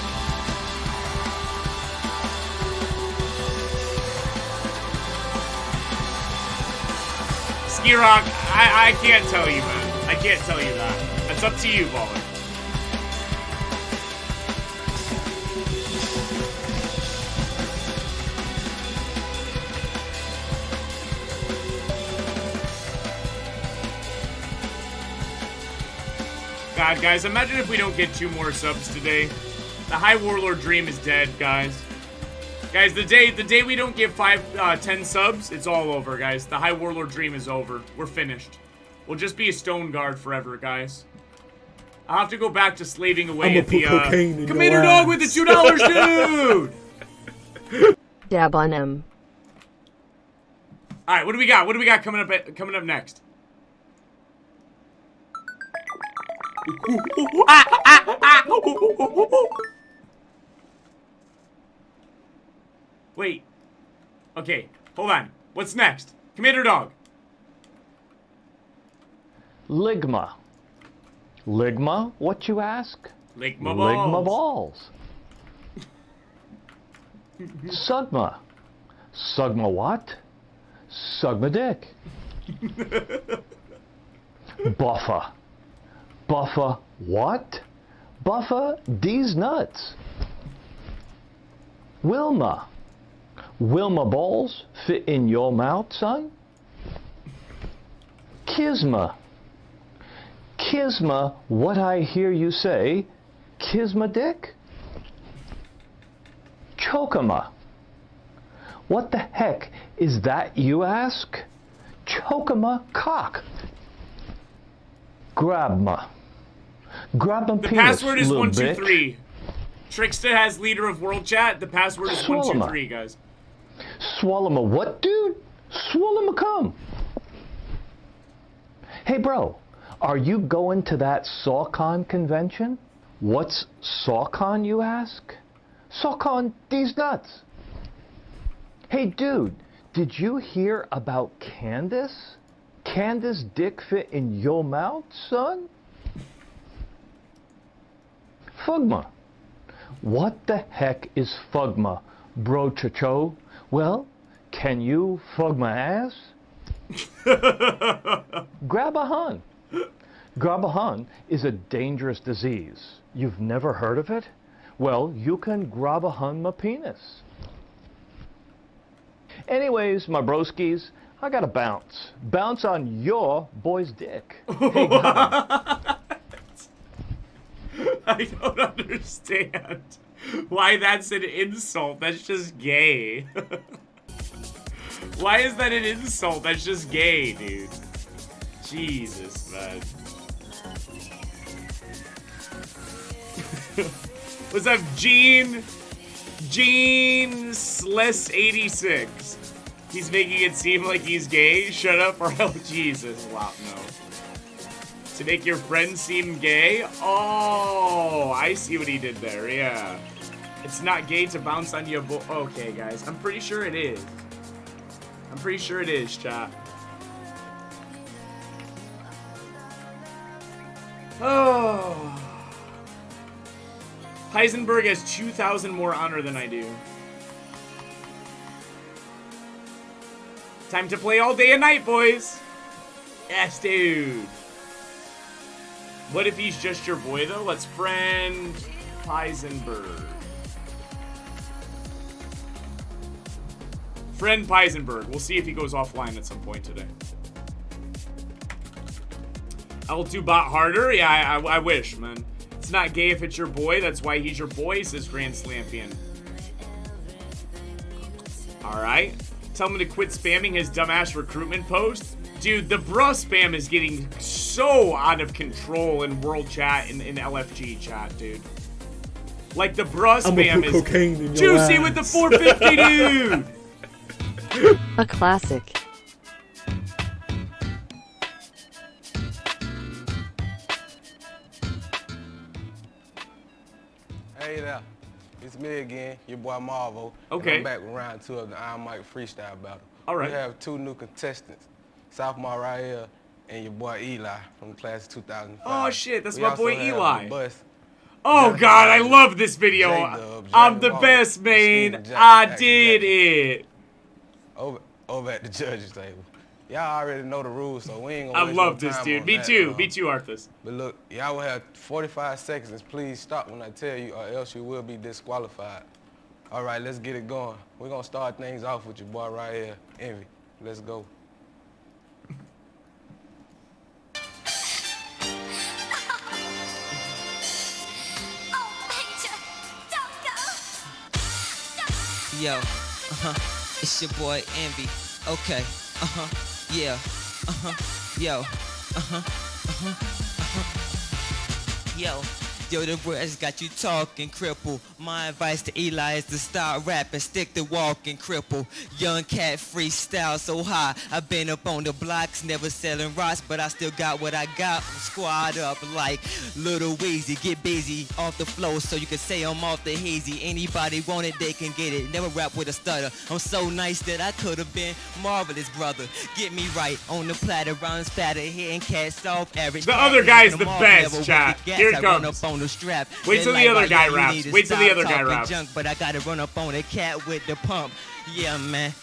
Skirock, I can't tell you, man. I can't tell you that. That's up to you, Baller. God, guys, imagine if we don't get 2 more subs today. The High Warlord dream is dead, guys. Guys, the day we don't get 10 subs, it's all over, guys. The High Warlord dream is over. We're finished. We'll just be a stone guard forever, guys. I'll have to go back to slaving away at the Commander Dog with the $2, dude. Dab on him. All right, what do we got? What do we got coming up next? Wait. Okay, hold on. What's next? Commander Dog. Ligma. Ligma, what you ask? Ligma balls. Ligma balls. Sugma. Sugma what? Sugma dick. Buffer. Buffer what? Buffer these nuts. Wilma. Wilma balls fit in your mouth, son? Kisma. Kisma, what I hear you say, Kisma dick? Chokama. What the heck is that, you ask? Chokama cock. Grabma. Grabma The penis, password is little 123. Trickster has leader of world chat. The password is 123, guys. Swallow ma what, dude? Swallow ma cum. Hey, bro, are you going to that SawCon convention? What's SawCon, you ask? SawCon these nuts. Hey, dude, did you hear about Candace? Candace dick fit in your mouth, son? Fugma. What the heck is Fugma, bro chacho? Well, can you fug my ass? Grab a hun. Grab a hun is a dangerous disease. You've never heard of it? Well, you can grab a hun my penis. Anyways, my broskies, I gotta bounce. Bounce on your boy's dick. Hey, got I don't understand why that's an insult. That's just gay. Why is that an insult? That's just gay, dude. Jesus, man. What's up, Gene? Gene/86. He's making it seem like he's gay. Shut up or hell, Jesus. Wow, no. To make your friends seem gay? Oh, I see what he did there, yeah. It's not gay to bounce on your okay, guys. I'm pretty sure it is. I'm pretty sure it is, chat. Oh. Heisenberg has 2,000 more honor than I do. Time to play all day and night, boys. Yes, dude. What if he's just your boy, though? Let's friend Heisenberg. Friend Heisenberg. We'll see if he goes offline at some point today. L2 bot harder? Yeah, I wish, man. It's not gay if it's your boy. That's why he's your boy, says Grand Slampion. Alright. Tell him to quit spamming his dumbass recruitment post. Dude, the bruh spam is getting so out of control in world chat, in LFG chat, dude. Like, the bruh spam is juicy with the 450, dude! A classic. Hey there, it's me again, your boy Marvo. Okay. And I'm back with round 2 of the Iron Mike Freestyle Battle. All right. We have 2 new contestants, sophomore right here, and your boy Eli from the class of 2005. Oh shit, that's We my also boy have Eli. the bus, Oh Jack god, I Jackson, love this video. J-Dub, I'm Jerry the Waller, best, man. Steven Jackson, I Action did Jackson. it. Over at the judges table. Y'all already know the rules, so we ain't gonna I waste love no this, time dude. on Me that, too. Me too, Arthas. But look, y'all will have 45 seconds. Please stop when I tell you, or else you will be disqualified. All right, let's get it going. We're gonna start things off with your boy right here, Envy. Let's go. Yo, it's your boy Envy. Okay, yeah, yo, yo. Yo, the words got you talking cripple. My advice to Eli is to start rapping, stick to walking cripple. Young cat freestyle so high. I've been up on the blocks, never selling rocks, but I still got what I got. Squad up like Little Weezy. Get busy off the flow so you can say I'm off the hazy. Anybody want it, they can get it. Never rap with a stutter. I'm so nice that I could have been marvelous, brother. Get me right on the platter, rounds fatter, hitting cats off average. The other guy's the best, chat. Here it comes. On the strap. Wait till the other guy raps. Wait till the other guy raps. Junk, but I gotta run up on a cat with the pump. Yeah, man.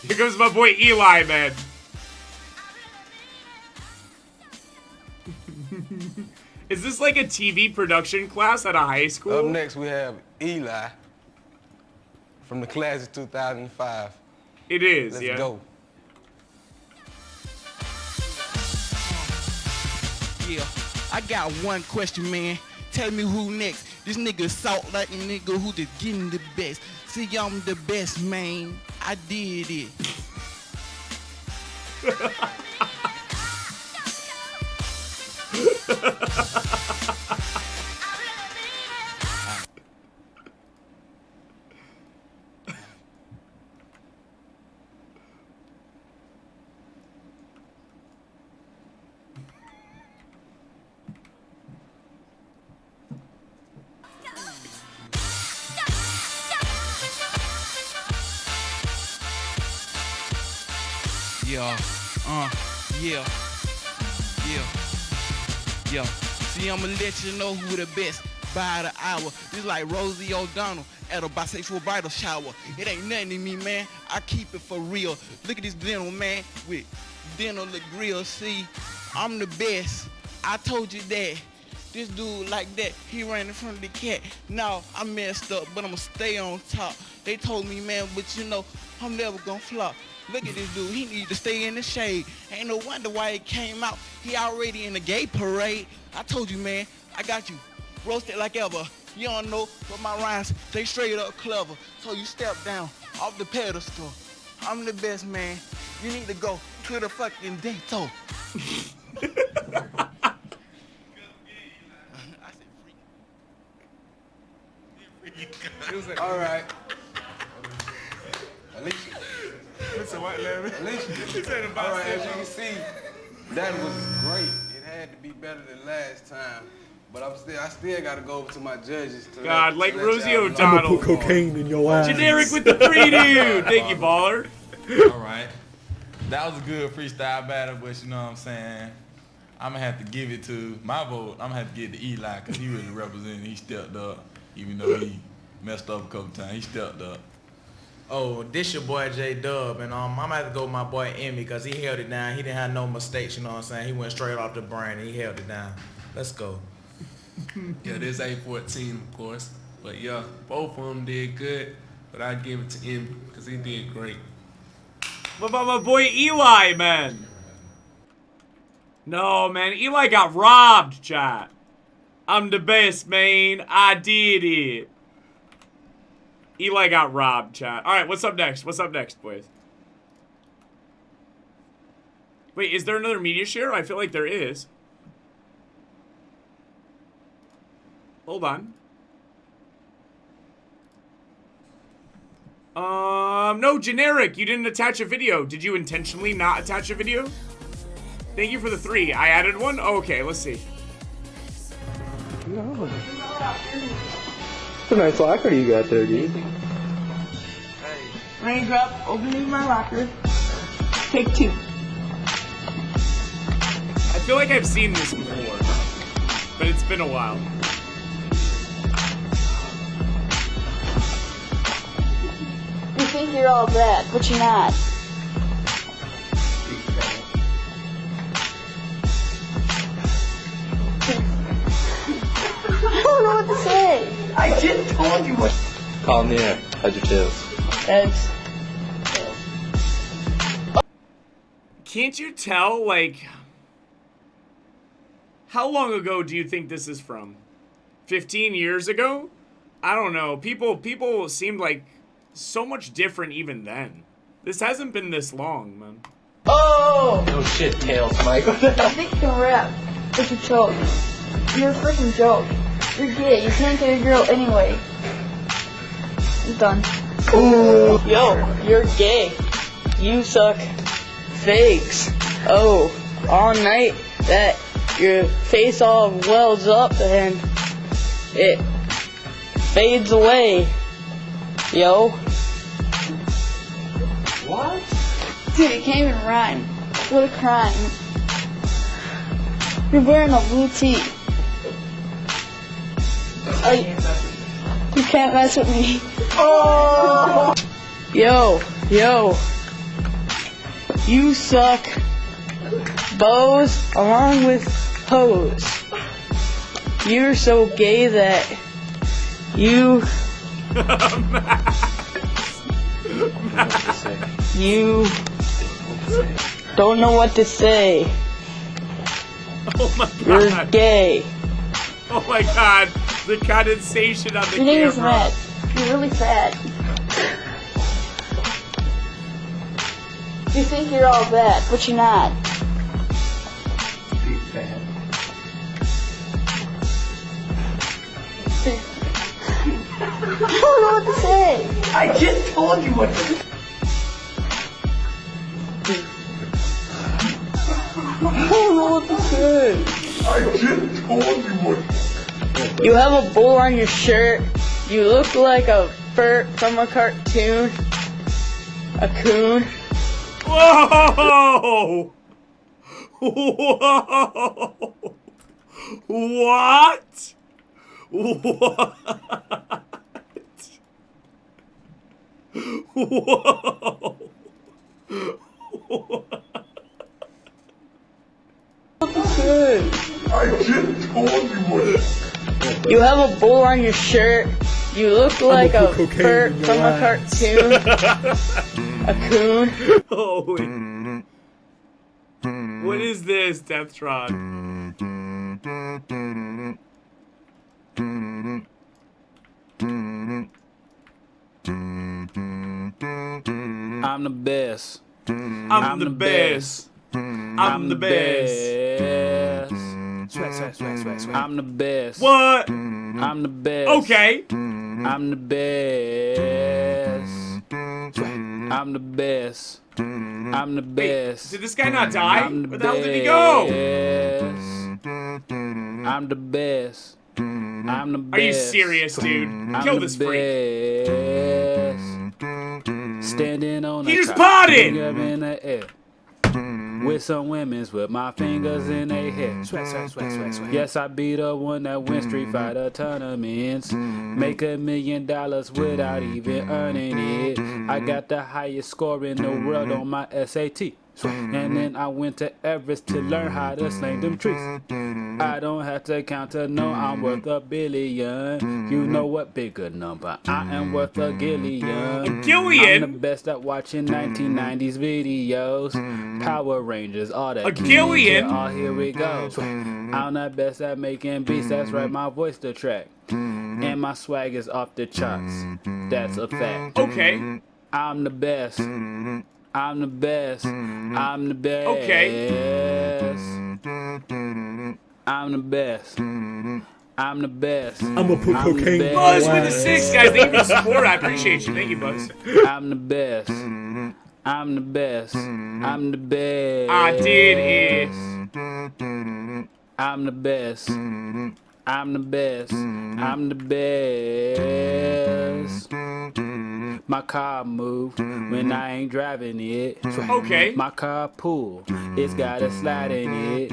Here comes my boy Eli, man. Is this like a TV production class at a high school? Up next, we have Eli from the class of 2005. It is, Let's yeah. go. Yeah, I got one question, man. Tell me who next. This nigga salt like a nigga who just getting the best. See, I'm the best, man. I did it. Yeah, yeah, yeah, yeah. See, I'ma let you know who the best by the hour. This like Rosie O'Donnell at a bisexual bridal shower. It ain't nothing to me, man. I keep it for real. Look at this dental, man, with dental the grill. See, I'm the best. I told you that. This dude like that, he ran in front of the cat. Now I messed up, but I'ma stay on top. They told me, man, but you know, I'm never gonna flop. Look at this dude, he need to stay in the shade. Ain't no wonder why he came out. He already in the gay parade. I told you, man, I got you roasted like ever. You don't know, but my rhymes, they straight up clever. So you step down off the pedestal. I'm the best, man. You need to go to the fucking Dato. All right. Alicia. Listen, what, Larry? Alicia. All right, as you can see, that was great. It had to be better than last time. But I still gotta go over to my judges. God, like Rosie O'Donnell. Put cocaine in your eyes. Generic with the 3 dude. Thank you, baller. All right. That was a good freestyle battle, but you know what I'm saying? I'm gonna have to give it to my vote. I'm gonna have to give it to Eli because he really represented. He stepped up, even though he messed up a couple times. He stepped up. Oh, this your boy J Dub, and I'm gonna have to go with my boy Emmy because he held it down. He didn't have no mistakes, you know what I'm saying? He went straight off the brain and he held it down. Let's go. Yeah, this A14, of course. But yeah, both of them did good, but I give it to Emmy because he did great. What about my boy Eli, man? No, man, Eli got robbed, chat. I'm the best, man. I did it. Eli got robbed, chat. All right, what's up next? What's up next, boys? Wait, is there another MediaShare? I feel like there is. Hold on. No, generic. You didn't attach a video. Did you intentionally not attach a video? Thank you for the 3. I added one? Oh, okay, let's see. No. It's a nice locker you got there, dude. Raindrop, opening my locker. Take 2. I feel like I've seen this before, but it's been a while. You think you're all that, but you're not. I don't know what to say. I just told you what. Call me in. How'd your tails? Heads. Can't you tell, like, how long ago do you think this is from? 15 years ago? I don't know. People seemed like so much different even then. This hasn't been this long, man. Oh! No shit, Tails, Mike. I think you can rap. It's a joke. You're a freaking joke. You're gay. You can't get a girl anyway. I'm done. Ooh. Yo, you're gay. You suck fakes. Oh, all night that your face all wells up and it fades away. Yo. What? Dude, it can't even rhyme. What a crime. You're wearing a blue tee. You can't mess with me. Oh! Yo. You suck bows along with hoes. You're so gay that you you don't know what to say. Oh my You're god. gay. Oh my god. The condensation on the Your name is camera. Matt. You're really fat. You think you're all that, but you're not. I don't know what to say. I just told you what to say. I don't know what to say. I just told you what. You have a bowl on your shirt. You look like a fur from a cartoon. A coon. Whoa! Whoa! What? What? Whoa! I just told you what. You have a bowl on your shirt. You look like a fur from a cartoon. A coon. Oh, what is this, Deathtron? I'm the best. I'm the best. I'm the best. I'm the best. What? I'm the best. Okay. I'm the best. I'm the best. I'm the best. Did this guy not die? I'm Where the hell did he go? I'm the best. I'm the best. Are you serious, dude? Kill this freak. Standing on He a just cop, potted! finger in the air. With some women's with my fingers in their hair. Yes, I be the one that win Street Fighter tournaments. Make $1 million without even earning it. I got the highest score in the world on my SAT. And then I went to Everest to learn how to sling them trees. I don't have to count to know I'm worth $1 billion. You know what bigger number? I am worth $1 gillion. $1 gillion? I'm the best at watching 1990s videos. Power Rangers, all that. $1 gillion? Oh, here we go. I'm the best at making beats. That's right, my voice the track. And my swag is off the charts. That's a fact. Okay. I'm the best. I'm the best. I'm the best. Okay. I'm the best. I'm the best. I'm gonna put cocaine. Buzz with the 6, guys. Thank you for the support. I appreciate you. Thank you, Buzz. I'm the best. I'm the best. I'm the best. I did it. I'm the best. I'm the best. I'm the best. My car move when I ain't driving it. Okay. My car pull. It's got a slide in it.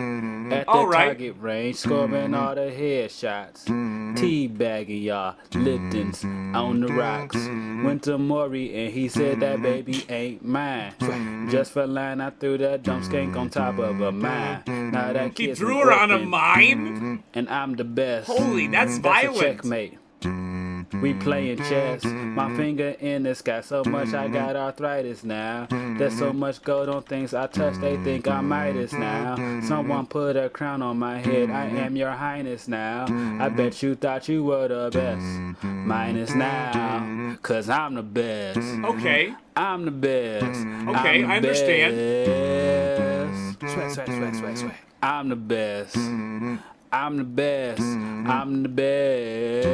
At the target range, scoring all the headshots. Teabagging y'all, Lipton's on the rocks. Went to Maury and he said that baby ain't mine. Just for line, I threw that dumb skank on top of a mine. Now that He kid's threw an her on a orphan, mine? and I'm the best. Holy, that's a violent. checkmate. We playing chess, my finger in the sky. So much I got arthritis now. There's so much gold on things I touch, they think I'm Midas now. Someone put a crown on my head, I am your highness now. I bet you thought you were the best. Minus now, cause I'm the best. Okay. I'm the best. Okay, I understand. I'm the best. I'm the best. I'm the best.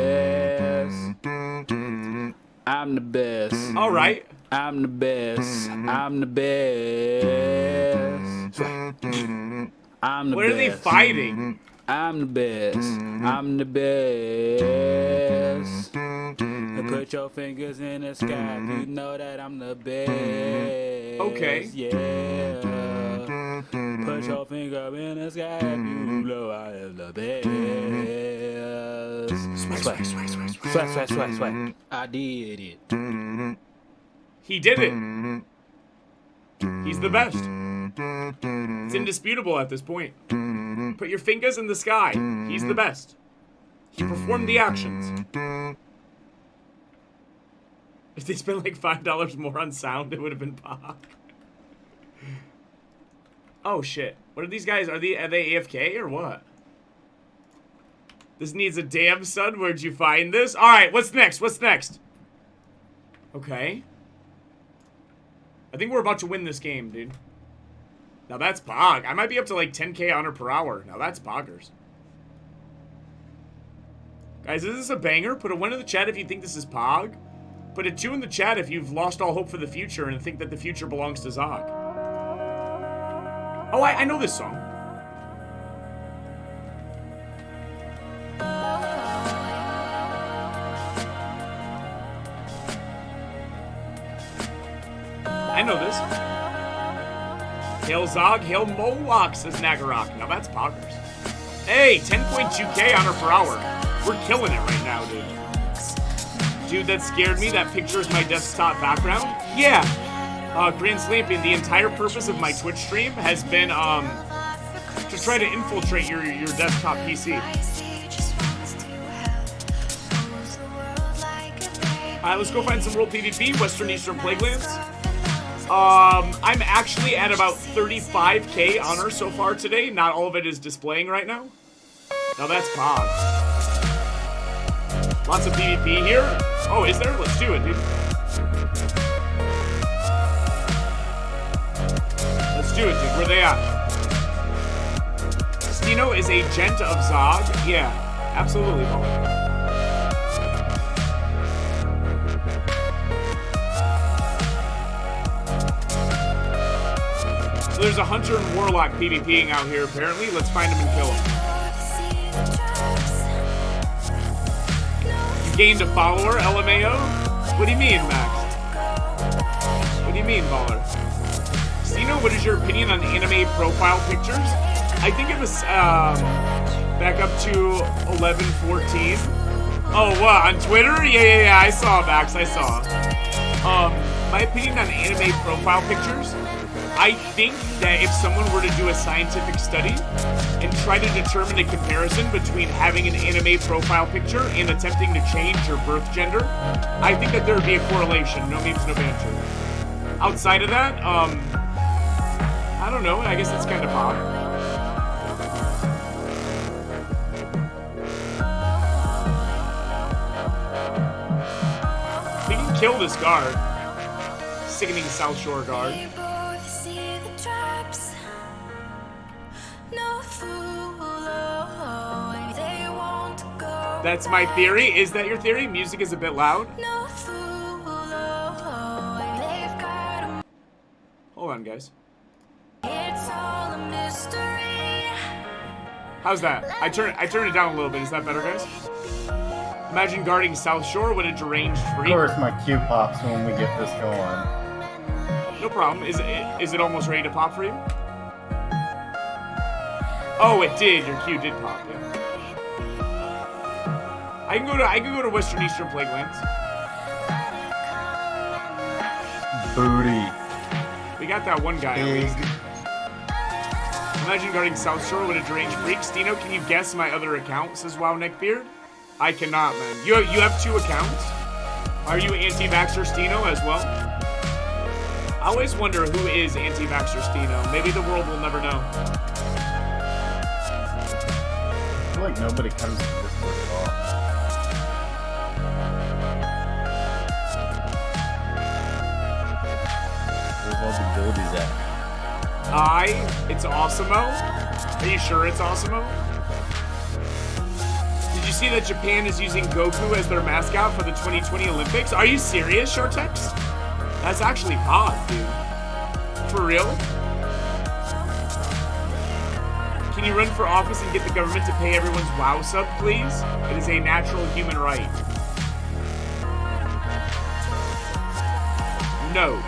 I'm the best. All right. I'm the best. I'm the best. I'm the best. What are they fighting? I'm the best. I'm the best. Put your fingers in the sky. You know that I'm the best. Okay. Yeah. Put your finger in the sky. You know I am the best. Swag, swag, swag, swag, swag, swag, swag. I did it. He did it. He's the best. It's indisputable at this point. Put your fingers in the sky. He's the best. He performed the actions. If they spent like $5 more on sound, it would have been Pog. Oh shit. What are these guys? Are they AFK or what? This needs a damn son. Where'd you find this? Alright, what's next? What's next? Okay. I think we're about to win this game, dude. Now that's Pog. I might be up to like 10k honor per hour. Now that's Poggers. Guys, is this a banger? Put a 1 in the chat if you think this is Pog. Put a 2 in the chat if you've lost all hope for the future and think that the future belongs to Zog. Oh, I know this song. I know this. Hail Zog, hail Moloch, says Nagarok. Now that's Poggers. Hey, 10.2k honor per hour. We're killing it right now, dude. Dude, that scared me. That picture is my desktop background. Yeah. Grand Slampian, the entire purpose of my Twitch stream has been to try to infiltrate your desktop PC. Alright, let's go find some World PvP, Western Eastern Plaguelands. I'm actually at about 35k honor so far today. Not all of it is displaying right now. Now that's Pog. Lots of PvP here. Oh, is there? Let's do it, dude. Let's do it, dude. Where they at? Stino is a gent of Zog. Yeah, absolutely, Paul. So there's a Hunter and Warlock PvPing out here, apparently. Let's find him and kill him. You gained a follower, LMAO? What do you mean, Max? What do you mean, baller? Stino, what is your opinion on anime profile pictures? I think it was, back up to 11:14. Oh, what, on Twitter? Yeah, I saw, Max, I saw. My opinion on anime profile pictures? I think that if someone were to do a scientific study and try to determine a comparison between having an anime profile picture and attempting to change your birth gender, I think that there would be a correlation. No memes, no banter. Outside of that, I don't know. I guess it's kind of odd. We can kill this guard. Sickening South Shore guard. That's my theory. Is that your theory? Music is a bit loud. Hold on, guys. How's that? I turn it down a little bit. Is that better, guys? Imagine guarding South Shore with a deranged freak. Of course, my cue pops when we get this going. No problem. Is it almost ready to pop for you? Oh, it did. Your cue did pop. Yeah. I can go to Western Eastern Plaguelands. Booty. We got that one guy at least. Imagine guarding South Shore with a deranged freak. Stino, can you guess my other account? Says Wow Neckbeard. I cannot, man. You have 2 accounts? Are you anti-vaxxer Stino as well? I always wonder who is anti-vaxxer Stino. Maybe the world will never know. I feel like nobody comes to Discord at all. Where's all the abilities at? It's Awesemo. Are you sure it's Awesemo? Did you see that Japan is using Goku as their mascot for the 2020 Olympics? Are you serious, Shartex? That's actually hot, dude. For real? Can you run for office and get the government to pay everyone's WoW sub, please? It is a natural human right. No.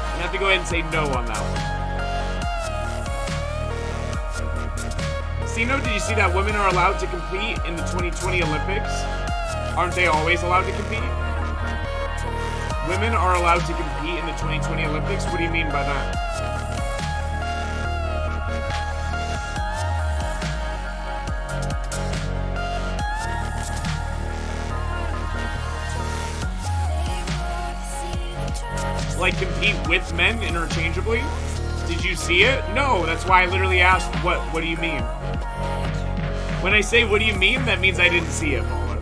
I have to go ahead and say no on that one. Sino, did you see that women are allowed to compete in the 2020 Olympics? Aren't they always allowed to compete? Women are allowed to compete in the 2020 Olympics? What do you mean by that? like, compete with men interchangeably? Did you see it? No, that's why I literally asked, what do you mean? When I say, what do you mean, that means I didn't see it, Baller.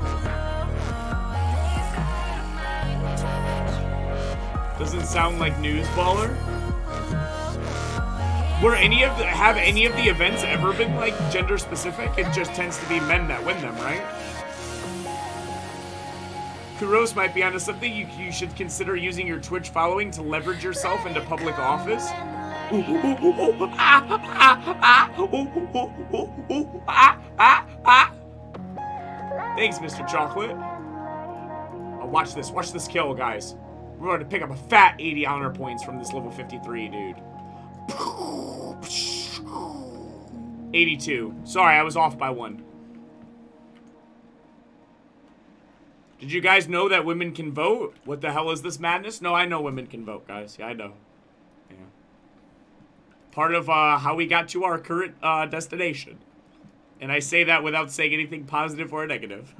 Doesn't sound like news, Baller. Have any of the events ever been, like, gender specific? It just tends to be men that win them, right? Kuros might be onto something. You should consider using your Twitch following to leverage yourself into public office. Thanks, Mr. Chocolate. Oh, watch this kill, guys. We're going to pick up a fat 80 honor points from this level 53, dude. 82. Sorry, I was off by 1. Did you guys know that women can vote? What the hell is this madness? No, I know women can vote, guys. Yeah, I know. Yeah. Part of how we got to our current destination. And I say that without saying anything positive or negative.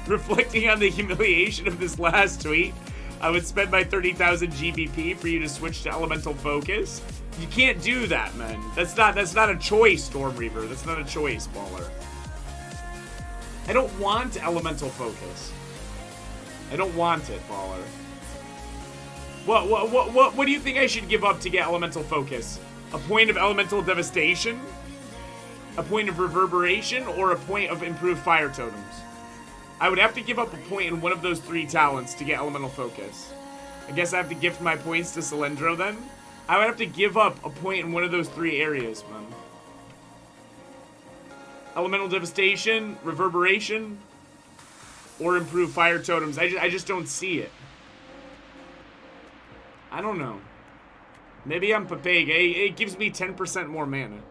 Reflecting on the humiliation of this last tweet, I would spend my 30,000 GBP for you to switch to Elemental Focus. You can't do that, man. That's not a choice, Stormreaver. That's not a choice, Baller. I don't want Elemental Focus. I don't want it, Baller. What do you think I should give up to get Elemental Focus? A point of Elemental Devastation? A point of Reverberation? Or a point of Improved Fire Totems? I would have to give up a point in one of those 3 talents to get Elemental Focus. I guess I have to gift my points to Cylindro then? I would have to give up a point in one of those 3 areas, man. Elemental Devastation, Reverberation, or Improved Fire Totems. I just don't see it. I don't know. Maybe I'm Papega. It gives me 10% more mana.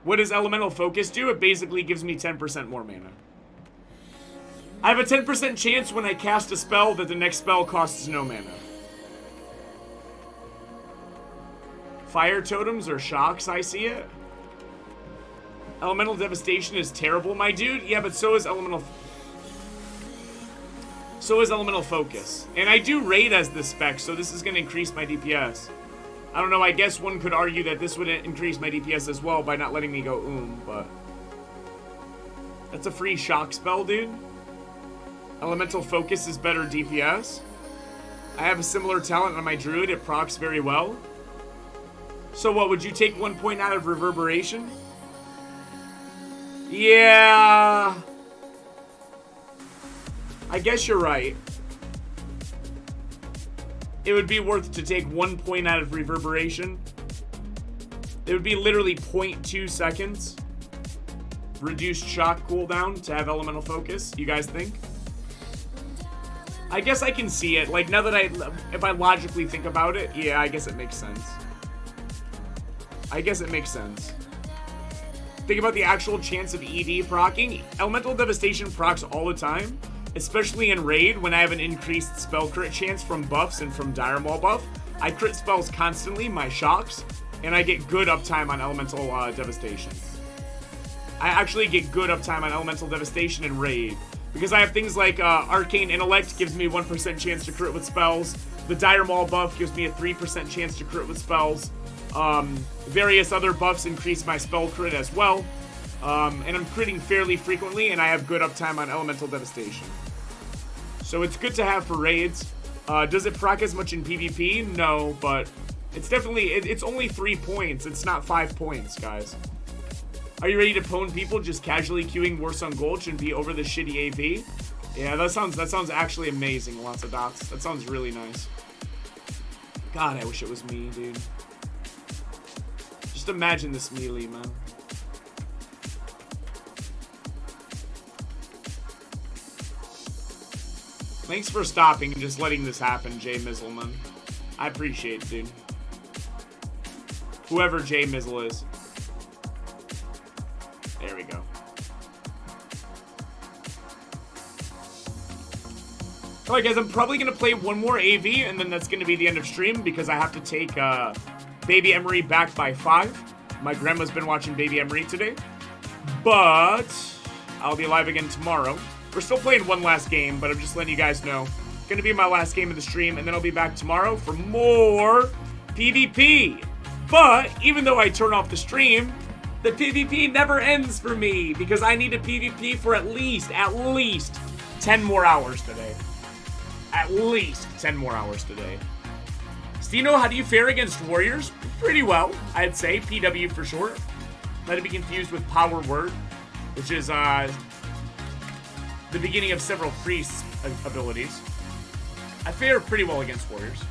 What does Elemental Focus do? It basically gives me 10% more mana. I have a 10% chance when I cast a spell that the next spell costs no mana. Fire Totems or Shocks, I see it. Elemental Devastation is terrible, my dude. Yeah, but so is Elemental Focus. And I do raid as this spec, so this is going to increase my DPS. I don't know, I guess one could argue that this would increase my DPS as well by not letting me go but... That's a free shock spell, dude. Elemental Focus is better DPS. I have a similar talent on my Druid, it procs very well. So what, would you take 1 point out of Reverberation? Yeah... I guess you're right. It would be worth to take 1 point out of Reverberation. It would be literally 0.2 seconds. Reduced shock cooldown to have Elemental Focus, you guys think? I guess I can see it. Like, now that if I logically think about it, yeah, I guess it makes sense. I guess it makes sense. Think about the actual chance of ED proccing. Elemental Devastation procs all the time. Especially in Raid, when I have an increased spell crit chance from buffs and from Dire Maul buff. I crit spells constantly, my shocks, and I get good uptime on Elemental Devastation. I actually get good uptime on Elemental Devastation in Raid. Because I have things like Arcane Intellect gives me 1% chance to crit with spells. The Dire Maul buff gives me a 3% chance to crit with spells. Various other buffs increase my spell crit as well. And I'm critting fairly frequently, and I have good uptime on Elemental Devastation. So it's good to have for raids. Does it proc as much in PvP? No, but it's definitely, it's only 3 points. It's not 5 points, guys. Are you ready to pwn people just casually queuing Warsong Gulch and be over the shitty AV? Yeah, that sounds actually amazing, lots of dots. That sounds really nice. God, I wish it was me, dude. Just imagine this melee, man. Thanks for stopping and just letting this happen, Jay Mizzleman. I appreciate it, dude. Whoever Jay Mizzle is. There we go. Alright guys, I'm probably going to play one more AV and then that's going to be the end of stream because I have to take Baby Emery back by 5. My grandma's been watching Baby Emery today. But I'll be live again tomorrow. We're still playing one last game, but I'm just letting you guys know. Gonna be my last game of the stream, and then I'll be back tomorrow for more PvP. But even though I turn off the stream, the PvP never ends for me because I need a PvP for at least 10 more hours today. At least 10 more hours today. Stino, how do you fare against warriors? Pretty well, I'd say. PW for short. Let it be confused with Power Word, which is the beginning of several priest abilities. I fare pretty well against warriors.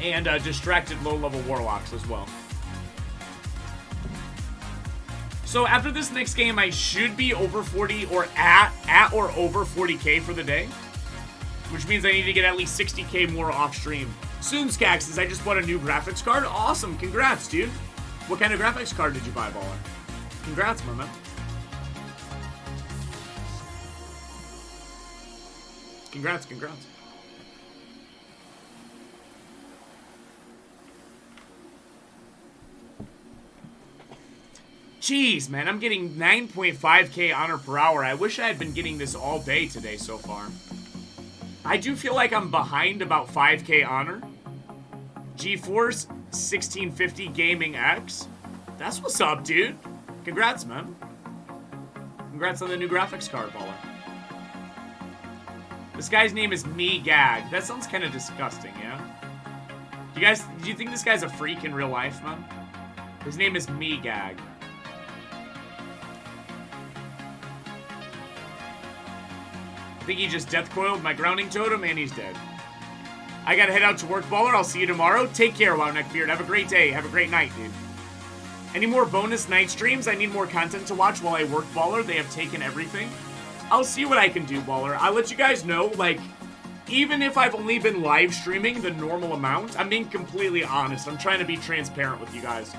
And distracted low-level warlocks as well. So after this next game, I should be over 40 or at or over 40k for the day. Which means I need to get at least 60k more off stream. Soonskax says, I just bought a new graphics card. Awesome, congrats, dude. What kind of graphics card did you buy, Baller? Congrats, my man. Congrats. Jeez, man, I'm getting 9.5k honor per hour. I wish I had been getting this all day today so far. I do feel like I'm behind about 5k honor. GeForce 1650 Gaming X. That's what's up, dude. Congrats, man. Congrats on the new graphics card, Baller. This guy's name is Me Gag. That sounds kind of disgusting, yeah? Do you think this guy's a freak in real life, man? His name is Me Gag. I think he just death coiled my grounding totem and he's dead. I gotta head out to work, Baller. I'll see you tomorrow. Take care, Wow Neckbeard. Have a great day. Have a great night, dude. Any more bonus night streams? I need more content to watch while I work, Baller. They have taken everything. I'll see what I can do, Baller. I'll let you guys know, like, even if I've only been live streaming the normal amount, I'm being completely honest. I'm trying to be transparent with you guys.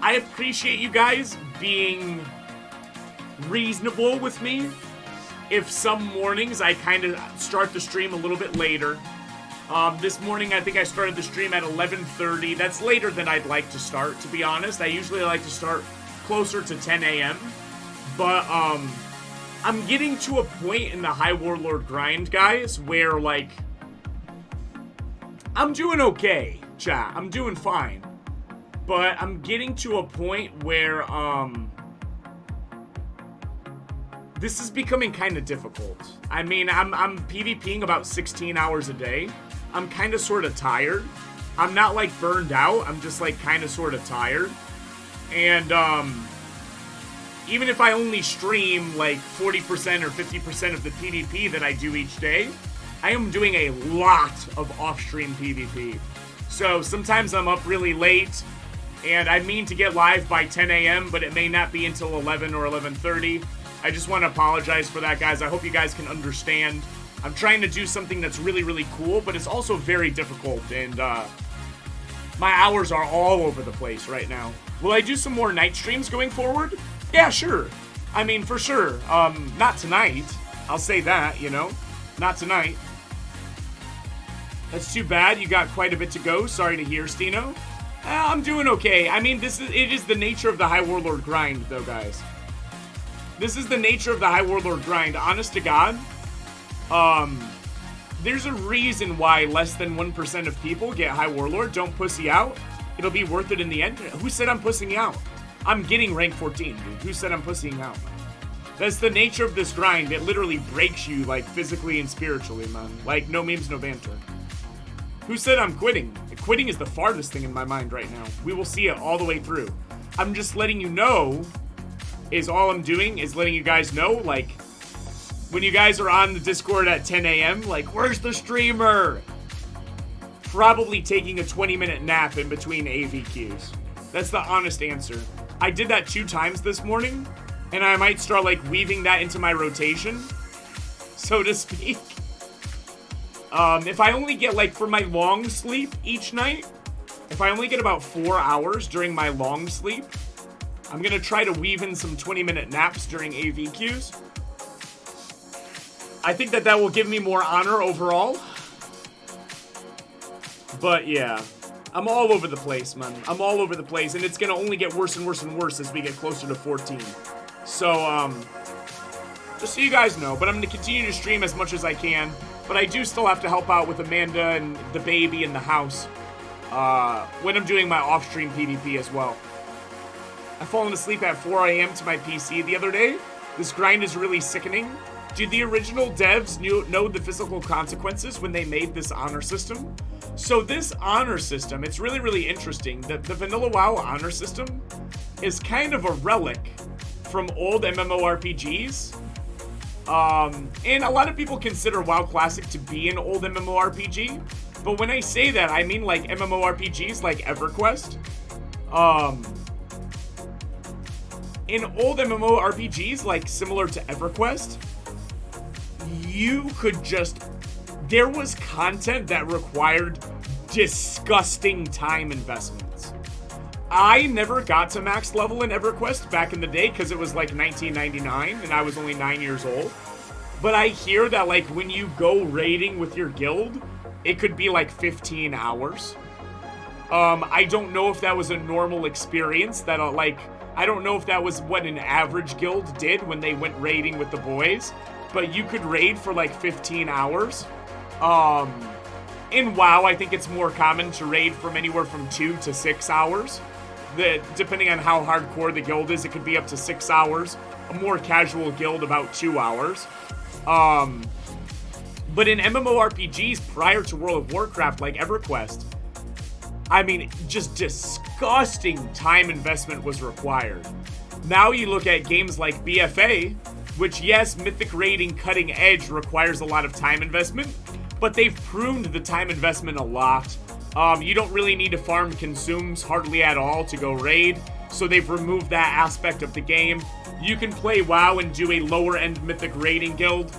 I appreciate you guys being reasonable with me. If some mornings I kind of start the stream a little bit later. This morning I think I started the stream at 11:30. That's later than I'd like to start, to be honest. I usually like to start closer to 10 a.m. But I'm getting to a point in the High Warlord grind, guys, where, like, I'm doing okay, chat. I'm doing fine. But I'm getting to a point where, this is becoming kind of difficult. I mean, I'm PvPing about 16 hours a day. I'm kind of sort of tired. I'm not, like, burned out. I'm just, like, kind of sort of tired. And, even if I only stream, like, 40% or 50% of the PvP that I do each day, I am doing a lot of off-stream PvP. So, sometimes I'm up really late, and I mean to get live by 10 a.m., but it may not be until 11 or 11:30. I just want to apologize for that, guys. I hope you guys can understand. I'm trying to do something that's really, really cool, but it's also very difficult, and my hours are all over the place right now. Will I do some more night streams going forward? Yeah, sure. I mean, for sure. Not tonight. I'll say that, you know? Not tonight. That's too bad. You got quite a bit to go. Sorry to hear, Stino. I'm doing okay. I mean, it is the nature of the High Warlord grind, though, guys. This is the nature of the High Warlord grind. Honest to God, there's a reason why less than 1% of people get High Warlord. Don't pussy out. It'll be worth it in the end. Who said I'm pussying out? I'm getting rank 14, dude. Who said I'm pussying out? That's the nature of this grind. It literally breaks you, like, physically and spiritually, man. Like, no memes, no banter. Who said I'm quitting? Quitting is the farthest thing in my mind right now. We will see it all the way through. I'm just letting you know, all I'm doing is letting you guys know, like, when you guys are on the Discord at 10 a.m., like, where's the streamer? Probably taking a 20-minute nap in between AVQs. That's the honest answer. I did that 2 times this morning, and I might start, like, weaving that into my rotation, so to speak. If I only get, like, for my long sleep each night, if I only get about 4 hours during my long sleep, I'm gonna try to weave in some 20-minute naps during AVQs. I think that will give me more honor overall. But yeah, I'm all over the place, man. I'm all over the place, and it's gonna only get worse and worse and worse as we get closer to 14. So, just so you guys know, but I'm going to continue to stream as much as I can. But I do still have to help out with Amanda and the baby in the house when I'm doing my off-stream PvP as well. I've fallen asleep at 4 a.m. to my PC the other day. This grind is really sickening. Did the original devs know the physical consequences when they made this honor system? So this honor system, it's really, really interesting. The Vanilla WoW honor system is kind of a relic from old MMORPGs. And a lot of people consider WoW Classic to be an old MMORPG. But when I say that, I mean like MMORPGs like EverQuest. In old MMORPGs, like similar to EverQuest, you could just... There was content that required disgusting time investments. I never got to max level in EverQuest back in the day because it was like 1999 and I was only 9 years old. But I hear that like when you go raiding with your guild, it could be like 15 hours. I don't know if that was a normal experience that I don't know if that was what an average guild did when they went raiding with the boys, but you could raid for like 15 hours. In WoW, I think it's more common to raid from anywhere from 2 to 6 hours. Depending on how hardcore the guild is, it could be up to 6 hours. A more casual guild, about 2 hours. But in MMORPGs prior to World of Warcraft, like EverQuest, I mean, just disgusting time investment was required. Now you look at games like BFA, which, yes, Mythic Raiding Cutting Edge requires a lot of time investment, but they've pruned the time investment a lot. You don't really need to farm consumes hardly at all to go raid, so they've removed that aspect of the game. You can play WoW and do a lower-end Mythic Raiding guild.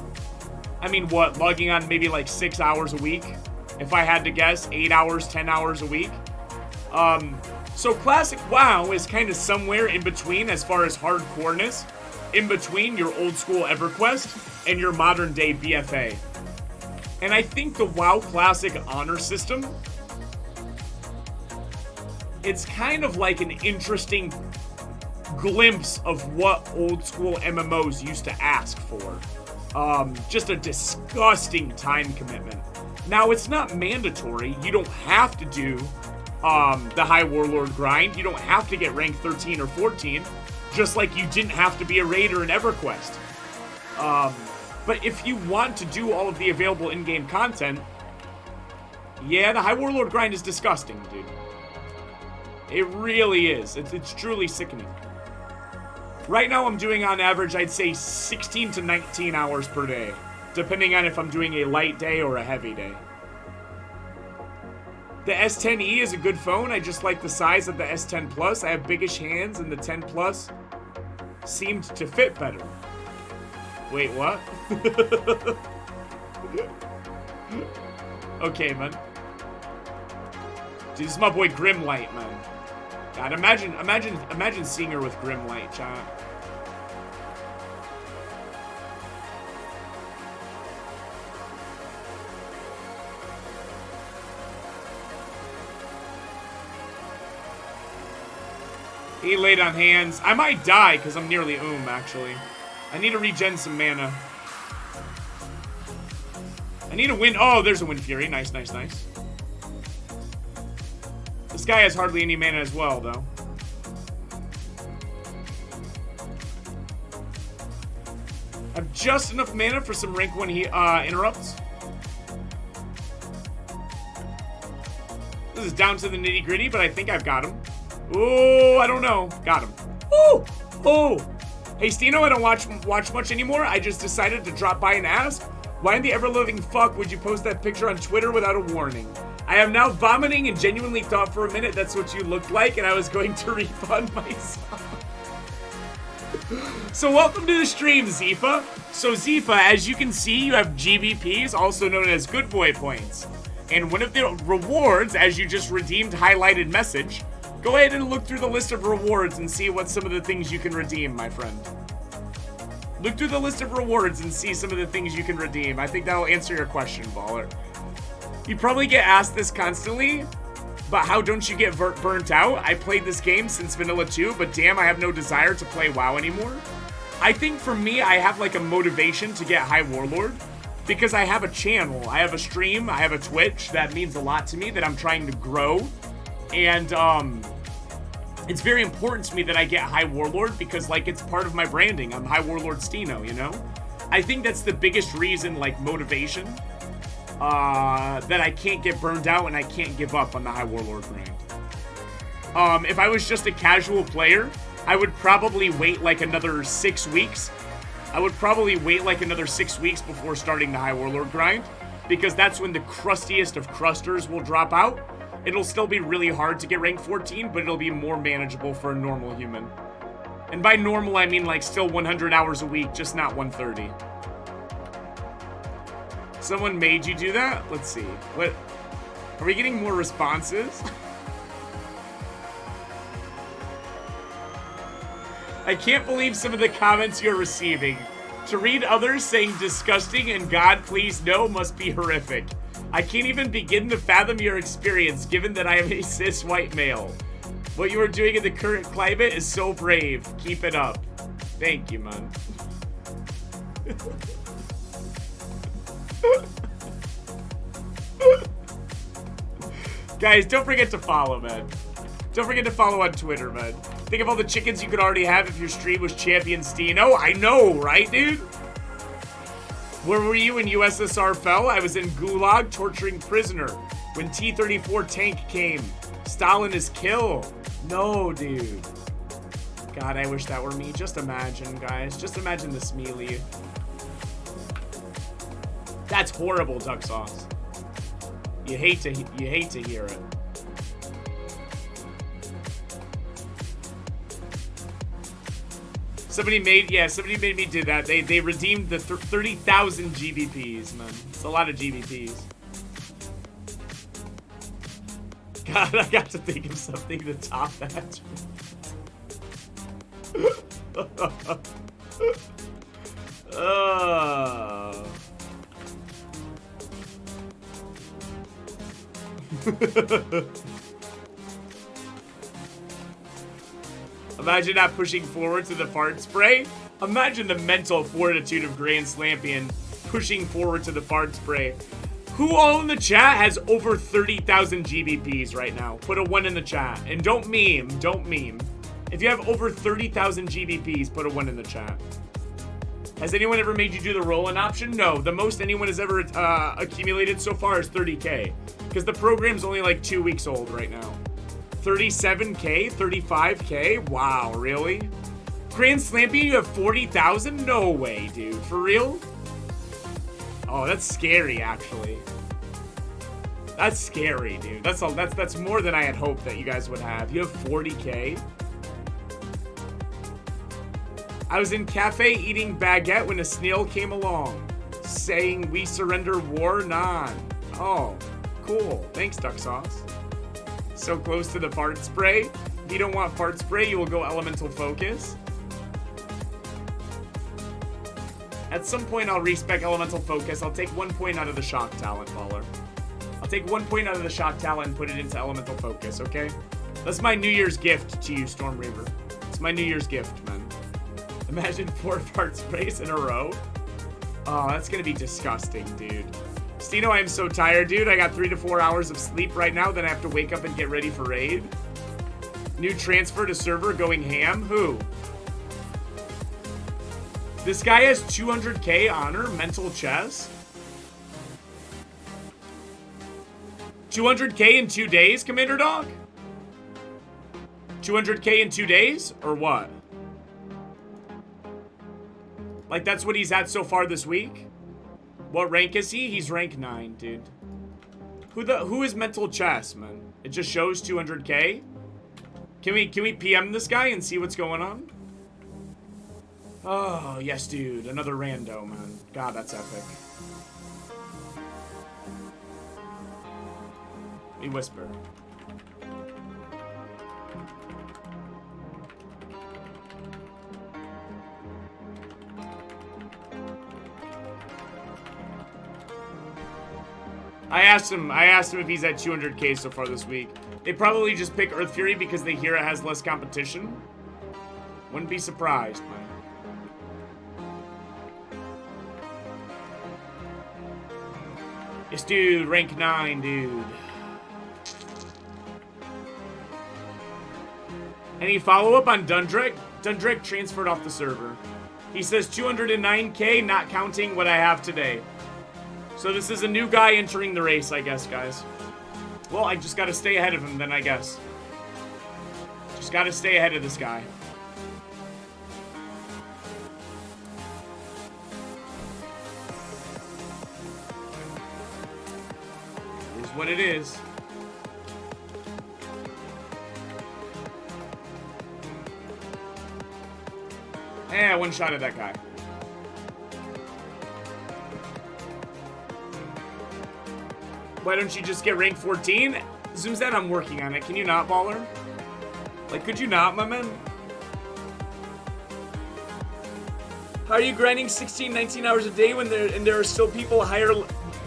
I mean, what, logging on maybe like 6 hours a week? If I had to guess, 8 hours, 10 hours a week. So Classic WoW is kind of somewhere in between as far as hardcoreness, in between your old school EverQuest and your modern day BFA. And I think the WoW Classic honor system, it's kind of like an interesting glimpse of what old school MMOs used to ask for. Just a disgusting time commitment. Now, it's not mandatory. You don't have to do the high Warlord grind. You don't have to get rank 13 or 14, just like you didn't have to be a raider in EverQuest. But if you want to do all of the available in-game content, yeah, the high Warlord grind is disgusting, dude. It really is. It's truly sickening. Right now, I'm doing on average, I'd say 16 to 19 hours per day, depending on if I'm doing a light day or a heavy day. The S10e is a good phone. I just like the size of the S10 Plus. I have biggish hands, and the 10 Plus seemed to fit better. Wait, what? Okay, man. Dude, this is my boy Grimlight, man. God, imagine seeing her with Grimlight, chat. He laid on hands. I might die because I'm nearly actually. I need to regen some mana. I need a Wind. Oh, there's a Wind Fury. Nice, nice, nice. This guy has hardly any mana as well, though. I have just enough mana for some rank 1 interrupts. This is down to the nitty gritty, but I think I've got him. Oh, I don't know. Got him. Oh, oh. Hey, Stino, I don't watch much anymore. I just decided to drop by and ask, why in the ever-living fuck would you post that picture on Twitter without a warning? I am now vomiting and genuinely thought for a minute that's what you looked like, and I was going to refund myself. So welcome to the stream, Zifa. So Zifa, as you can see, you have GBPs, also known as Good Boy Points. And one of the rewards, as you just redeemed highlighted message, go ahead and look through the list of rewards and see what some of the things you can redeem, my friend. Look through the list of rewards and see some of the things you can redeem. I think that'll answer your question, Baller. You probably get asked this constantly, but how don't you get burnt out? I played this game since Vanilla 2, but damn, I have no desire to play WoW anymore. I think for me, I have like a motivation to get high Warlord because I have a channel, I have a stream, I have a Twitch that means a lot to me that I'm trying to grow. And it's very important to me that I get high Warlord because like it's part of my branding. I'm high Warlord Stino, you know? I think that's the biggest reason, like motivation, that I can't get burned out and I can't give up on the high Warlord grind. If I was just a casual player, I would probably wait like another 6 weeks. I would probably wait like another 6 weeks before starting the high Warlord grind because that's when the crustiest of crusters will drop out. It'll still be really hard to get rank 14, but it'll be more manageable for a normal human. And by normal, I mean like still 100 hours a week, just not 130. Someone made you do that? Let's see. What? Are we getting more responses? I can't believe some of the comments you're receiving. To read others saying disgusting and God please no must be horrific. I can't even begin to fathom your experience given that I am a cis white male. What you are doing in the current climate is so brave. Keep it up. Thank you, man. Guys, don't forget to follow, man. Don't forget to follow on Twitter, man. Think of all the chickens you could already have if your stream was Champion Stino. I know, right, dude? Where were you when USSR fell? I was in Gulag torturing prisoner when T-34 tank came. Stalin is kill. No, dude. God, I wish that were me. Just imagine, guys. Just imagine this melee. That's horrible, Duck Sauce. You hate to hear it. Somebody made me do that. They redeemed the 30,000 GBPs, man. It's a lot of GBPs. God, I got to think of something to top that. Imagine not pushing forward to the fart spray. Imagine the mental fortitude of Grand Slampion pushing forward to the fart spray. Who all in the chat has over 30,000 GBPs right now? Put a 1 in the chat. And don't meme. Don't meme. If you have over 30,000 GBPs, put a 1 in the chat. Has anyone ever made you do the roll-in option? No. The most anyone has ever accumulated so far is 30K. Because the program's only like 2 weeks old right now. 37K? 35K? Wow, really? Grand Slampion, you have 40,000? No way, dude. For real? Oh, that's scary, actually. That's scary, dude. That's more than I had hoped that you guys would have. You have 40K? I was in cafe eating baguette when a snail came along, saying we surrender war non. Oh, cool. Thanks, Duck Sauce. So close to the fart spray. If you don't want fart spray, you will go elemental focus. At some point, I'll respec elemental focus. I'll take 1 point out of the shock talent, baller. I'll take 1 point out of the shock talent and put it into elemental focus, okay? That's my New Year's gift to you, Storm Reaver. It's my New Year's gift, man. Imagine 4 fart sprays in a row. Oh, that's gonna be disgusting, dude. Stino, I am so tired, dude. I got 3 to 4 hours of sleep right now, then I have to wake up and get ready for raid. New transfer to server going ham? Who? This guy has 200K honor, mental chess. 200K in 2 days, Commander Dog? 200K in 2 days? Or what? Like, that's what he's at so far this week? What rank is he? He's rank 9, dude. Who is mental chess, man? It just shows 200K? Can we PM this guy and see what's going on? Oh, yes, dude. Another rando, man. God, that's epic. We whisper. I asked him if he's at 200K so far this week. They probably just pick Earth Fury because they hear it has less competition. Wouldn't be surprised, man. This dude, rank 9, dude. Any follow-up on Dundrick? Dundrick transferred off the server. He says 209K, not counting what I have today. So this is a new guy entering the race, I guess, guys. Well, I just gotta stay ahead of him then, I guess. Just gotta stay ahead of this guy. Here's what it is. Eh, one shot at that guy. Why don't you just get rank 14? Zooms that I'm working on it. Can you not, baller? Like, could you not, my man? How are you grinding 16, 19 hours a day when there are still people higher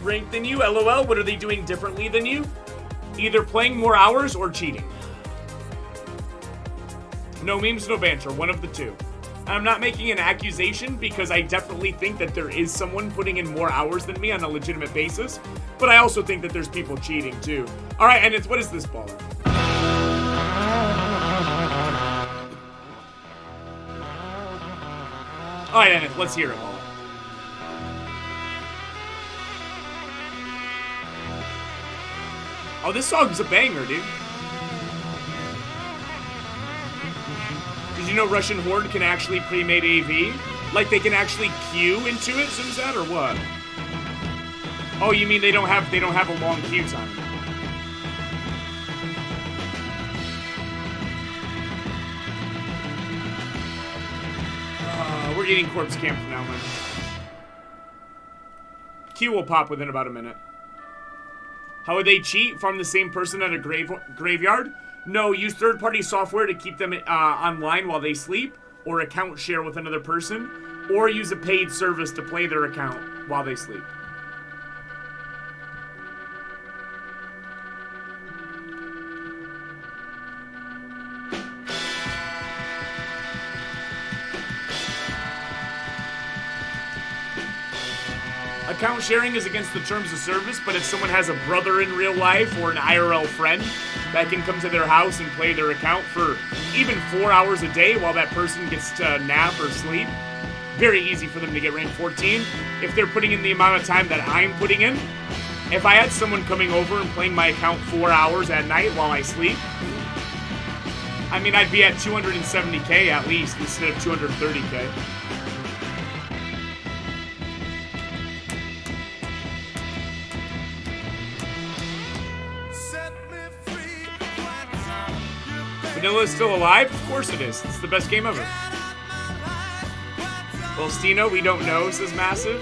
ranked than you? LOL, what are they doing differently than you? Either playing more hours or cheating. No memes, no banter. One of the two. I'm not making an accusation because I definitely think that there is someone putting in more hours than me on a legitimate basis, but I also think that there's people cheating too. All right, and it's, what is this baller? All right, Ennis, let's hear it, baller. Oh, this song's a banger, dude. Did you know Russian Horde can actually pre-made AV? Like they can actually queue into it, Zimzat, or what? Oh, you mean they don't have a long queue time? We're getting corpse camp now, man. Queue will pop within about a minute. How would they cheat? Farm the same person at a graveyard? No, use third-party software to keep them online while they sleep, or account share with another person, or use a paid service to play their account while they sleep. Account sharing is against the terms of service, but if someone has a brother in real life or an IRL friend that can come to their house and play their account for even 4 hours a day while that person gets to nap or sleep, very easy for them to get rank 14. If they're putting in the amount of time that I'm putting in, if I had someone coming over and playing my account 4 hours at night while I sleep, I mean, I'd be at 270K at least instead of 230K. Vanilla's still alive? Of course it is. It's the best game ever. Well, Stino, we don't know, says Massive.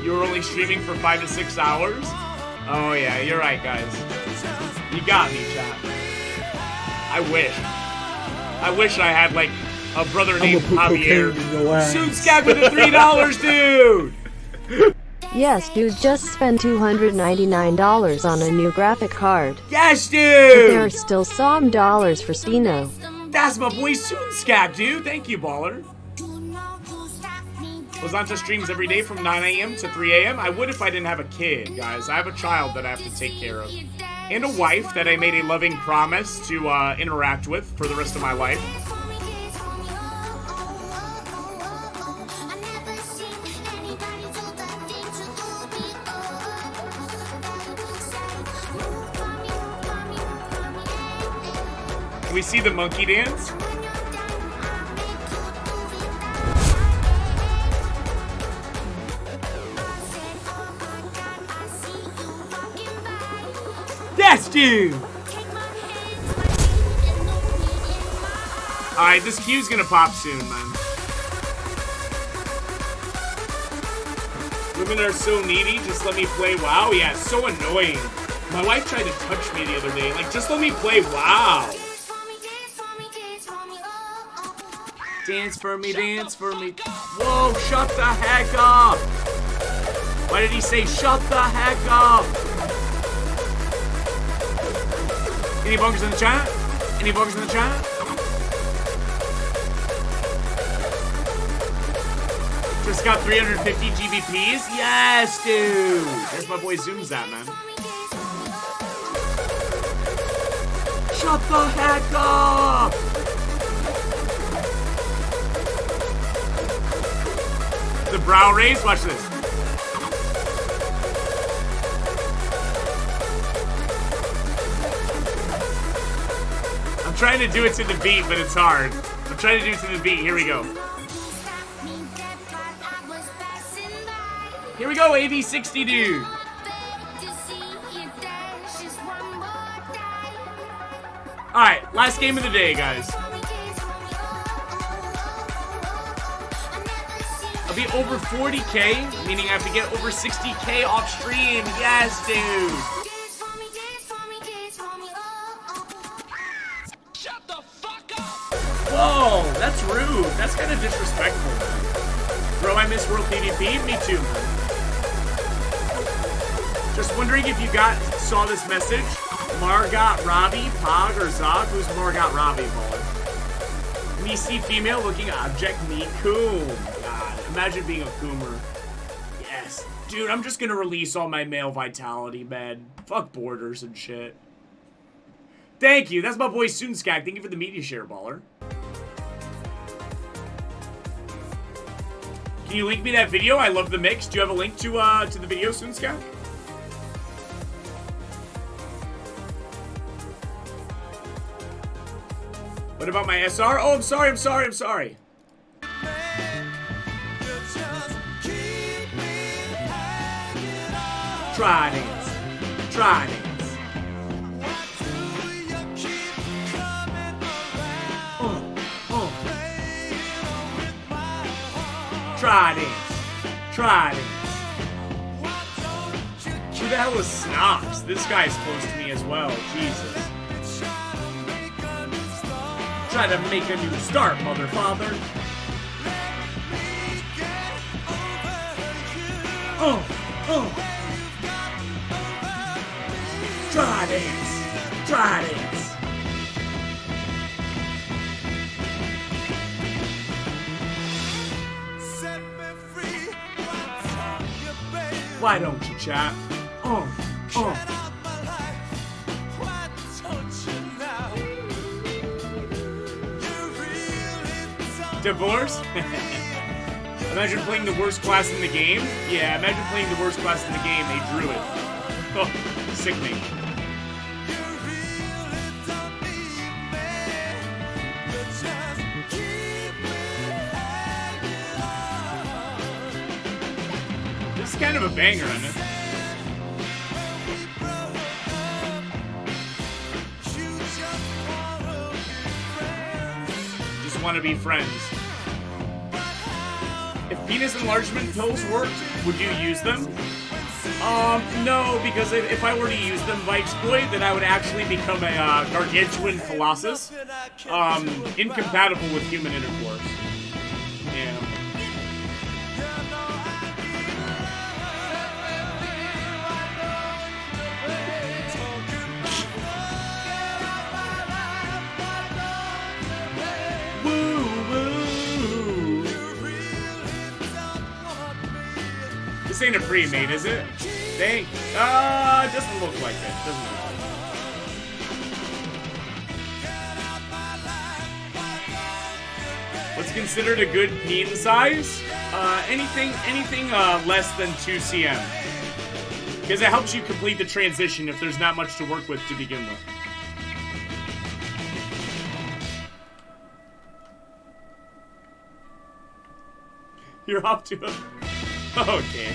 You were only streaming for 5 to 6 hours? Oh yeah, you're right, guys. You got me, chat. I wish I had, like, a brother named Javier. Soon Skag with the $3, dude! Yes, dude, just spent $299 on a new graphic card. Yes, dude! But there are still some dollars for Stino. That's my boy Soonskag, dude. Thank you, baller. Lazanta streams every day from 9 a.m. to 3 a.m. I would if I didn't have a kid, guys. I have a child that I have to take care of. And a wife that I made a loving promise to interact with for the rest of my life. Can we see the monkey dance? Yes, dude! Alright, this queue's gonna pop soon, man. Women are so needy, just let me play WoW. Yeah, it's so annoying. My wife tried to touch me the other day. Like, just let me play WoW. Dance for me, dance for me. Whoa, shut the heck up! Why did he say shut the heck up? Any bunkers in the chat? Any bunkers in the chat? Just got 350 GBPs? Yes, dude! There's my boy Zoom's at, man. Shut the heck up! The brow raise? Watch this. I'm trying to do it to the beat, but it's hard. I'm trying to do it to the beat. Here we go. Here we go, AV60 dude. Alright, last game of the day, guys. I'll be over 40K, meaning I have to get over 60K off stream. Yes, dude. Shut the fuck up! Whoa, that's rude. That's kind of disrespectful, man. Bro, I miss World PvP. Me too, man. Just wondering if you saw this message. Margot Robbie, Pog, or Zog? Who's Margot Robbie, boy? Me see female looking object, me coom. God, imagine being a coomer. Yes. Dude, I'm just gonna release all my male vitality, man. Fuck borders and shit. Thank you. That's my boy Soonskag. Thank you for the MediaShare, baller. Can you link me that video? I love the mix. Do you have a link to the video, Soonskag? What about my SR? Oh, I'm sorry. Try dance. Try dance. Try dance. Try dance. Who the hell is Snox? This guy's close to me as well. Jesus. Try to make a new start, mother father. Try dance. Try dance. Why don't you, chat? Divorce? Imagine playing the worst class in the game? Yeah, imagine playing the worst class in the game, a druid. Oh, sickening. This is kind of a banger, isn't it? Want to be friends. If penis enlargement pills worked, would you use them? No, because if I were to use them by exploit, then I would actually become a gargantuan colossus. Incompatible with human intercourse. Yeah. This ain't a pre-made, is it? Dang. It doesn't look like it. Doesn't look like it. What's considered a good peen size? Anything less than 2 cm. Because it helps you complete the transition if there's not much to work with to begin with. You're off to a... Oh, damn.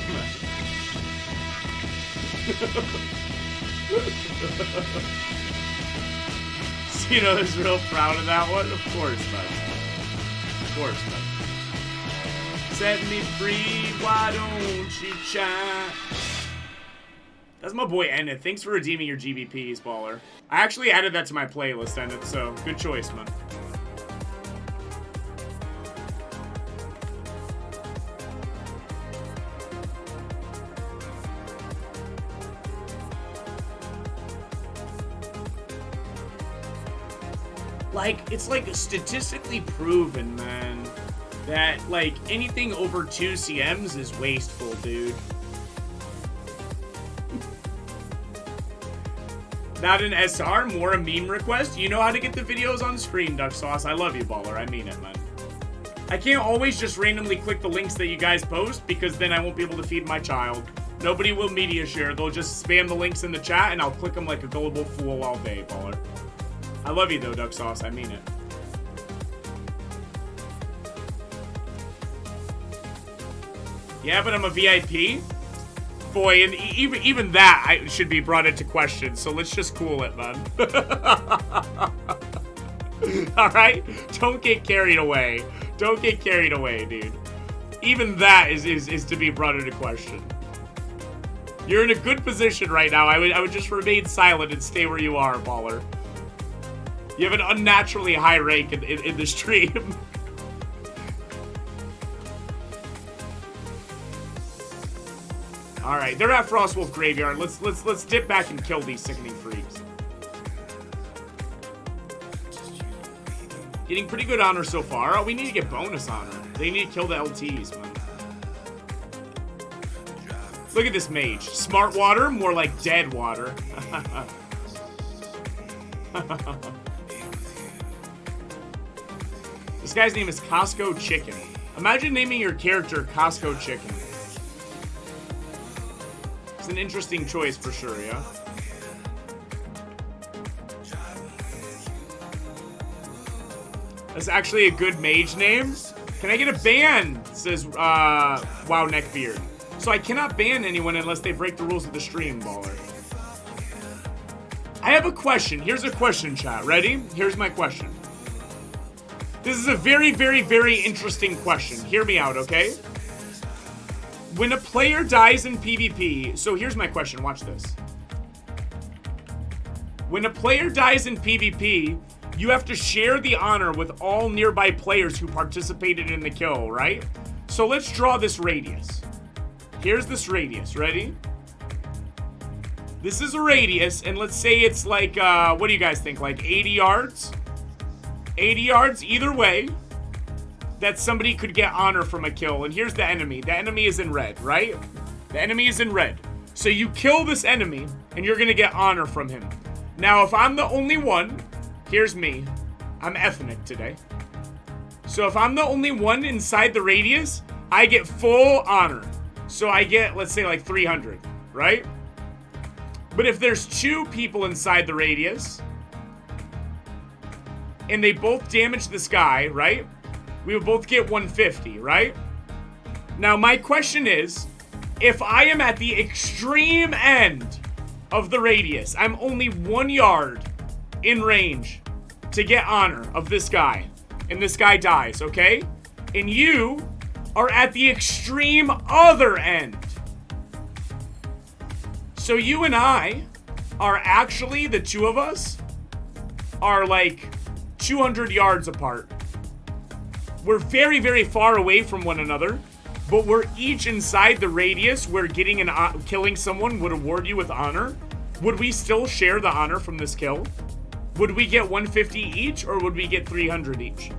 Cino is real proud of that one? Of course, bud. Of course, bud. Set me free, why don't you shine? That's my boy Enneth. Thanks for redeeming your GBPs, baller. I actually added that to my playlist, Enneth, so good choice, man. Like, it's like statistically proven, man. that, like, anything over 2 CMs is wasteful, dude. Not an SR, more a meme request. You know how to get the videos on screen, Duck Sauce. I love you, baller. I mean it, man. I can't always just randomly click the links that you guys post because then I won't be able to feed my child. Nobody will media share. They'll just spam the links in the chat and I'll click them like a gullible fool all day, baller. I love you though, Duck Sauce. I mean it. Yeah, but I'm a VIP? Boy, and even that should be brought into question, so let's just cool it, man. Alright? Don't get carried away. Don't get carried away, dude. Even that is to be brought into question. You're in a good position right now. I would just remain silent and stay where you are, baller. You have an unnaturally high rank in the stream. All right, they're at Frostwolf Graveyard. Let's dip back and kill these sickening freaks. Getting pretty good honor so far. Oh, we need to get bonus honor. They need to kill the LTs, man. Look at this mage. Smart water, more like dead water. This guy's name is Costco Chicken. Imagine naming your character Costco Chicken. It's an interesting choice for sure, yeah? That's actually a good mage name. Can I get a ban? Says Wow Neckbeard. So I cannot ban anyone unless they break the rules of the stream, baller. I have a question. Here's a question, chat. Ready? Here's my question. This is a very, very, very interesting question. Hear me out, okay? When a player dies in PvP, so here's my question, watch this. When a player dies in PvP, you have to share the honor with all nearby players who participated in the kill, right? So let's draw this radius. Here's this radius, ready? This is a radius, and let's say it's like, what do you guys think, like 80 yards? 80 yards either way. That somebody could get honor from a kill. And here's the enemy. The enemy is in red, right? The enemy is in red. So you kill this enemy, and you're going to get honor from him. Now, if I'm the only one, here's me. I'm ethnic today. So if I'm the only one inside the radius, I get full honor. So I get, let's say, like 300, right? But if there's 2 people inside the radius, and they both damage this guy, right? We would both get 150, right? Now, my question is, if I am at the extreme end of the radius, I'm only 1 yard in range to get honor of this guy, and this guy dies, okay? And you are at the extreme other end. So you and I are actually, the 2 of us, are like 200 yards apart. We're very, very far away from one another, but we're each inside the radius where getting killing someone would award you with honor. Would we still share the honor from this kill? Would we get 150 each, or would we get 300 each?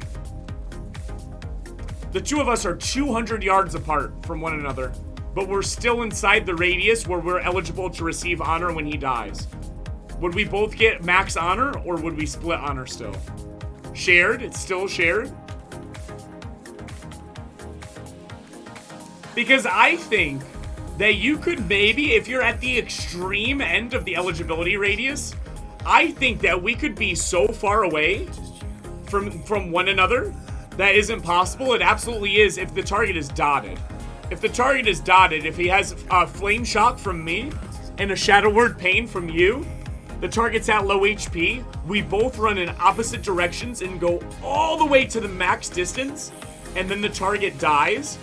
The 2 of us are 200 yards apart from one another, but we're still inside the radius where we're eligible to receive honor when he dies. Would we both get max honor, or would we split honor still? Shared? It's still shared? Because I think that you could maybe, if you're at the extreme end of the eligibility radius, I think that we could be so far away from one another that isn't possible. It absolutely is if the target is dotted. If the target is dotted, if he has a flame shock from me and a shadow word pain from you, the target's at low HP, we both run in opposite directions and go all the way to the max distance, and then the target dies.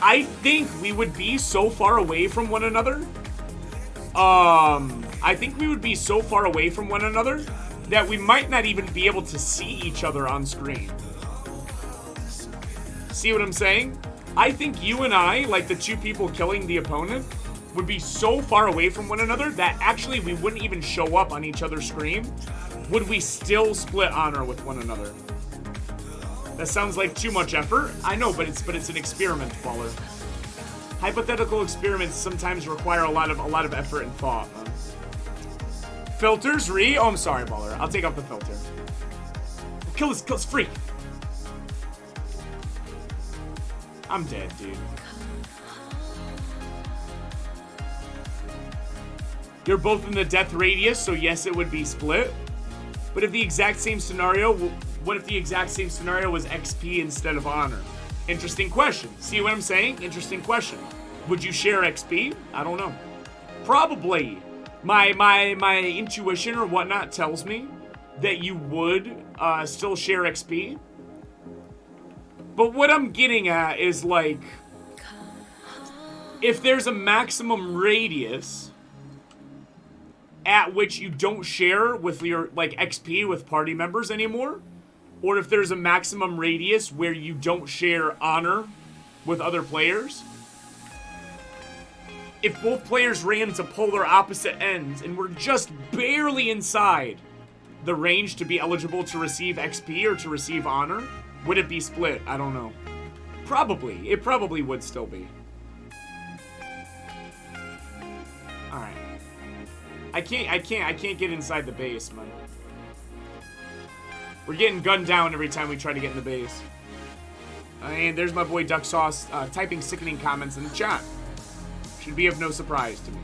I think we would be so far away from one another. I think we would be so far away from one another that we might not even be able to see each other on screen. See what I'm saying? I think you and I, like the 2 people killing the opponent, would be so far away from one another that actually we wouldn't even show up on each other's screen. Would we still split honor with one another? That sounds like too much effort. I know, but it's an experiment, Baller. Hypothetical experiments sometimes require a lot of effort and thought, man. Filters, Oh, I'm sorry, Baller. I'll take off the filter. Kill this freak. I'm dead, dude. You're both in the death radius, so yes, it would be split. But if the exact same scenario, what if the exact same scenario was XP instead of honor? Interesting question. See what I'm saying? Interesting question. Would you share XP? I don't know. Probably. My intuition or whatnot tells me that you would still share XP. But what I'm getting at is, like, if there's a maximum radius at which you don't share with your, like, XP with party members anymore, or if there's a maximum radius where you don't share honor with other players, if both players ran to polar opposite ends and were just barely inside the range to be eligible to receive XP or to receive honor, would it be split? I don't know. Probably. It probably would still be. Alright. I can't get inside the base, man. We're getting gunned down every time we try to get in the base. And there's my boy Duck Sauce typing sickening comments in the chat. Should be of no surprise to me.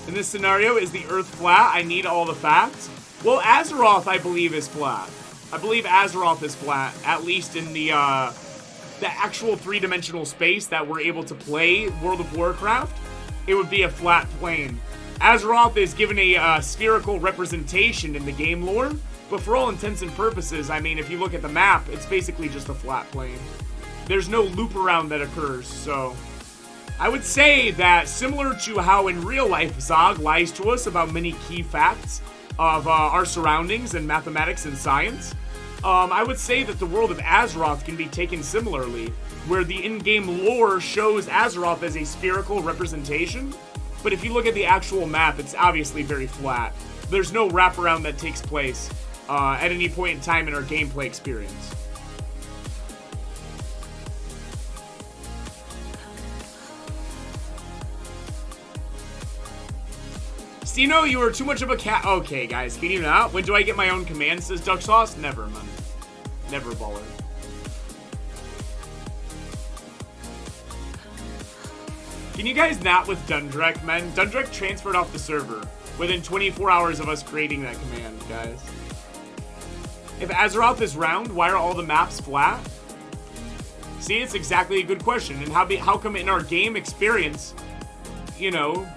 In this scenario, is the Earth flat? I need all the facts. Well, Azeroth, I believe, is flat. I believe Azeroth is flat, at least in the actual three-dimensional space that we're able to play World of Warcraft. It would be a flat plane. Azeroth is given a spherical representation in the game lore, but for all intents and purposes, I mean, if you look at the map, it's basically just a flat plane. There's no loop around that occurs, so I would say that similar to how in real life Zog lies to us about many key facts of our surroundings and mathematics and science, I would say that the world of Azeroth can be taken similarly, where the in-game lore shows Azeroth as a spherical representation, but if you look at the actual map, it's obviously very flat. There's no wraparound that takes place at any point in time in our gameplay experience. Stino, you are too much of a cat. Okay, guys, can you not? When do I get my own command, says Duck Sauce? Never, man. Never, Baller. Can you guys not with Dundrek, man? Dundrek transferred off the server within 24 hours of us creating that command, guys. If Azeroth is round, why are all the maps flat? See, it's exactly a good question. And how come in our game experience, you know,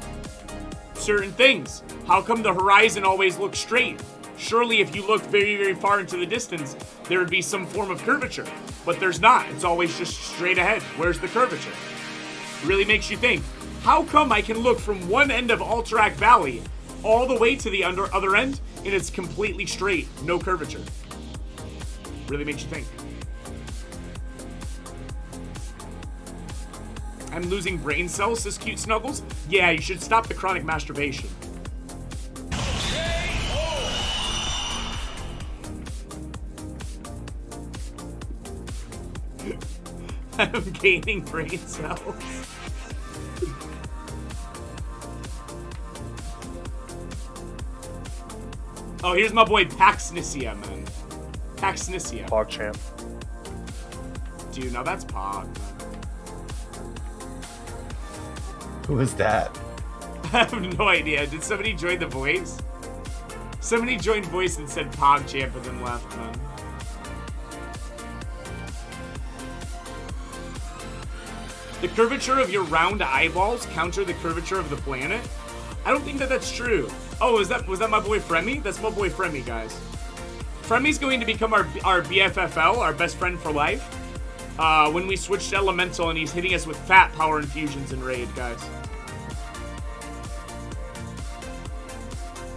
certain things? How come the horizon always looks straight? Surely if you look very, very far into the distance, there would be some form of curvature. But there's not. It's always just straight ahead. Where's the curvature? It really makes you think. How come I can look from one end of Alterac Valley all the way to the other end and it's completely straight, no curvature? Really makes you think. I'm losing brain cells, says Cute Snuggles. Yeah, you should stop the chronic masturbation. I'm gaining brain cells. Oh, here's my boy Paxnicia, man. Paxnicia. Pog champ. Dude, now that's Pog. Who is that? I have no idea. Did somebody join the voice? Somebody joined voice and said Pog champ and then left, man. The curvature of your round eyeballs counter the curvature of the planet? I don't think that that's true. Oh, was that my boy Fremy? That's my boy Fremy, guys. Fremy's going to become our BFFL, our best friend for life, when we switch to Elemental and he's hitting us with fat power infusions in Raid, guys.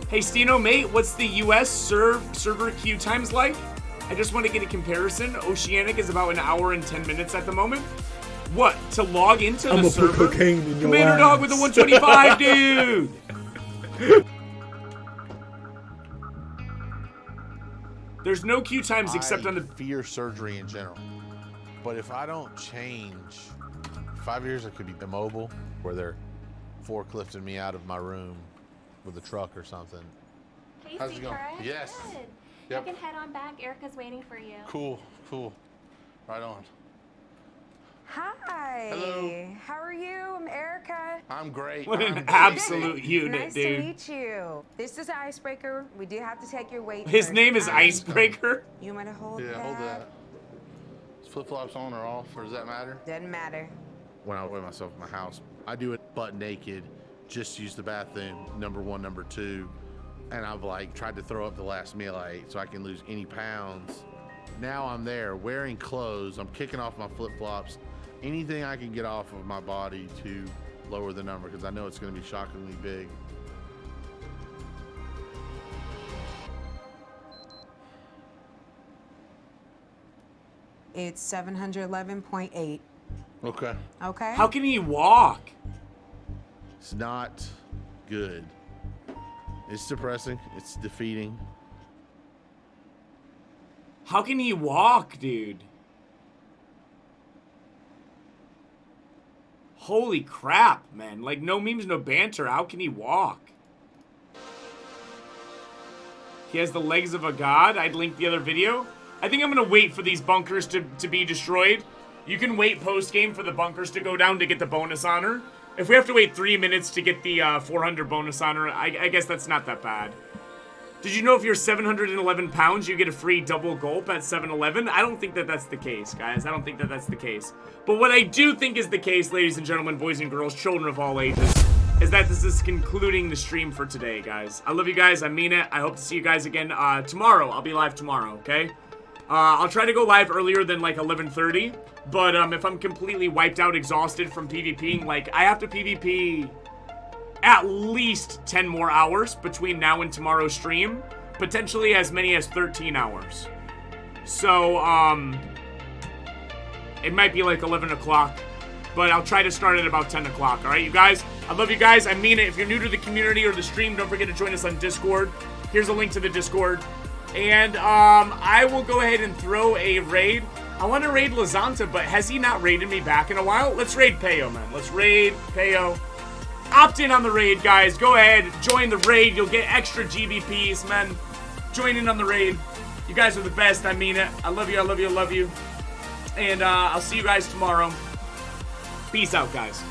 Hey, Stino, mate, what's the US server queue times like? I just want to get a comparison. Oceanic is about an hour and 10 minutes at the moment. What? To log into the server? Cocaine in your Commander Dog with the 125, dude! There's no queue times except on the... fear surgery in general. But if I don't change, 5 years I could be immobile, where they're forklifting me out of my room with a truck or something. Hey, How's it going? Secret. Yes. Good. Yep. You can head on back. Erica's waiting for you. Cool, cool. Right on. Hi. Hello. How are you? I'm Erica. I'm great. What an absolute unit, nice dude. to meet you. This is Icebreaker. We do have to take your weight. His first. name is Icebreaker? You want to hold Yeah, that? hold that. Is flip-flops on or off, or does that matter? Doesn't matter. When I weigh myself in my house, I do it butt naked, just use the bathroom, number 1, number 2. And I've like tried to throw up the last meal I ate so I can lose any pounds. Now I'm there wearing clothes. I'm kicking off my flip-flops. Anything I can get off of my body to lower the number, because I know it's going to be shockingly big. It's 711.8. Okay. Okay. How can he walk? It's not good. It's depressing. It's defeating. How can he walk, dude? Holy crap, man. Like, no memes, no banter. How can he walk? He has the legs of a god. I'd link the other video. I think I'm going to wait for these bunkers to be destroyed. You can wait post-game for the bunkers to go down to get the bonus honor. If we have to wait 3 minutes to get the 400 bonus honor, I guess that's not that bad. Did you know if you're 711 pounds, you get a free double gulp at 7-Eleven? I don't think that that's the case, guys. I don't think that that's the case. But what I do think is the case, ladies and gentlemen, boys and girls, children of all ages, is that this is concluding the stream for today, guys. I love you guys. I mean it. I hope to see you guys again tomorrow. I'll be live tomorrow, okay? I'll try to go live earlier than like 11:30. But if I'm completely wiped out, exhausted from PvPing, like I have to PvP at least 10 more hours between now and tomorrow's stream. Potentially as many as 13 hours. So, it might be like 11 o'clock. But I'll try to start at about 10 o'clock, alright, you guys? I love you guys. I mean it. If you're new to the community or the stream, don't forget to join us on Discord. Here's a link to the Discord. And, I will go ahead and throw a raid. I want to raid Lazanta, but has he not raided me back in a while? Let's raid Peyo, man. Let's raid Peyo. Opt in on the raid, guys. Go ahead. Join the raid. You'll get extra GBPs, man. Join in on the raid. You guys are the best. I mean it. I love you. I love you. I love you. And, I'll see you guys tomorrow. Peace out, guys.